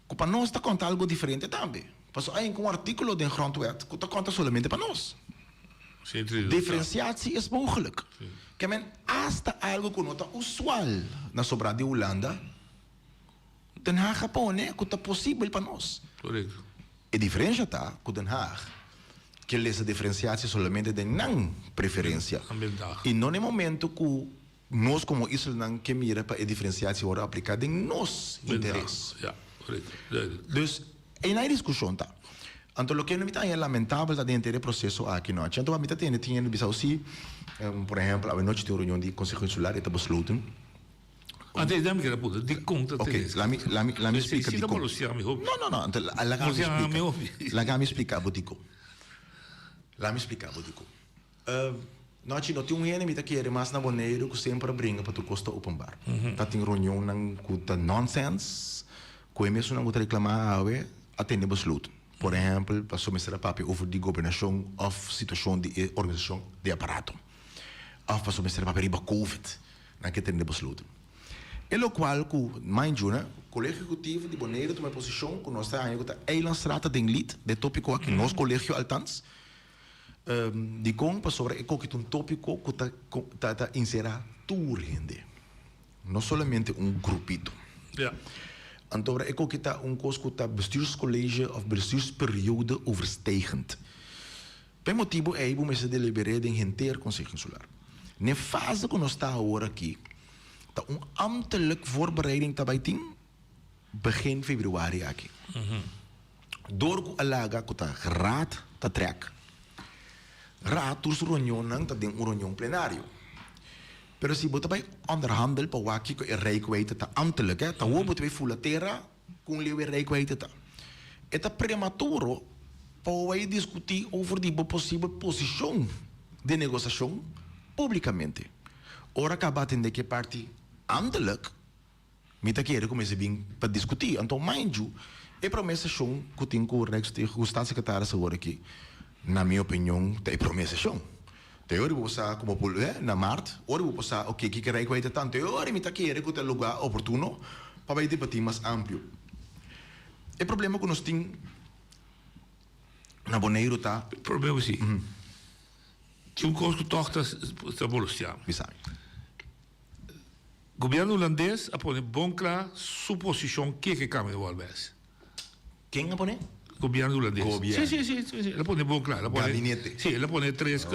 K: Que para nós está contando algo diferente também. Porque há um artigo de grondwet que está contando somente para nós. Differentiatie is mogelijk. que hasta algo que não está usual na sobra de Holanda, Den Haag Japão, que está possível para nós.
J: Correto.
K: A diferença está com Den Haag, que essa diferenciação somente de não preferência.
J: Ambiental.
K: E não é momento que nós, como Islândia, que mira para a diferenciação agora aplicada em nosso interesse.
J: Ja, correto.
K: Então, é discussão, tá? Então, o que não é lamentável da dentro do processo aqui, não. Então, a gente tem no Bissau, por exemplo, a noite tem reunião de Conselho Consular, está besloten.
J: Antes de me puta, di conta
K: Ok, la mi explica di come. No, la mi explica botico. La mi explica botico. Nós não temos ninguém que quer mais na boneiro que sempre brinca para tu costa openbaar. Tá tem reunião não custa nonsense, que mesmo não custa reclamar atende besluit. Por exemplo, para someter a papel over die governação of situação de organização de aparato. Of para someter a papel riba COVID, não que atende besluit. E lo qual, mind you, o colégio executivo de Bonaire toma posição que nós estamos a Eilandstrata de Enlit, de tópico aqui, nosso colégio altans, de como sobre que um tópico que está inserado toda gente, não somente grupito.
J: Ja.
K: Então, que está coisa que está bestuurscollege of bestuursperiode overstijgend. Per motivo é que se deliberado em inteiro Conselho Consular. Na fase que nós estamos agora aqui, dat ambtelijke voorbereiding daarbij tien begin februari aqui. Door alaga kota raad te trek. Raad dus reunião nang dat ding reunião plenário. Pero si bota bij onderhandel pa waki ko reikwijte ta ambtelijk hè, ta wo bota bij fulatera kun lewe reikwijte ta. Eta prematuro pa wij discutir over die possível posição de negociação publicamente. Ora acabat in de que parte ambtelijk, met a querer começar bem para discutir. Então, mind you, é promessa chão que tem com o Estado-Secretário agora aqui. Na minha opinião, é promessa chão. Teoria vou passar como na Marte, ora vou passar o que quer que tanto. Teoria me tá querer que tem lugar oportuno para debater mais amplo. O problema que nós temos na Bonaire tá.
J: O problema é sim. Tinha coisa que toca a bolsa. O governo holandês apone bom claro sua posição que Câmara do Albes.
K: Quem apone?
J: O governo holandês. Sim. Ele apone bom claro.
K: Gabinete.
J: Sim, ele apone 3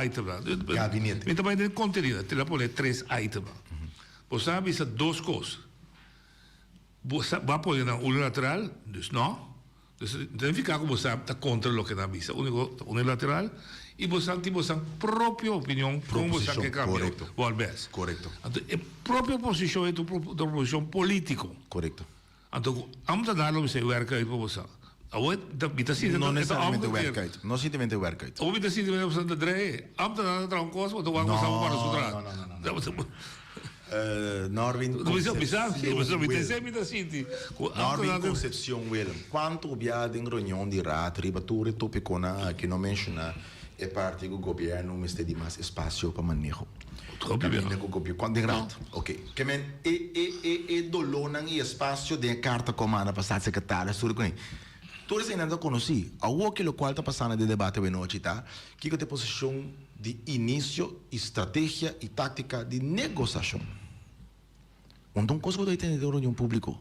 J: items.
K: Gabinete.
J: Mas também tem conteúdo. Ele apone 3 items. Você sabe isso 2 coisas. Você vai apoiar na unilateral, dus não. Dus não ficar como você está contra o que na visa. Unilateral. E você tem a própria opinião como você quer cambiar o Albes.
K: Correto.
J: Então, a própria posição é a posição política.
K: Correto.
J: Então, vamos dar você werk uit para você.
K: Não necessariamente werkheid. Não simplesmente werkheid.
J: Ou me decide você de dreie. Vamos dar outra coisa, ou vamos para o sudra.
K: Norwin
J: Concepción
K: Willem. Quanto abbiamo in riunione di RAT, ribatture topicona che non menziona e parte del governo mi sta di más spazio per manejo. Quando in RAT, ok. Che men e dolonan e spazio di carta comanda per stare segretario su con tu sei andato a conosci a uo che lo qual sta passando di debate velocità che è posizione di inizio e strategia e tattica di negoziazione. Então, coisa que eu tenho de reunião público.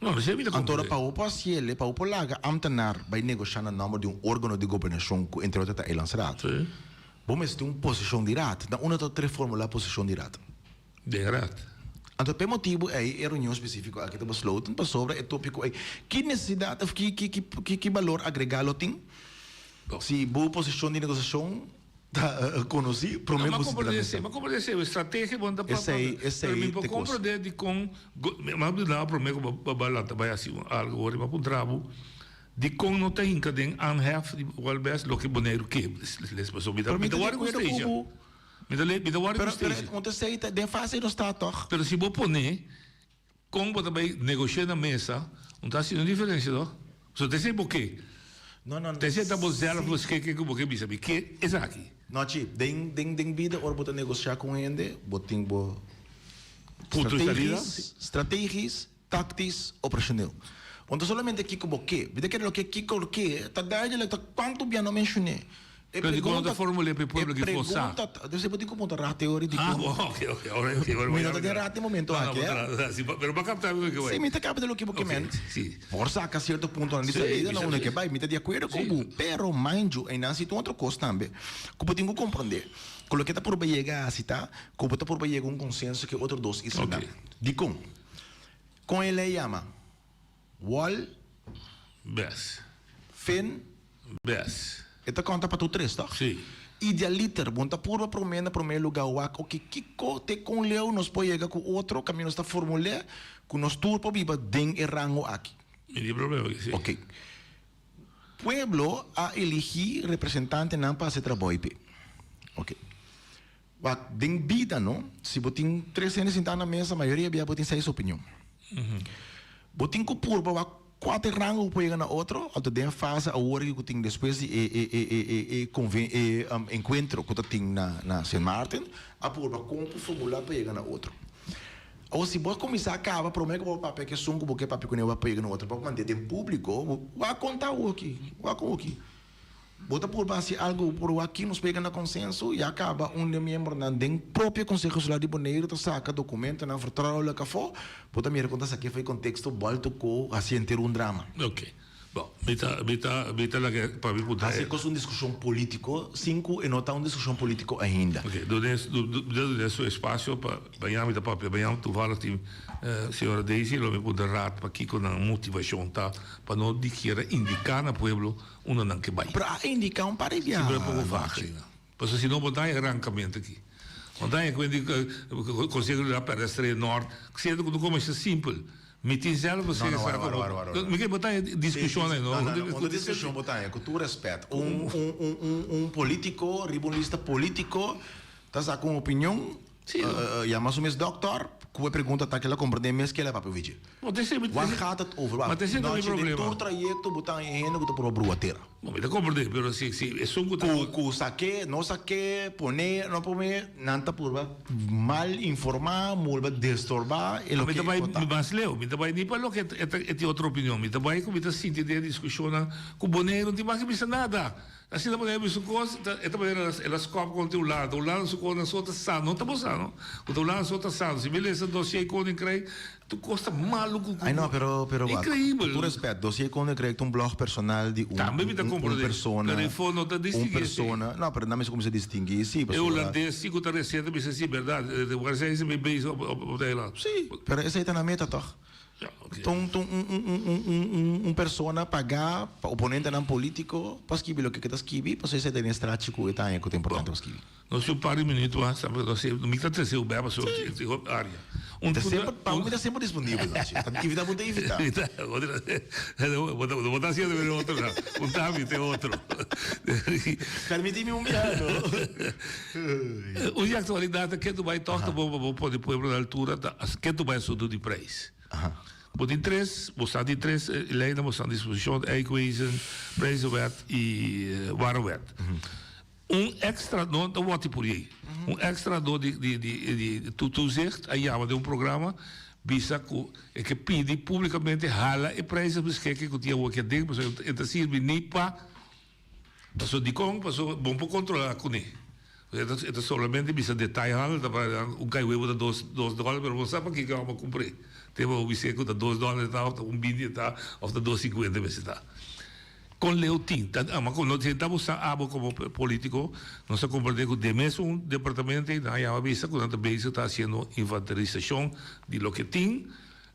J: Não, não sei muito como.
K: Então, para o paciente, para o polaga, ambtenar vai negociar no nome de órgão de governação entre outras a Eilandsraad. Vamos ter uma posição de raad. Na uma das 3 formulas a posição de raad.
J: De raad.
K: Então, por motivo é a reunião específica aqui está besloten para sobre o tópico é que necessidade, que valor agregado tem. Se boa posição de negociação conheci, prometo
J: você. Mas como disse, a estratégia bom da
K: essa
J: para compreender de com, mas dá prometo para balata vai assim algo ori mas trabo de com não tem que den anhef de Albes lo que boneiro que les passou me dá war gostei. Me dá war gostei.
K: Pero acontece de fase no está toch.
J: Pero se vou poner com você vai negociar na mesa, não está sendo diferença, não? Só tem sempre o quê?
K: Não.
J: Tem sempre a bolsa que porque me sabe que é aqui.
K: Não, Chief, den vida, ora botar negociar com ele, botem estratégias, táticas, operacional. Então, somente aqui como que, vida que é o que, tá daí, quanto bem não mencionei.
J: Quindi quando formule per il popolo che fosse.
K: Você pode contar a teoria di
J: ok.
K: Mira da derrate momento aqui.
J: Sì, però ma capta quello che vuoi.
K: Sì, mi te capita lo che men. Forse a certo punto non dice ida non è che vai, mi te di accordo con bu, però manjo e nansi tu altro costa tambe. Come tengo comprender. Quello che sta por llegar a citar, come sta por llegar un consenso che outro dos isso dá. Dico. Com ele chama Wall
J: Bes.
K: Fin
J: Bes.
K: Esta conta para tu três, tá?
J: Sim.
K: Idealiter, bom, tá por promena primeiro lugar o que kiko te com leu nos pode chegar com outro caminho está formulé com nos tour para viver den e rango aqui.
J: Não tem problema que sim.
K: Ok. Pueblo a elegir representante não para se trabalhar. Ok. Mas den vida, não? Se botin 3 anos sentar na mesa, a maioria via botin 6 opinião. Botin com purba, quatro rangos para chegar na outro, até den fase a hora que tem depois encontro que tem na Saint Martin, a purba como formular para chegar na outro. Ou se você começar a acabar, promete que o papel que sungo, porque o papel que não vai pegar no outro, para manter em público, vai contar o aqui, vai com o aqui. Bota por base algo por aqui nos pega na consenso e acaba membro na den próprio Conselho Consular de Bonaire saca documento na vertrouwelijke que for, bota me conta aqui foi contexto volto com assim ter drama.
J: Ok. Bom, meta lá que para mim puta.
K: Assim com discussão político, 5 e não tá discussão político ainda.
J: Ok, do seu espaço para banhar da própria banhar tu fala que senhora Daisy lo me puta rat para aqui com a motivação tá para não indicar na pueblo uma não que vai.
K: Para indicar para via.
J: Sempre pouco fácil. Porque se não botar arrancamento aqui. Botar quindi consigo lá para a estrela norte, que seja do começo simples. Mitizello você sabe. Me quer botar discussão aí, não?
K: Não discussão botar é com todo respeito. Político, ribolista político, tá com opinião. Ja, mas o meu doutor, que pergunta tá que ela compreende mesmo que ela vai para o vídeo. Wat gaat het over?
J: Maar er zit een probleem.
K: Todo trajecto botar em reno que por bruateira.
J: Não, me compreende, pero se é só
K: que saque, não saque, poner, não poner, nanta purba mal informar, mulba disturbar, e lo que
J: mas leo, me também nem para lo que é outra opinião, me também como está sentindo de discussão com Bonaire não tem mais que pensar nada. Assim da maneira isso coisa, é também elas copam com o lado isso com as outras sal, não tá bom, o lado as outras sal, se beleza dossiê com o creio, tu custa maluco.
K: Ai não, pero
J: incrível.
K: Tu respeito, dossiê com o creio um blog personal de persona. Persona, não, pero não me como se distingue, sim.
J: Eu holandês, sigo tá recente, mas assim, verdade, o Garcês me beijo lá.
K: Sim, pero essa está na meta, toch? Então, persona pagar oponente não político para escrever o que está escrevendo, para você ter estratégico e tal, é importante para escrever.
J: Não se pare minuto, sabe? Não me está trazendo o beba sobre a área.
K: Está sempre disponível, atividade muito evitar.
J: Vou estar sendo outro, não tá, tem outro.
K: Permite-me mirado.
J: Hoje a atualidade que tu vai tocar para o povo da altura, que tu vai subir de preço. We staan die 3 lijnen, we staan dispositie, eikwezen, prijzenwet en warenwet. Extra, não wordt por aí. Extra do de toezicht, aí há um programa, bisa que pede publicamente hala e prijzen beschikken, que tinha o que ding, mas então serve nem para, passou de com, passou bom para controlar com ele. Então solamente bisa detalhe, caiu de $2, mas você sabe que vamos cumprir. Teve o biseco de $2, bindi of de 2,50 vezes tá. Com Leotin, mas quando nós estamos como político, nós compreendemos que de mesmo departamento e aí a vista quando a base está fazendo inventorização de lo que tem,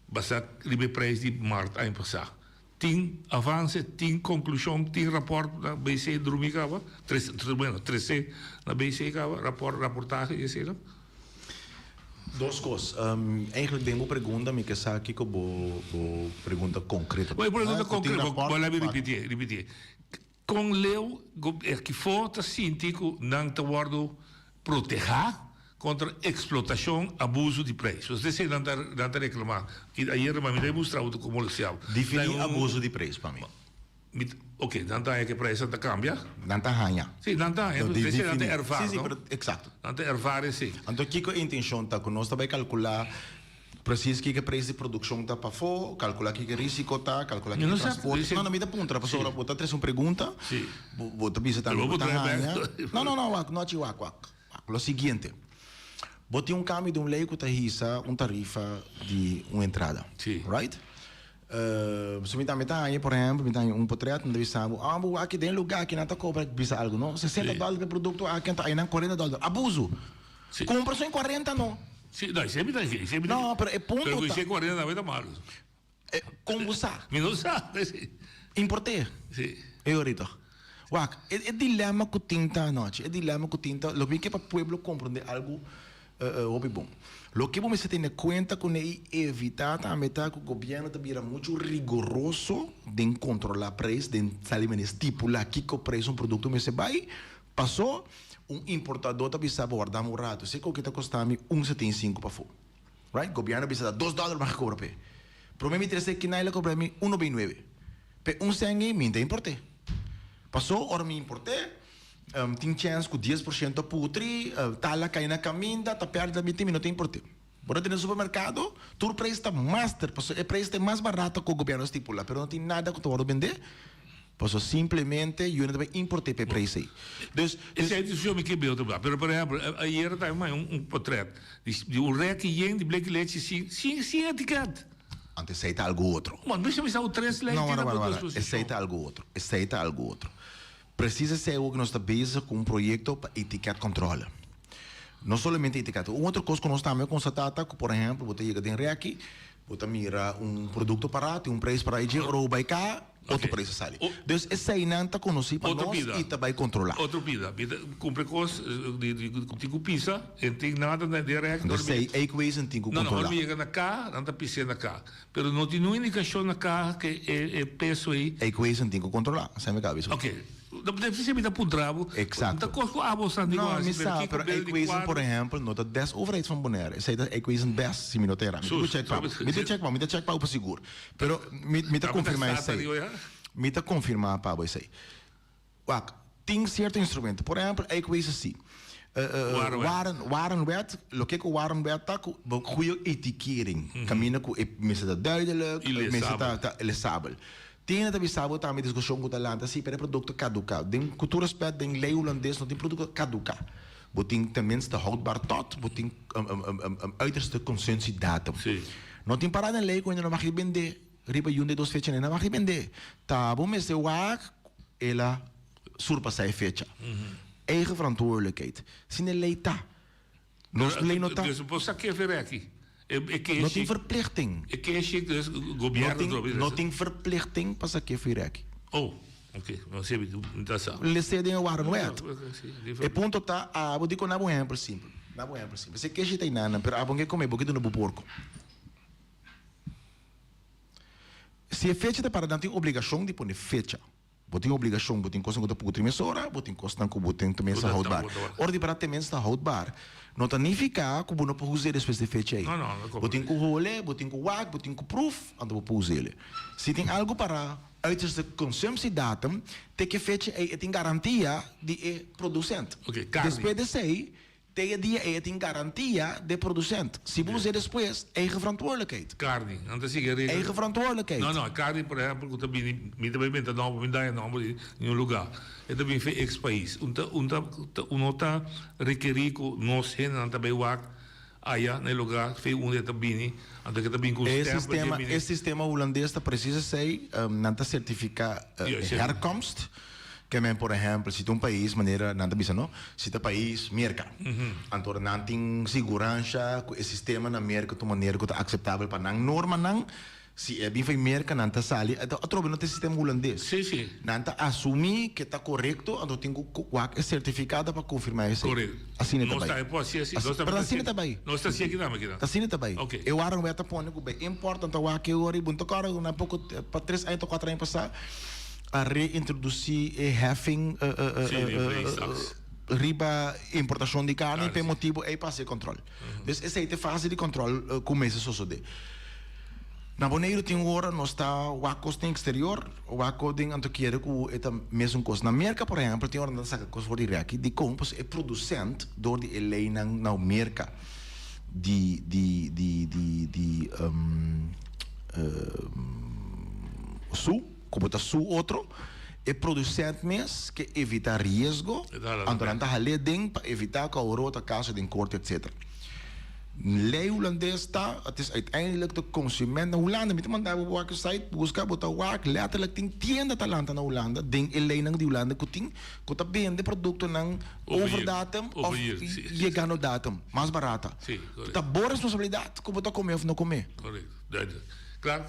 J: basta liber preço de março a passar. Tem avanço, tem conclusão, tem rapport na BC Drumicava, 13 na BC Cava, rapportagem e assim.
K: Duas coisas. Eigenlijk tenho uma pergunta, mas que sabe que eu pergunta concreta.
J: Uma pergunta concreta, vou repetir. Com Leo, que falta científico não te guardo proteger contra explotação, abuso de preço. Você não está reclamando. Ayer me demonstrou como se chama.
K: Definir abuso de preço para mim.
J: Ok, não está que preço está cambia?
K: Não está ganha.
J: Sim, não está. Você não está ervare.
K: Sim, exato.
J: Não está ervare, sim.
K: Então, que a intenção está conosco, vai calcular Precies que preço de produção está para fora, calcular que risco está, calcular que transporte. Não, me dá ponto, professora, botar três uma pergunta.
J: Sim.
K: Bota bisa também. Não, o seguinte. Botei câmbio de lei que está uma tarifa de uma entrada.
J: Sim.
K: Right? Se me também por exemplo, me tem portreto, não deve saber, aqui tem lugar que não está cobrando bisa algo, não? $60 de produto, aqui está aí $40. Abuso. Compra só em 40, não.
J: Sim, não, sempre tem.
K: Não, mas é ponto.
J: Pero isso é 40 não vai dar mal.
K: Como usar?
J: Não sabe, sim.
K: Importei.
J: Sim.
K: Eu ahorita. Wak, é dilema que tinta noite, é dilema que tinta, lo que para o povo compreender algo bom. Lo que vamos ter em conta com é evitar também que o governo também muito rigoroso de controlar preço, de saber estipular que o preço um produto me se vai, passou importador também sabe guardar um rato, se que está custando $1,75 para fora. Right? O governo precisa $2 mais que cobra pé. Para mim, interessa que não cobra me $1,99. Pe $1,00 me importei. Passou, ora me importei, tem chance que 10% putri, tá lá cai na caminha, tá perto da minha time, não tem importei. Bora ter no supermercado, o preço está master, passou, o preço é mais barato que o governo estipula, mas não tem nada que tu vai vender. Passou simplesmente, eu não importei para preço aí.
J: Esse é o discurso que eu também. Mas, por exemplo, ayer estava portreto de REC e de Black Leite sem etiqueta.
K: Antes aceita algo outro.
J: Mas você sabe 3 leite
K: não, aceita algo outro. Precisa ser o que nós estamos busy com projeto para etiqueta controle. Não somente etiqueta. Outra coisa que nós estamos constatando, por exemplo, você chega em REC, você mira produto barato, preço para ir, ou vai cá, outro preço sai. Então, essa aí não está conhecida para nós e vai controlar.
J: Outro pida, compre coisas de pizza, e tem nada na REC.
K: Não sei, é que você tem que controlar.
J: Não, chega na cá, não está pisando na cá. Mas não tem nenhuma indicação na cá que é peso aí.
K: É que você tem que controlar, sabe que é
J: ok. Deve ser muito puntravo.
K: Exato.
J: Não,
K: me sabe, pero a equation, por exemplo, nota 10 overheid van Bonaire. Sei da equation best se minotera. Me check pa o seguro. Pero me ta confirmar isso aí. Me ta confirmar pa isso aí. Wak, tem certo instrumento. Por exemplo, a equation assim. Warren Wet, lo que o Warren Wet tá com goeie etiquering. Camina com mense dat duidelijk, mense dat leesabel. Tem também sabe também discussão com o talento assim para produto caducado. Tem cultura aspecto tem lei holandês não tem produto caducado. Botem também está houdbaar tot, botem uiterste consumptiedatum. Não tem parada em lei quando não mag vender. Riba junde 2 fecha não mag vender. Tá bom mas eu ela surpassa a fecha. Eigen verantwoordelijkheid. Sin de lei tá. Nós lei não tá.
J: Dus posso que ver aqui.
K: Não tem verplichting. Não tem verplichting para que vir aqui.
J: Oh, ok. Não sei interessante.
K: Eles cedem o ar, não é? E ponto tá, vou dizer que não é exemplo simples. Não é exemplo simples. Se que tem nada, pero a bongue comer porque tu não porco. Se é fecha de para não tem obrigação de pôr fecha. Botem obrigação, botem coisa que tu trimessora, botem coisa que botem também está houdbaar. Ordem para também está houdbaar. Não está nem ficar que não pode usar depois de fecha aí. Botem com role, botem com wag, botem com proof, então pode usar ele. Se tem algo para uiterste consumptiedatum, tem que fecha aí tem garantia de producente. Depois desse aí, tem garantia de producente. Se você depois, eigen verantwoordelijkheid.
J: Carne, antes siga
K: eigen verantwoordelijkheid.
J: Não, carne, por exemplo, que também bem em um lugar. É também foi ex-país. Está requerir que nós também o aí no lugar foi onde também que também com
K: esse sistema holandês precisa ser não certificar herkomst. Que men, por exemplo, se tem país, maneira, não bisa não, se tem país, merca. Então, não tem segurança, o sistema na merca, de maneira que é aceitável para não norma não, se é bem foi merca, não está sali, então, outro não tem sistema holandês.
J: Sim.
K: Não está assumir que está correto, então tem que é certificado para confirmar isso.
J: Correto.
K: Assim
J: não está bem. Não está
K: Mas assim está bem.
J: Não está assim aqui não, aqui não.
K: Assim está bem. Eu acho que está pondo bem. Importante o que eu ori, bunto cara, um pouco para 3 anos, 4 anos passar. A reintroduzir heffing riba importação de carne por motivo é para ser controle. Então essa é a fase de controle começa a suceder. Na Bonaire tem hora nós está o acosto exterior, o acosto em antoqueira com esta mesma coisa. Na América, por exemplo, tem hora nós saca coisa for aqui de compras é producente door die lei na América. como está su outro, é producente mesmo que evita risco, durante a lei para evitar que a outra caso de corte, etc. Lei holandês está, het is uiteindelijk de consument naar Hollanda. Met iemand daar op welke site busca botar work letterlijk ting tienda talanta na Hollanda. Ding elei nang di Hollanda kuting kota bende produkto nang overdatum of llegano datum, mais barata. Tá boa responsabilidade, como tá comer ou não comer.
J: Correto. Claro.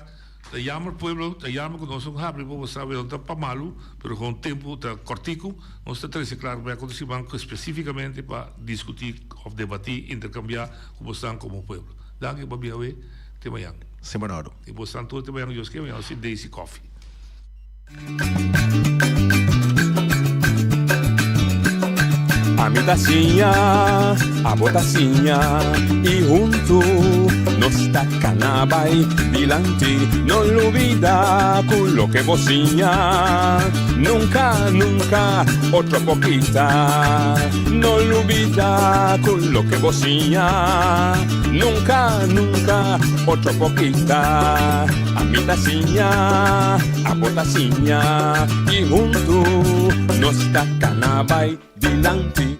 J: Te llama el pueblo, te llama con nosotros, vamos a saber dónde está malo, pero con tiempo está cortico, nos está trece claro, voy a conducir banco específicamente para discutir, o debatir, intercambiar cómo están como pueblo. Danke, Babi Hawe, te mañana.
K: Semanado.
J: Y pues están todos te mañana, yo es que mañana sí Daisy Coffee.
I: A mi tacinha, a botacinha e junto nos tacanabay dilante, no olvida con lo que vocinha, nunca, nunca otra poquita, no olvida con lo que vocinha, nunca, nunca otra poquita, a mi tacinha, a botacinha e junto nos tacanabay dilante.